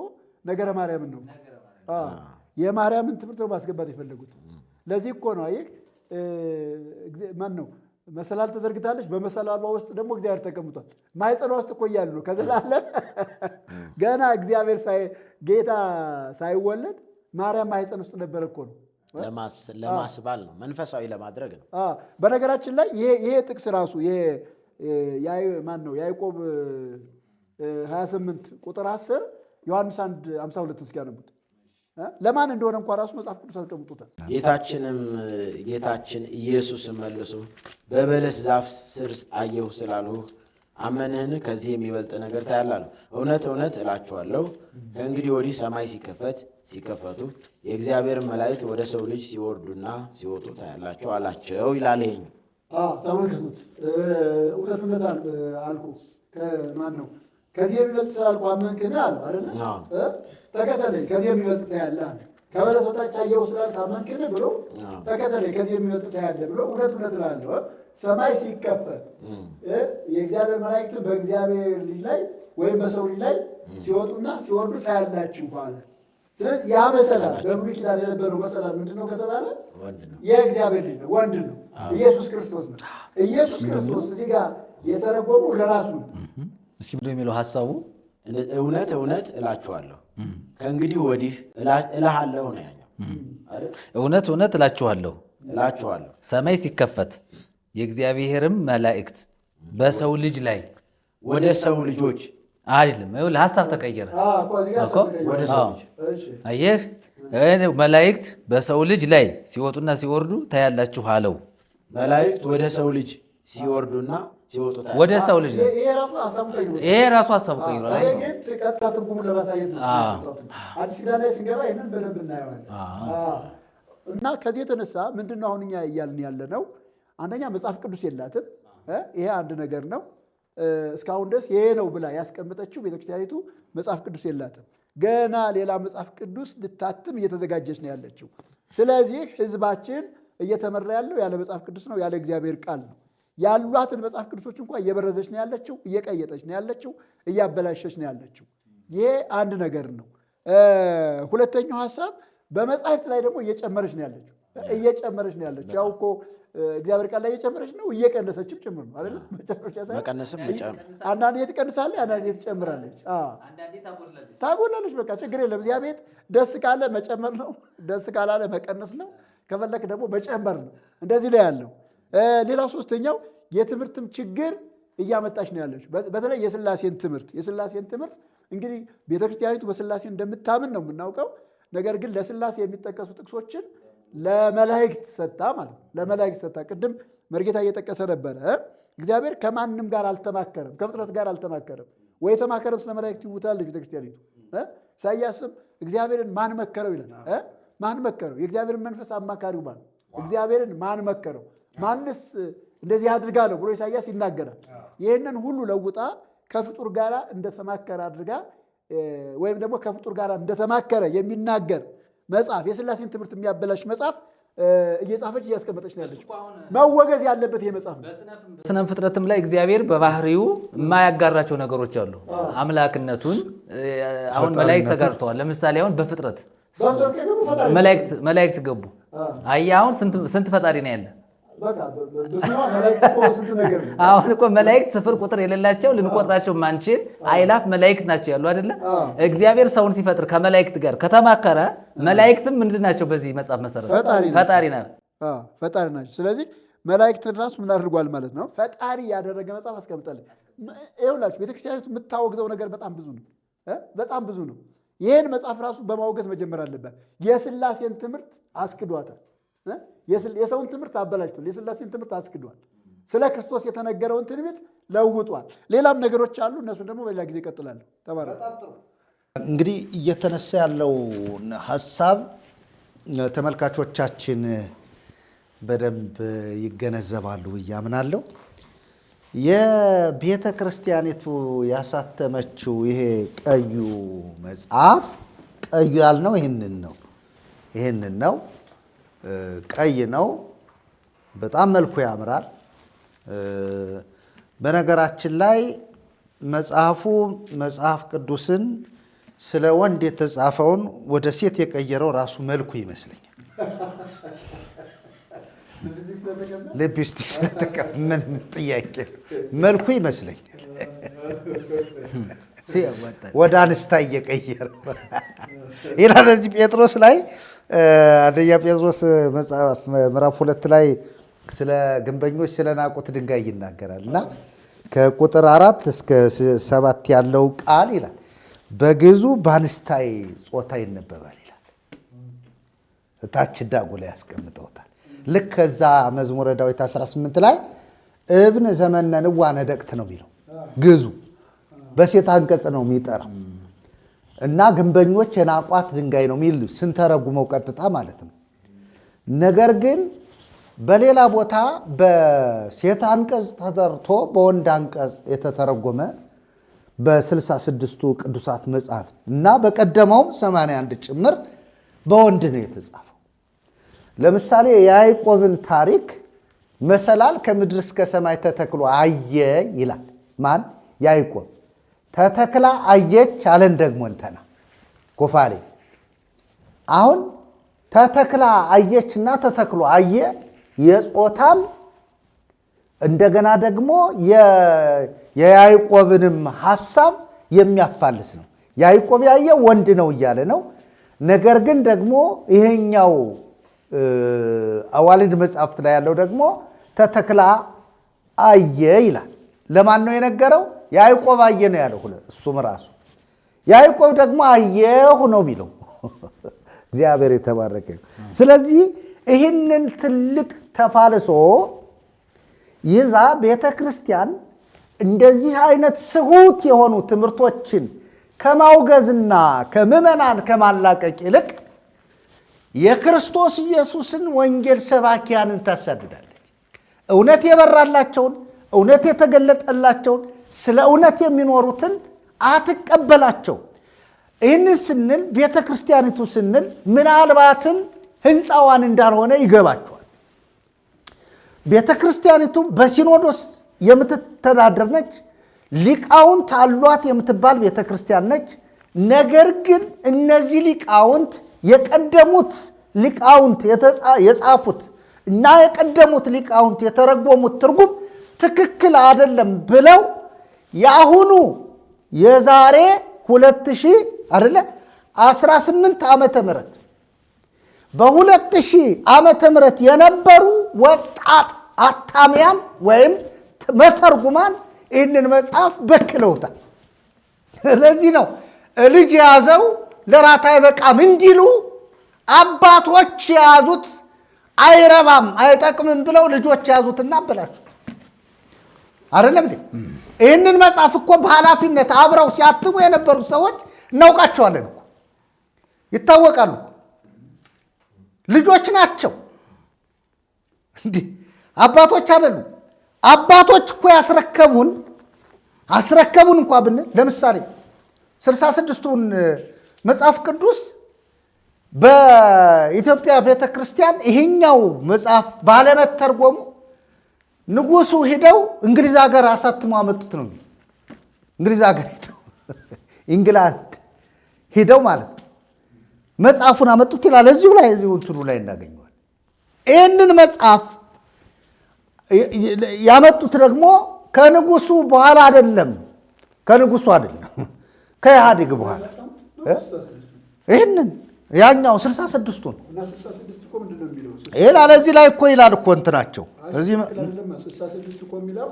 ነገረ ማርያምን ነው። የማርያምን ትምህርት ነው ማስገባት የፈለጉት። ለዚህ እኮ ነው አየህ ማን ነው መሰላል ተዘርግታለች። በመሰላሏ ውስጥ ደግሞ እግዚአብሔር ተቀምጧል። ማኅፀኗ ውስጥ እኮ እያሉ ነው ከዘላለም ገና እግዚአብሔር ጌታ ሳይወለድ ማርያም ማኅፀን ውስጥ ነበረ እኮ ነው። ለማስባል ነው፣ መንፈሳዊ ለማድረግ ነው። በነገራችን ላይ ይሄ ጥቅስ ራሱ ማን ነው ያዕቆብ 28 ቁጥር 10 ዮሐንስ 1:52 እስኪ ያነቡት ለማን እንደሆነ እንኳን ራሱ መጽሐፍ ቅዱስ አስቀምጦታል። ጌታችን ኢየሱስ መልሶ በበለስ ዛፍ ስር አየሁ ስላልሁህ አመንህን? ከዚህ የሚበልጥ ነገር ታያለህ። እውነት እውነት እላችኋለሁ ከእንግዲህ ወዲህ ሰማይ ሲከፈቱ የእግዚአብሔር መላእክት ወደ ሰው ልጅ ሲወርዱና ሲወጡ ታያላቸው አላቸው ይላል። ይሄ ተመልከቱት። እውነት እውነት አልኩ ማን ነው ከዚህ የሚበልጥ ስላልኩ አመንክን አለ አይደል? ተከተለኝ ከዚህ የሚበልጥ ታያለህ አለ። ከበለስ በታች አየሁ ስላልክ አመንክን ብሎ ተከተለኝ ከዚህ የሚበልጥ ታያለህ ብሎ እውነት እውነት እላለሁ ሰማይ ሲከፈት የእግዚአብሔር መላእክት በእግዚአብሔር ልጅ ላይ ወይም በሰው ልጅ ላይ ሲወጡና ሲወርዱ ታያላችሁ አለ። ስለዚህ ያ መሰላል በብሉይ ኪዳን የነበረው መሰላል ምንድነው ከተባለ የእግዚአብሔር ልጅ ነው፣ ወንድ ነው፣ ኢየሱስ ክርስቶስ ነው። ኢየሱስ ክርስቶስ እዚህ ጋር የተረጎመው ለራሱ ነው። እስኪ ብሎ የሚለው ሐሳቡ እውነት እውነት እላችኋለሁ ከእንግዲህ ወዲህ እልሃለሁ ነው ያለው። እውነት እውነት እላችኋለሁ ሰማይ ሲከፈት የእግዚአብሔርም መላእክት በሰው ልጅ ላይ ወደ ሰው ልጆች አይደለም፣ ሐሳብ ተቀየረ። ወደ ሰው ልጅ አየህ፣ መላእክት በሰው ልጅ ላይ ሲወጡና ሲወርዱ ታያላችሁ አለው። መላእክት ወደ ሰው ልጅ ሲወርዱና ሲወጡ ታያላችሁ። ወደ ሰው ልጅ ይሄ ራሱ ሐሳቡ ቀይሯል። ግን ቀጥታ ትርጉሙን ለማሳየት ነው። አዲስ ኪዳን ላይ ስንገባ ይሄንን በደንብ እናየዋለን። እና ከዚህ የተነሳ ምንድነው አሁን እኛ እያልን ያለ ነው? አንደኛ መጽሐፍ ቅዱስ የላትም። ይሄ አንድ ነገር ነው። እስካሁን ድረስ ይሄ ነው ብላ ያስቀመጠችው ቤተክርስቲያኒቱ መጽሐፍ ቅዱስ የላትም። ገና ሌላ መጽሐፍ ቅዱስ ልታትም እየተዘጋጀች ነው ያለችው። ስለዚህ ሕዝባችን እየተመራ ያለው ያለ መጽሐፍ ቅዱስ ነው፣ ያለ እግዚአብሔር ቃል ነው። ያሏትን መጽሐፍ ቅዱሶች እንኳን እየበረዘች ነው ያለችው፣ እየቀየጠች ነው ያለችው፣ እያበላሸች ነው ያለችው። ይሄ አንድ ነገር ነው። ሁለተኛው ሐሳብ በመጽሐፍት ላይ ደግሞ እየጨመረች ነው ያለችው፣ እየጨመረች ነው ያለችው። ያው እኮ እግዚአብሔር ቃል ላይ እየጨመረች ነው፣ እየቀነሰችም ጭምር ነው አይደል? አንዳንዴ ትቀንሳለች፣ አንዳንዴ ትጨምራለች፣ ታጎላለች። በቃ ችግር የለም። እግዚአብሔር ደስ ካለ መጨመር ነው፣ ደስ ካላለ መቀነስ ነው፣ ከፈለክ ደግሞ መጨመር ነው። እንደዚህ ላይ ያለው። ሌላው ሶስተኛው የትምህርትም ችግር እያመጣች ነው ያለችው። በተለይ የሥላሴን ትምህርት እንግዲህ ቤተክርስቲያኒቱ በሥላሴ እንደምታምን ነው የምናውቀው። ነገር ግን ለሥላሴ የሚጠቀሱ ጥቅሶችን ለመላእክት ሰጣ ማለት ነው። ለመላእክት ሰጣ። ቅድም መርጌታ እየጠቀሰ ነበረ። እግዚአብሔር ከማንም ጋር አልተማከረም፣ ከፍጥረት ጋር አልተማከረም። ወይ የተማከረም ስለ መላእክት ይውታለች ቤተክርስቲያኒቱ። ኢሳይያስም እግዚአብሔርን ማን መከረው ይላል። ማን መከረው? የእግዚአብሔርን መንፈስ አማካሪው ማን? እግዚአብሔርን ማን መከረው? ማንስ እንደዚህ አድርጋ ነው ብሎ ኢሳይያስ ይናገራል። ይህንን ሁሉ ለውጣ ከፍጡር ጋር እንደተማከረ አድርጋ ወይም ደግሞ ከፍጡር ጋር እንደተማከረ የሚናገር መጽሐፍ፣ የሥላሴን ትምህርት የሚያበላሽ መጽሐፍ እየጻፈች እያስቀመጠች ነው ያለችው። መወገዝ ያለበት ይሄ መጽሐፍ ነው። ስነ ፍጥረትም ላይ እግዚአብሔር በባህሪው የማያጋራቸው ነገሮች አሉ። አምላክነቱን አሁን መላእክት ተጋርተዋል። ለምሳሌ አሁን በፍጥረት መላእክት ገቡ። አየህ አሁን ስንት ፈጣሪ ነው ያለ? አሁን እኮ መላእክት ስፍር ቁጥር የሌላቸው ልንቆጥራቸው ማንችል አይላፍ መላእክት ናቸው ያሉ አይደለ? እግዚአብሔር ሰውን ሲፈጥር ከመላእክት ጋር ከተማከረ መላእክትም ምንድን ናቸው? በዚህ መጽሐፍ መሰረት ፈጣሪ ናቸው። ስለዚህ መላእክትን ራሱ ምን አድርጓል ማለት ነው? ፈጣሪ ያደረገ መጽሐፍ አስቀምጣለን። ይኸውላችሁ ቤተክርስቲያኒቱ የምታወግዘው ነገር በጣም ብዙ ነው፣ በጣም ብዙ ነው። ይህን መጽሐፍ ራሱ በማውገዝ መጀመር አለበት። የሥላሴን ትምህርት አስክዷታል። የሰውን ትምህርት አበላሽቷል። የሥላሴን ትምህርት አስክዷል። ስለ ክርስቶስ የተነገረውን ትንቢት ለውጧል። ሌላም ነገሮች አሉ። እነሱን ደግሞ በሌላ ጊዜ እቀጥላለሁ። ተባረክ። እንግዲህ እየተነሳ ያለው ሀሳብ ተመልካቾቻችን በደንብ ይገነዘባሉ ብዬ አምናለሁ። የቤተ ክርስቲያኒቱ ያሳተመችው ይሄ ቀዩ መጽሐፍ፣ ቀዩ ያልነው ይህንን ነው። ቀይ ነው። በጣም መልኩ ያምራል። በነገራችን ላይ መጽሐፍ ቅዱስን ስለ ወንድ የተጻፈውን ወደ ሴት የቀየረው ራሱ መልኩ ይመስለኛል። ሊፕስቲክ ስለተቀባ ምን ጥያቄ ነው? መልኩ ይመስለኛል ወደ አንስታ እየቀየረ ይላል። እዚህ ጴጥሮስ ላይ አንደኛ ጴጥሮስ መጽሐፍ ምዕራፍ 2 ላይ ስለ ግንበኞች ስለ ናቁት ድንጋይ ይናገራል እና ከቁጥር 4 እስከ 7 ያለው ቃል ይላል በግዕዙ በአንስታይ ጾታ ይነበባል ይላል። ታች ዳጉ ላይ ያስቀምጠውታል። ልክ ከዛ መዝሙረ ዳዊት 18 ላይ እብን ዘመነንዋ ነደቅት ነው የሚለው ግዕዙ በሴት አንቀጽ ነው የሚጠራው እና ግንበኞች የናቋት ድንጋይ ነው የሚል ስንተረጉመው ቀጥታ ማለት ነው። ነገር ግን በሌላ ቦታ በሴት አንቀጽ ተጠርቶ በወንድ አንቀጽ የተተረጎመ በ66ቱ ቅዱሳት መጽሐፍት እና በቀደመውም 81 ጭምር በወንድ ነው የተጻፈው። ለምሳሌ የያዕቆብን ታሪክ መሰላል ከምድር እስከ ሰማይ ተተክሎ አየ ይላል። ማን? ያዕቆብ። ተተክላ አየች አለን ደግሞ እንተና ኩፋሌ። አሁን ተተክላ አየችና ተተክሎ አየ የጾታም እንደገና ደግሞ የያዕቆብንም ሐሳብ የሚያፋልስ ነው። ያዕቆብ ያየ ወንድ ነው እያለ ነው። ነገር ግን ደግሞ ይሄኛው አዋልድ መጽሐፍት ላይ ያለው ደግሞ ተተክላ አየ ይላል። ለማን ነው የነገረው? ያዕቆብ አየ ነው ያለው እሱም ራሱ። ያዕቆብ ደግሞ አየሁ ነው የሚለው። እግዚአብሔር የተባረከ። ስለዚህ ይህንን ትልቅ ተፋልሶ ይዛ ቤተ ክርስቲያን እንደዚህ አይነት ስሁት የሆኑ ትምህርቶችን ከማውገዝና ከምዕመናን ከማላቀቅ ይልቅ የክርስቶስ ኢየሱስን ወንጌል ሰባኪያንን ታሳድዳለች። እውነት የበራላቸውን እውነት የተገለጠላቸውን ስለ እውነት የሚኖሩትን አትቀበላቸው። ይህን ስንል ቤተ ክርስቲያኒቱ ስንል ምናልባትም ሕንፃዋን እንዳልሆነ ይገባቸዋል። ቤተ ክርስቲያኒቱ በሲኖዶስ የምትተዳደር ነች። ሊቃውንት አሏት የምትባል ቤተ ክርስቲያን ነች። ነገር ግን እነዚህ ሊቃውንት የቀደሙት ሊቃውንት የጻፉት እና የቀደሙት ሊቃውንት የተረጎሙት ትርጉም ትክክል አይደለም ብለው የአሁኑ የዛሬ 2000 አይደለ 18 ዓመተ ምህረት በ2000 ዓመተ ምህረት የነበሩ ወጣት አታሚያን ወይም መተርጉማን ይህንን መጽሐፍ በክለውታል። ለዚህ ነው ልጅ የያዘው ለራት አይበቃም እንዲሉ አባቶች የያዙት አይረባም አይጠቅምም ብለው ልጆች የያዙትና አበላሹት። አይደለም እንዴ? ይህንን መጽሐፍ እኮ በኃላፊነት አብረው ሲያትሙ የነበሩት ሰዎች እናውቃቸዋለን እኮ ይታወቃሉ። ልጆች ናቸው እንዴ? አባቶች አይደሉም። አባቶች እኮ አስረከቡን እንኳ ብንል ለምሳሌ 66ቱን መጽሐፍ ቅዱስ በኢትዮጵያ ቤተ ክርስቲያን ይሄኛው መጽሐፍ ባለመተርጎሙ ንጉሱ ሂደው እንግሊዝ ሀገር አሳትሞ አመጡት ነው። እንግሊዝ ሀገር ሂደው ኢንግላንድ ሂደው ማለት ነው መጽሐፉን አመጡት ይላል። እዚሁ ላይ እዚሁ እንትኑ ላይ እናገኘዋል። ይህንን መጽሐፍ ያመጡት ደግሞ ከንጉሱ በኋላ አይደለም፣ ከንጉሱ አይደለም፣ ከኢህአዴግ በኋላ ይህንን ያኛው 66ቱን ይላል። እዚህ ላይ እኮ ይላል እኮ እንትናቸው እዚህ 66 እኮ የሚለው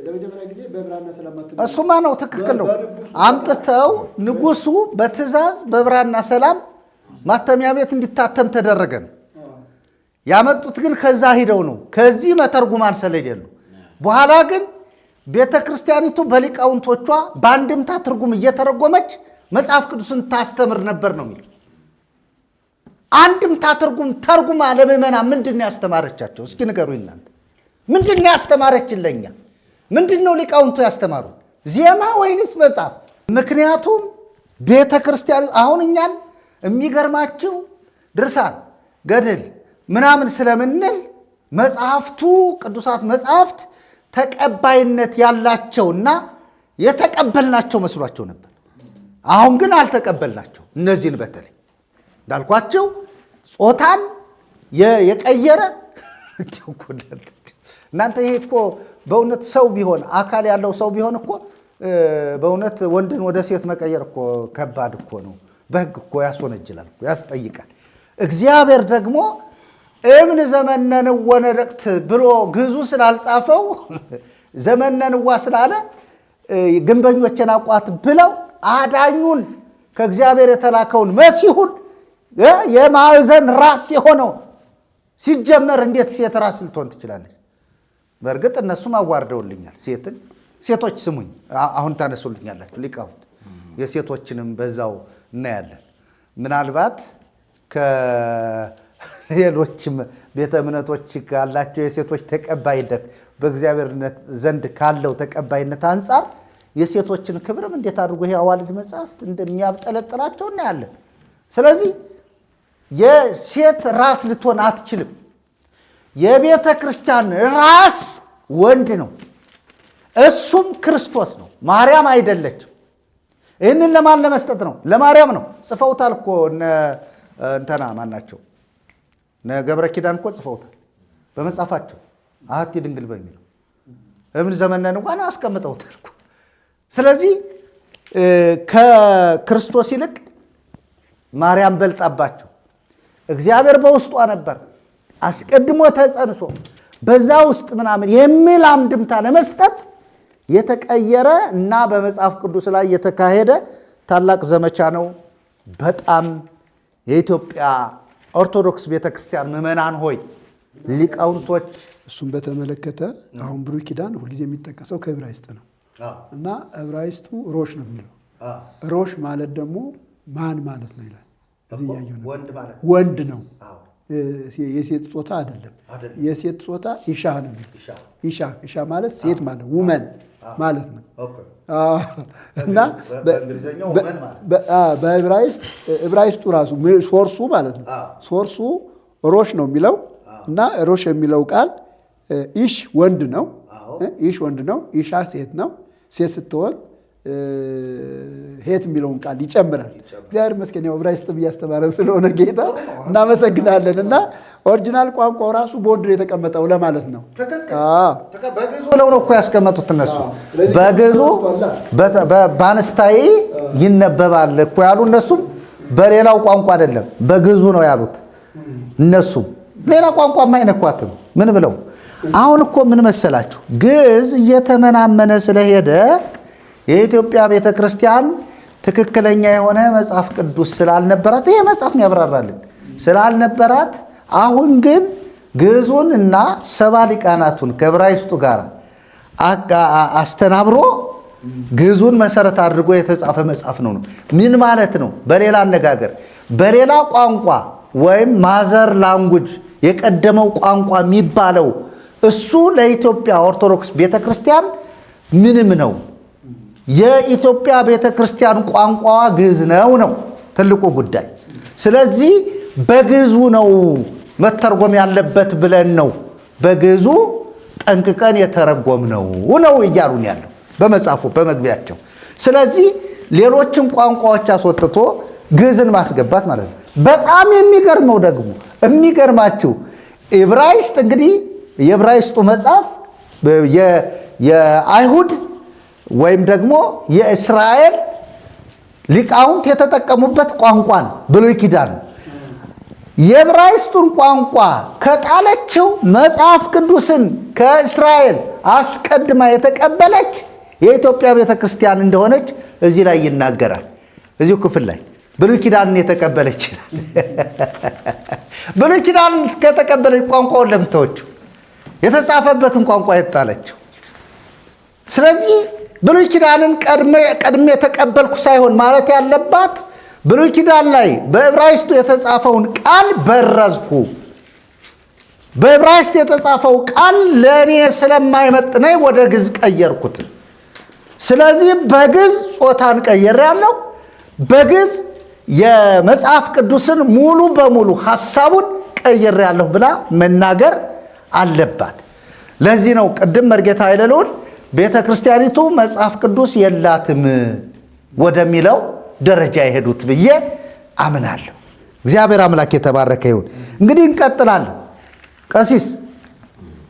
ለመጀመሪያ ጊዜ በብራና ሰላም እሱማ ነው ትክክል ነው። አምጥተው ንጉሱ በትእዛዝ በብራና ሰላም ማተሚያ ቤት እንዲታተም ተደረገ ነው ያመጡት። ግን ከዛ ሂደው ነው ከዚህ መተርጉማን ስለሌሉ። በኋላ ግን ቤተ ክርስቲያኒቱ በሊቃውንቶቿ በአንድምታ ትርጉም እየተረጎመች መጽሐፍ ቅዱስን ታስተምር ነበር ነው የሚለው። አንድምታ ትርጉም ተርጉማ ለምዕመና ምንድን ነው ያስተማረቻቸው? እስኪ ንገሩኝ እናንተ። ምንድን ነው ያስተማረችን? ለኛ ምንድን ነው ሊቃውንቱ ያስተማሩ? ዜማ ወይንስ መጽሐፍ? ምክንያቱም ቤተ ክርስቲያን አሁን እኛን የሚገርማችሁ ድርሳን ገድል ምናምን ስለምንል መጽሐፍቱ ቅዱሳት መጽሐፍት ተቀባይነት ያላቸውና የተቀበልናቸው መስሏቸው ነበር። አሁን ግን አልተቀበልናቸው። እነዚህን በተለይ እንዳልኳቸው ጾታን የቀየረ እናንተ ይሄ እኮ በእውነት ሰው ቢሆን አካል ያለው ሰው ቢሆን እኮ በእውነት ወንድን ወደ ሴት መቀየር እኮ ከባድ እኮ ነው። በሕግ እኮ ያስወነጅላል እኮ ያስጠይቃል። እግዚአብሔር ደግሞ እምን ዘመነንወ ነደቅት ብሎ ግዙ ስላልጻፈው ዘመነንዋ ስላለ ግንበኞችን አቋት ብለው አዳኙን ከእግዚአብሔር የተላከውን መሲሁን የማዕዘን ራስ የሆነው ሲጀመር እንዴት ሴት ራስ ልትሆን ትችላለች? በእርግጥ እነሱም አዋርደውልኛል ሴትን። ሴቶች ስሙኝ፣ አሁን ታነሱልኛላችሁ ሊቃውንት፣ የሴቶችንም በዛው እናያለን። ምናልባት ከሌሎችም ቤተ እምነቶች ካላቸው የሴቶች ተቀባይነት በእግዚአብሔር ዘንድ ካለው ተቀባይነት አንጻር የሴቶችን ክብርም እንዴት አድርጎ ይሄ አዋልድ መጽሐፍት እንደሚያብጠለጥላቸው እናያለን። ስለዚህ የሴት ራስ ልትሆን አትችልም። የቤተ ክርስቲያን ራስ ወንድ ነው፣ እሱም ክርስቶስ ነው፣ ማርያም አይደለችም። ይህንን ለማን ለመስጠት ነው? ለማርያም ነው። ጽፈውታል እኮ እንተና ማናቸው ገብረ ኪዳን እኮ ጽፈውታል በመጽሐፋቸው አሐቲ ድንግል በሚለው እምን ዘመነን እንኳን አስቀምጠውታል እኮ። ስለዚህ ከክርስቶስ ይልቅ ማርያም በልጣባቸው። እግዚአብሔር በውስጧ ነበር አስቀድሞ ተጸንሶ በዛ ውስጥ ምናምን የሚል አምድምታ ለመስጠት የተቀየረ እና በመጽሐፍ ቅዱስ ላይ የተካሄደ ታላቅ ዘመቻ ነው። በጣም የኢትዮጵያ ኦርቶዶክስ ቤተክርስቲያን ምዕመናን ሆይ ሊቃውንቶች፣ እሱን በተመለከተ አሁን ብሉይ ኪዳን ሁልጊዜ የሚጠቀሰው ከዕብራይስጥ ነው እና ዕብራይስጡ ሮሽ ነው የሚለው። ሮሽ ማለት ደግሞ ማን ማለት ነው ይላል። እዚህ ያየው ነው ወንድ ነው፣ የሴት ጾታ አይደለም። የሴት ጾታ ኢሻ ነው። ኢሻ ማለት ሴት ማለት ውመን ማለት ነው እና በዕብራይስጡ ራሱ ሶርሱ ማለት ነው። ሶርሱ ሮሽ ነው የሚለው እና ሮሽ የሚለው ቃል ኢሽ ወንድ ነው። ኢሽ ወንድ ነው። ኢሻ ሴት ነው። ሴት ስትሆን ሄት የሚለውን ቃል ይጨምራል። እግዚአብሔር ይመስገን ያው ዕብራይስጥ እያስተማረን ስለሆነ ጌታ እናመሰግናለን። እና ኦሪጂናል ቋንቋው ራሱ በወንድ የተቀመጠው ለማለት ነው። በግዙ ነው እኮ ያስቀመጡት እነሱ። በግዙ በአንስታይ ይነበባል እኮ ያሉ እነሱም በሌላው ቋንቋ አይደለም በግዙ ነው ያሉት። እነሱም ሌላ ቋንቋ አይነኳትም። ምን ብለው አሁን እኮ ምን መሰላችሁ ግዕዝ እየተመናመነ ስለሄደ የኢትዮጵያ ቤተ ክርስቲያን ትክክለኛ የሆነ መጽሐፍ ቅዱስ ስላልነበራት ይሄ መጽሐፍ ያብራራልን ስላልነበራት፣ አሁን ግን ግዕዙን እና ሰባ ሊቃናቱን ከዕብራይስጡ ጋር አስተናብሮ ግዕዙን መሰረት አድርጎ የተጻፈ መጽሐፍ ነው። ምን ማለት ነው? በሌላ አነጋገር በሌላ ቋንቋ ወይም ማዘር ላንጉጅ የቀደመው ቋንቋ የሚባለው እሱ ለኢትዮጵያ ኦርቶዶክስ ቤተ ክርስቲያን ምንም ነው። የኢትዮጵያ ቤተ ክርስቲያን ቋንቋዋ ግዕዝ ነው ትልቁ ጉዳይ። ስለዚህ በግዕዙ ነው መተርጎም ያለበት ብለን ነው በግዕዙ ጠንቅቀን የተረጎምነው ነው እያሉን ያለው በመጽሐፉ በመግቢያቸው። ስለዚህ ሌሎችን ቋንቋዎች አስወጥቶ ግዕዝን ማስገባት ማለት ነው። በጣም የሚገርመው ደግሞ የሚገርማችሁ ዕብራይስጥ እንግዲህ የዕብራይስጡ መጽሐፍ የአይሁድ ወይም ደግሞ የእስራኤል ሊቃውንት የተጠቀሙበት ቋንቋን ብሉይ ኪዳን የዕብራይስጡን ቋንቋ ከጣለችው መጽሐፍ ቅዱስን ከእስራኤል አስቀድማ የተቀበለች የኢትዮጵያ ቤተ ክርስቲያን እንደሆነች እዚህ ላይ ይናገራል። እዚሁ ክፍል ላይ ብሉይ ኪዳንን የተቀበለች ብሉይ ኪዳንን ከተቀበለች ቋንቋውን ለምተወችው የተጻፈበትን ቋንቋ የጣለችው። ስለዚህ ብሉይ ኪዳንን ቀድሜ የተቀበልኩ ሳይሆን ማለት ያለባት ብሉይ ኪዳን ላይ በዕብራይስጡ የተጻፈውን ቃል በረዝኩ። በዕብራይስጥ የተጻፈው ቃል ለእኔ ስለማይመጥነኝ ወደ ግዕዝ ቀየርኩት። ስለዚህ በግዕዝ ጾታን ቀይሬያለሁ። በግዕዝ የመጽሐፍ ቅዱስን ሙሉ በሙሉ ሐሳቡን ቀይሬያለሁ ብላ መናገር አለባት። ለዚህ ነው ቅድም መርጌታ ኃይለልዑል ቤተ ክርስቲያኒቱ መጽሐፍ ቅዱስ የላትም ወደሚለው ደረጃ የሄዱት ብዬ አምናለሁ። እግዚአብሔር አምላክ የተባረከ ይሁን። እንግዲህ እንቀጥላለን። ቀሲስ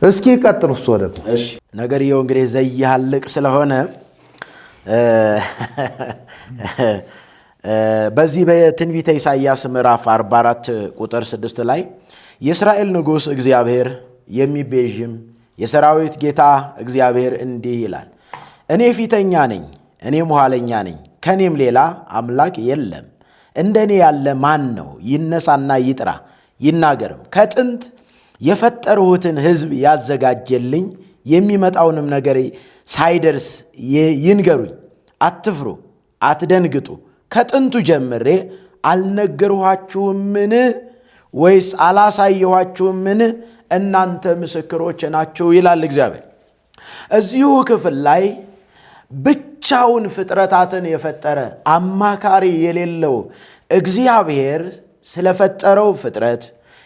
እስኪ ቀጥሉ። እሱ ደግሞ እሺ፣ ነገርየው እንግዲህ ዘይሃልቅ ስለሆነ በዚህ በትንቢተ ኢሳይያስ ምዕራፍ 44 ቁጥር 6 ላይ የእስራኤል ንጉሥ እግዚአብሔር የሚቤዥም የሰራዊት ጌታ እግዚአብሔር እንዲህ ይላል፣ እኔ ፊተኛ ነኝ፣ እኔም ኋለኛ ነኝ፣ ከኔም ሌላ አምላክ የለም። እንደኔ ያለ ማን ነው? ይነሳና ይጥራ ይናገርም። ከጥንት የፈጠርሁትን ሕዝብ ያዘጋጀልኝ፣ የሚመጣውንም ነገር ሳይደርስ ይንገሩኝ። አትፍሩ፣ አትደንግጡ። ከጥንቱ ጀምሬ አልነገርኋችሁምን? ወይስ አላሳየኋችሁምን? እናንተ ምስክሮች ናችሁ ይላል እግዚአብሔር። እዚሁ ክፍል ላይ ብቻውን ፍጥረታትን የፈጠረ አማካሪ የሌለው እግዚአብሔር ስለፈጠረው ፍጥረት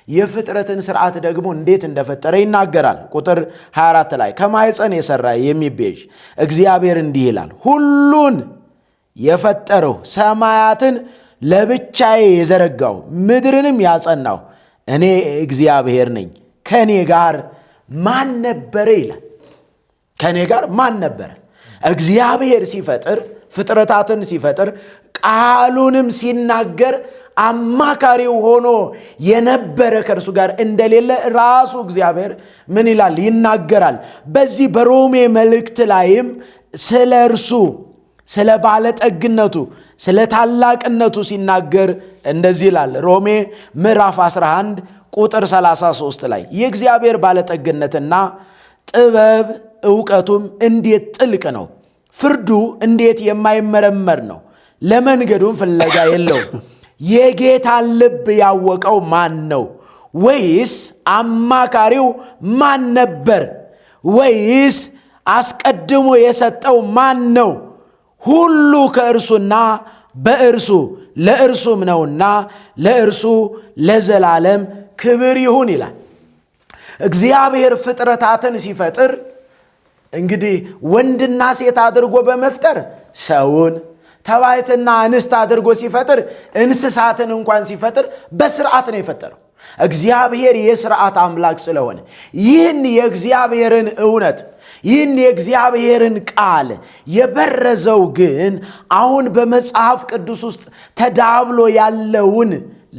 የፍጥረትን ስርዓት ደግሞ እንዴት እንደፈጠረ ይናገራል። ቁጥር 24 ላይ ከማኅፀን የሰራ የሚቤዥ እግዚአብሔር እንዲህ ይላል፣ ሁሉን የፈጠረው ሰማያትን ለብቻዬ የዘረጋው ምድርንም ያጸናው እኔ እግዚአብሔር ነኝ። ከኔ ጋር ማን ነበረ ይላል። ከኔ ጋር ማን ነበረ? እግዚአብሔር ሲፈጥር ፍጥረታትን ሲፈጥር ቃሉንም ሲናገር አማካሪው ሆኖ የነበረ ከእርሱ ጋር እንደሌለ ራሱ እግዚአብሔር ምን ይላል? ይናገራል። በዚህ በሮሜ መልእክት ላይም ስለ እርሱ ስለ ባለጠግነቱ ስለ ታላቅነቱ ሲናገር እንደዚህ ይላል። ሮሜ ምዕራፍ 11 ቁጥር 33 ላይ የእግዚአብሔር ባለጠግነትና ጥበብ ዕውቀቱም እንዴት ጥልቅ ነው! ፍርዱ እንዴት የማይመረመር ነው! ለመንገዱም ፍለጋ የለውም። የጌታን ልብ ያወቀው ማን ነው? ወይስ አማካሪው ማን ነበር? ወይስ አስቀድሞ የሰጠው ማን ነው? ሁሉ ከእርሱና በእርሱ ለእርሱም ነውና ለእርሱ ለዘላለም ክብር ይሁን ይላል። እግዚአብሔር ፍጥረታትን ሲፈጥር እንግዲህ ወንድና ሴት አድርጎ በመፍጠር ሰውን፣ ተባይትና እንስት አድርጎ ሲፈጥር እንስሳትን እንኳን ሲፈጥር በስርዓት ነው የፈጠረው። እግዚአብሔር የስርዓት አምላክ ስለሆነ ይህን የእግዚአብሔርን እውነት ይህን የእግዚአብሔርን ቃል የበረዘው ግን አሁን በመጽሐፍ ቅዱስ ውስጥ ተዳብሎ ያለውን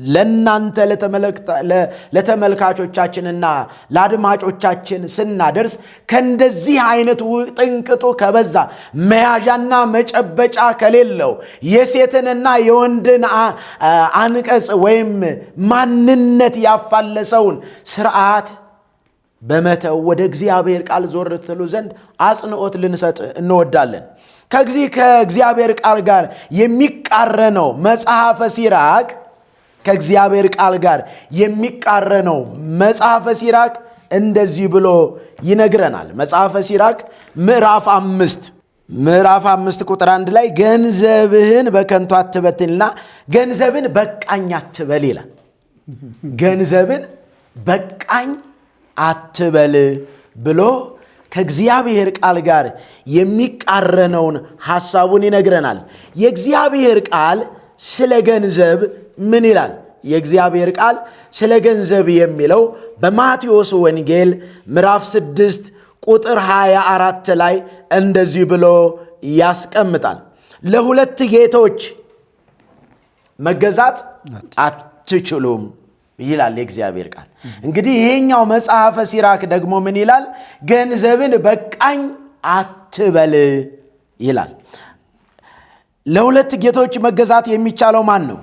ለናንተ ለተመልካቾቻችንና ለአድማጮቻችን ስናደርስ ከእንደዚህ አይነት ጥንቅጡ ከበዛ መያዣና መጨበጫ ከሌለው የሴትንና የወንድን አንቀጽ ወይም ማንነት ያፋለሰውን ስርዓት በመተው ወደ እግዚአብሔር ቃል ዞር ትሉ ዘንድ አጽንዖት ልንሰጥ እንወዳለን። ከእግዚአብሔር ቃል ጋር የሚቃረነው መጽሐፈ ሲራክ ከእግዚአብሔር ቃል ጋር የሚቃረነው መጽሐፈ ሲራክ እንደዚህ ብሎ ይነግረናል። መጽሐፈ ሲራክ ምዕራፍ 5 ቁጥር 1 ላይ ገንዘብህን በከንቱ አትበትንና ገንዘብን በቃኝ አትበል ይላል። ገንዘብን በቃኝ አትበል ብሎ ከእግዚአብሔር ቃል ጋር የሚቃረነውን ሐሳቡን ይነግረናል። የእግዚአብሔር ቃል ስለ ገንዘብ ምን ይላል? የእግዚአብሔር ቃል ስለ ገንዘብ የሚለው በማቴዎስ ወንጌል ምዕራፍ 6 ቁጥር 24 ላይ እንደዚህ ብሎ ያስቀምጣል። ለሁለት ጌቶች መገዛት አትችሉም ይላል የእግዚአብሔር ቃል። እንግዲህ ይሄኛው መጽሐፈ ሲራክ ደግሞ ምን ይላል? ገንዘብን በቃኝ አትበል ይላል። ለሁለት ጌቶች መገዛት የሚቻለው ማን ነው?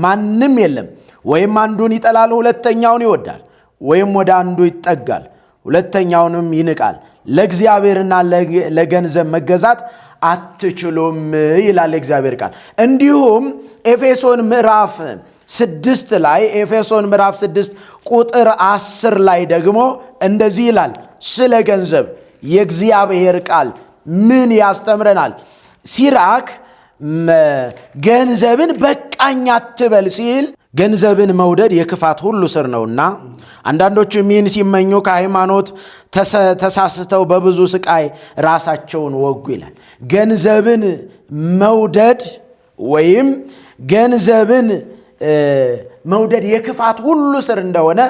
ማንም የለም። ወይም አንዱን ይጠላል፣ ሁለተኛውን ይወዳል፣ ወይም ወደ አንዱ ይጠጋል፣ ሁለተኛውንም ይንቃል። ለእግዚአብሔርና ለገንዘብ መገዛት አትችሉም ይላል የእግዚአብሔር ቃል። እንዲሁም ኤፌሶን ምዕራፍ 6 ቁጥር 10 ላይ ደግሞ እንደዚህ ይላል። ስለ ገንዘብ የእግዚአብሔር ቃል ምን ያስተምረናል? ሲራክ ገንዘብን በቃኝ አትበል ሲል ገንዘብን መውደድ የክፋት ሁሉ ስር ነውና አንዳንዶቹም ይህን ሲመኙ ከሃይማኖት ተሳስተው በብዙ ስቃይ ራሳቸውን ወጉ ይላል። ገንዘብን መውደድ ወይም ገንዘብን መውደድ የክፋት ሁሉ ስር እንደሆነ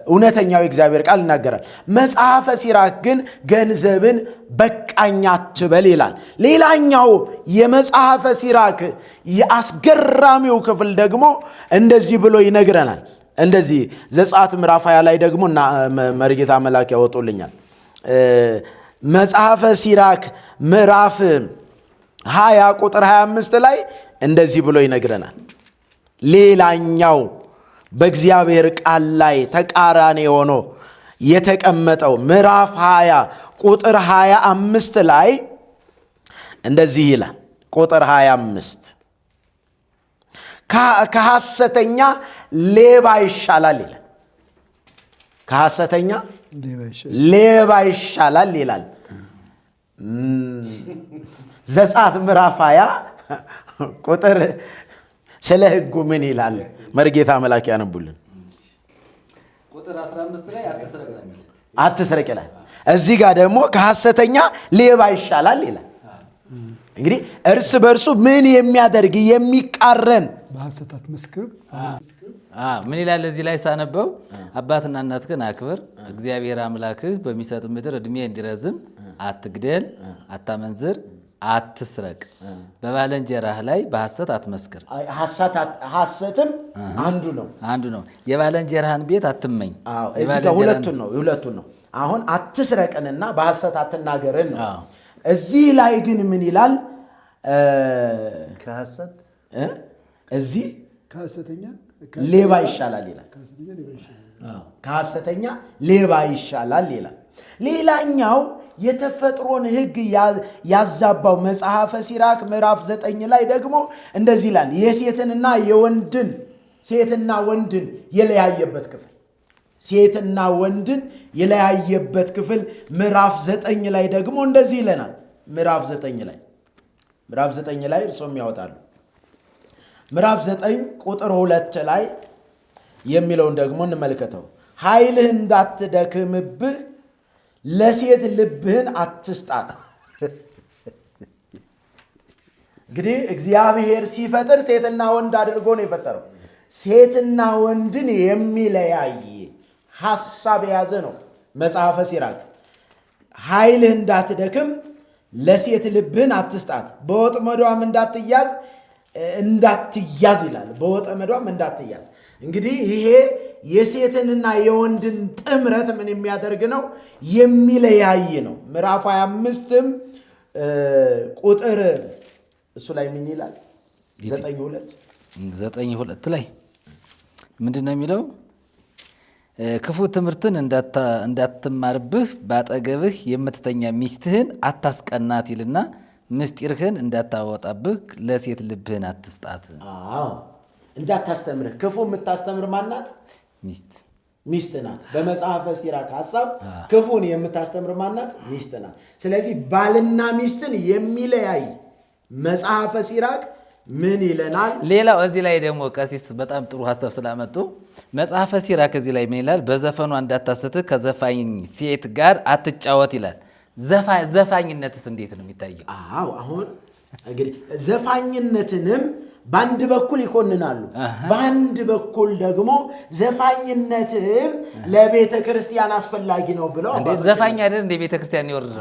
እውነተኛው የእግዚአብሔር ቃል ይናገራል። መጽሐፈ ሲራክ ግን ገንዘብን በቃኝ አትበል ይላል። ሌላኛው የመጽሐፈ ሲራክ የአስገራሚው ክፍል ደግሞ እንደዚህ ብሎ ይነግረናል። እንደዚህ ዘጸአት ምዕራፍ 20 ላይ ደግሞ እና መርጌታ መላክ ያወጡልኛል። መጽሐፈ ሲራክ ምዕራፍ 20 ቁጥር 25 ላይ እንደዚህ ብሎ ይነግረናል። ሌላኛው በእግዚአብሔር ቃል ላይ ተቃራኒ ሆኖ የተቀመጠው ምዕራፍ 20 ቁጥር 25 ላይ እንደዚህ ይላል። ቁጥር 25 ከሐሰተኛ ሌባ ይሻላል ይላል። ከሐሰተኛ ሌባ ይሻላል ይላል። ዘጸአት ምዕራፍ 20 ቁጥር ስለ ሕጉ ምን ይላል? መርጌታ መላክ ያነቡልን። ቁጥር 15 ላይ አትስረቅ ይላል። እዚህ ጋር ደግሞ ከሐሰተኛ ሌባ ይሻላል ይላል። እንግዲህ እርስ በርሱ ምን የሚያደርግ የሚቃረን በሐሰት አትመስክር። ምን ይላል እዚህ ላይ ሳነበው? አባትና እናትህን አክብር፣ እግዚአብሔር አምላክህ በሚሰጥ ምድር ዕድሜ እንዲረዝም፣ አትግደል፣ አታመንዝር፣ አትስረቅ፣ በባልንጀራህ ላይ በሐሰት አትመስክር። ሐሰትም አንዱ ነው። የባልንጀራህን ቤት አትመኝ። ሁለቱን ነው። አሁን አትስረቅንና በሐሰት አትናገርን ነው። እዚህ ላይ ግን ምን ይላል? ከሐሰት እዚህ ከሐሰተኛ ሌባ ይሻላል ይላል። ከሐሰተኛ ሌባ ይሻላል ይላል። ሌላኛው የተፈጥሮን ሕግ ያዛባው መጽሐፈ ሲራክ ምዕራፍ 9 ላይ ደግሞ እንደዚህ ይላል። የሴትና የወንድን ሴትና ወንድን የለያየበት ክፍል ሴትና ወንድን የለያየበት ክፍል ምዕራፍ 9 ላይ ደግሞ እንደዚህ ይለናል። ምዕራፍ 9 ላይ እርሶም ያወጣሉ። ምዕራፍ 9 ቁጥር 2 ላይ የሚለውን ደግሞ እንመልከተው። ኃይልህ እንዳትደክምብህ ለሴት ልብህን አትስጣት። እንግዲህ እግዚአብሔር ሲፈጥር ሴትና ወንድ አድርጎ ነው የፈጠረው። ሴትና ወንድን የሚለያይ ሐሳብ የያዘ ነው መጽሐፈ ሲራክ። ኃይልህ እንዳትደክም ለሴት ልብህን አትስጣት፣ በወጥመዷም እንዳትያዝ ይላል። በወጥመዷም እንዳትያዝ። እንግዲህ ይሄ የሴትንና የወንድን ጥምረት ምን የሚያደርግ ነው? የሚለያይ ነው። ምዕራፍ 25ም ቁጥር እሱ ላይ ምን ይላል? 9:2 ላይ ምንድን ነው የሚለው? ክፉ ትምህርትን እንዳትማርብህ በአጠገብህ የምትተኛ ሚስትህን አታስቀናት ይልና ምስጢርህን እንዳታወጣብህ ለሴት ልብህን አትስጣት። እንዳታስተምርህ። ክፉ የምታስተምር ማናት? ሚስት ናት። በመጽሐፈ ሲራክ ሐሳብ ክፉን የምታስተምር ማናት? ሚስት ናት። ስለዚህ ባልና ሚስትን የሚለያይ መጽሐፈ ሲራክ ምን ይለናል? ሌላው እዚህ ላይ ደግሞ ቀሲስ በጣም ጥሩ ሐሳብ ስላመጡ መጽሐፈ ሲራክ እዚህ ላይ ምን ይላል? በዘፈኗ እንዳታስትህ ከዘፋኝ ሴት ጋር አትጫወት ይላል። ዘፋኝነትስ እንዴት ነው የሚታየው? አሁን እንግዲህ ዘፋኝነትንም በአንድ በኩል ይኮንናሉ፣ በአንድ በኩል ደግሞ ዘፋኝነትም ለቤተ ክርስቲያን አስፈላጊ ነው ብለው ዘፋኝ አይደል እንደ ቤተ ክርስቲያን ይወርድ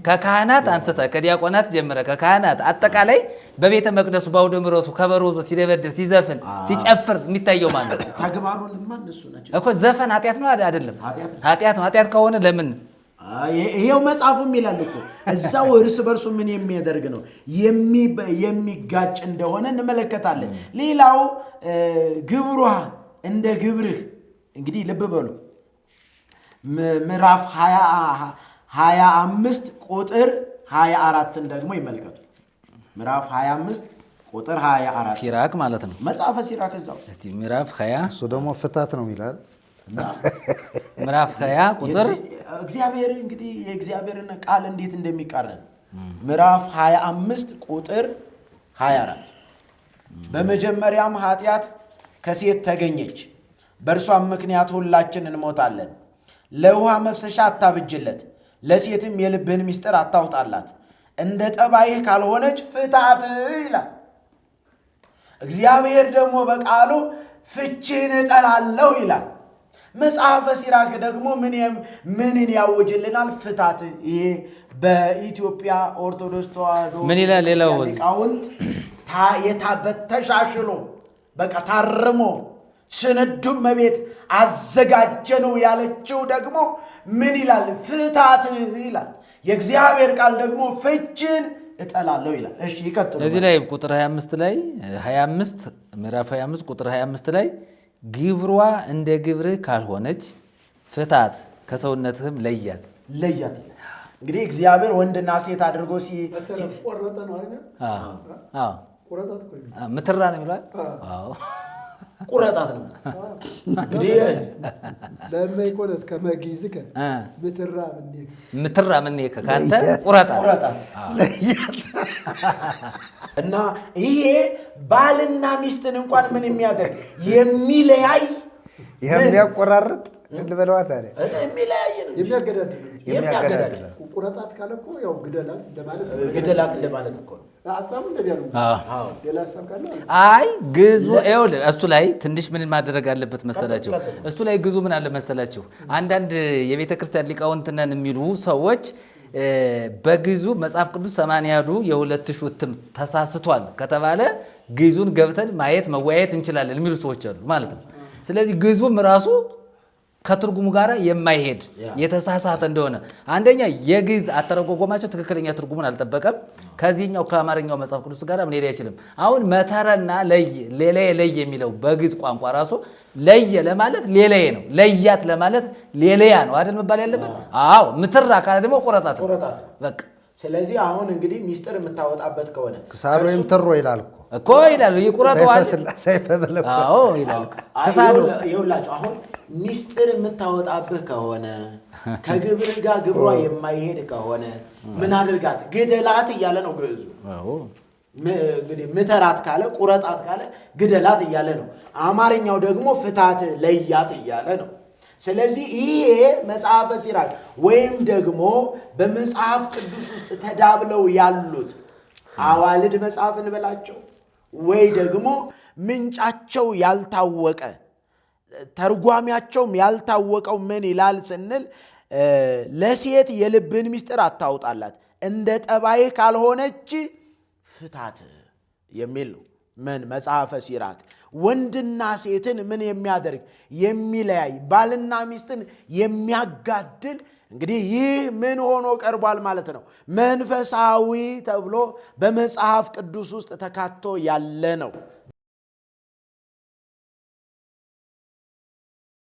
ከካህናት አንስተ ከዲያቆናት ጀምረ ከካህናት አጠቃላይ በቤተ መቅደሱ በአውደ ምሕረቱ ከበሮ ሲደበድብ ሲዘፍን ሲጨፍር የሚታየው ማለት ነው። ተግባሩን እነሱ ናቸው እኮ። ዘፈን ኃጢአት ነው አይደለም? ኃጢአት ነው። ኃጢአት ከሆነ ለምን ይሄው መጽሐፉም ይላል እኮ እዛው እርስ በርሱ ምን የሚያደርግ ነው የሚጋጭ እንደሆነ እንመለከታለን። ሌላው ግብሯ እንደ ግብርህ። እንግዲህ ልብ በሉ ምዕራፍ 25 ቁጥር 24ን ደግሞ ይመልከቱ። ምዕራፍ 25 ቁጥር 24 ሲራክ ማለት ነው። መጽሐፈ ሲራክ እዛው እስቲ ምዕራፍ 20 እሱ ደግሞ ፍታት ነው ይላል። ምዕራፍ 20 ቁጥር እግዚአብሔር እንግዲህ የእግዚአብሔርን ቃል እንዴት እንደሚቃረን ምዕራፍ 25 ቁጥር 24 በመጀመሪያም ኃጢአት ከሴት ተገኘች፣ በእርሷም ምክንያት ሁላችን እንሞታለን። ለውሃ መፍሰሻ አታብጅለት፣ ለሴትም የልብህን ምስጢር አታውጣላት፣ እንደ ጠባይህ ካልሆነች ፍታት ይላል። እግዚአብሔር ደግሞ በቃሉ ፍቺን እጠላለሁ ይላል። መጽሐፈ ሲራክ ደግሞ ምንን ያውጅልናል? ፍታት። ይሄ በኢትዮጵያ ኦርቶዶክስ ተዋሕዶ ምን ይላል? ሌላው ሊቃውንት የታበት ተሻሽሎ በቃ ታርሞ ስንዱም መቤት አዘጋጀነው ያለችው ደግሞ ምን ይላል? ፍታት ይላል። የእግዚአብሔር ቃል ደግሞ ፍቺን እጠላለሁ ይላል። እሺ ይቀጥሉ። እዚህ ላይ ቁጥር 25 ላይ 25 ምዕራፍ 25 ቁጥር 25 ላይ ግብሯ እንደ ግብርህ ካልሆነች ፍታት፣ ከሰውነትህም ለያት ይላል። እንግዲህ እግዚአብሔር ወንድና ሴት አድርጎ ቆረጠ ነው አይደል? አዎ ቁረጣት ምትራ ነው የሚለው። አዎ ቁረጣት ነው። እንግዲህ ለማይቆለት ከመጊዝከ ምትራ ምን ካንተ ቁረጣት እና ይሄ ባልና ሚስትን እንኳን ምን የሚያደርግ የሚለያይ የሚያቆራርጥ እንበለዋ ታዲያ የሚለያይ ነው፣ የሚያገዳድል ቁረጣት ካለ እኮ ያው ግደላት እንደማለት እኮ ነው። ሐሳቡ እንደዚያ ነው። ሌላ ሐሳብ ካለ አይ ግዙ ይኸውልህ፣ እሱ ላይ ትንሽ ምን ማድረግ አለበት መሰላችሁ? እሱ ላይ ግዙ ምን አለ መሰላችሁ? አንዳንድ የቤተ ክርስቲያን ሊቃውንት ነን የሚሉ ሰዎች በግዙ መጽሐፍ ቅዱስ 80 የ2000 እትም ተሳስቷል ከተባለ ግዙን ገብተን ማየት መወያየት እንችላለን የሚሉ ሰዎች አሉ ማለት ነው። ስለዚህ ግዙም ራሱ ከትርጉሙ ጋር የማይሄድ የተሳሳተ እንደሆነ አንደኛ የግዕዝ አተረጓጎማቸው ትክክለኛ ትርጉሙን አልጠበቀም። ከዚህኛው ከአማርኛው መጽሐፍ ቅዱስ ጋር ምን ሄድ አይችልም። አሁን መተረና ለይ የሚለው በግዕዝ ቋንቋ ራሱ ለየ ለማለት ሌላዬ ነው፣ ለያት ለማለት ሌላያ ነው አይደል መባል ያለበት? አዎ ምትራ ካለ ደግሞ ቁረጣት በቃ። ስለዚህ አሁን እንግዲህ ሚስጥር የምታወጣበት ከሆነ ክሳዶ የምትሮ ይላል እኮ ይላል ይቁረጠዋል። አዎ ይላል ክሳዶ። ይኸውላችሁ አሁን ሚስጥር የምታወጣብህ ከሆነ ከግብርህ ጋር ግብሯ የማይሄድ ከሆነ ምን አድርጋት? ግደላት እያለ ነው ግዕዙ። እንግዲህ ምተራት ካለ ቁረጣት ካለ ግደላት እያለ ነው። አማርኛው ደግሞ ፍታት ለያት እያለ ነው። ስለዚህ ይሄ መጽሐፈ ሲራክ ወይም ደግሞ በመጽሐፍ ቅዱስ ውስጥ ተዳብለው ያሉት አዋልድ መጽሐፍ እንበላቸው ወይ ደግሞ ምንጫቸው ያልታወቀ ተርጓሚያቸውም ያልታወቀው ምን ይላል ስንል ለሴት የልብን ምስጢር አታውጣላት፣ እንደ ጠባይ ካልሆነች ፍታት የሚል ነው። ምን መጽሐፈ ሲራክ ወንድና ሴትን ምን የሚያደርግ የሚለያይ፣ ባልና ሚስትን የሚያጋድል እንግዲህ ይህ ምን ሆኖ ቀርቧል ማለት ነው? መንፈሳዊ ተብሎ በመጽሐፍ ቅዱስ ውስጥ ተካቶ ያለ ነው።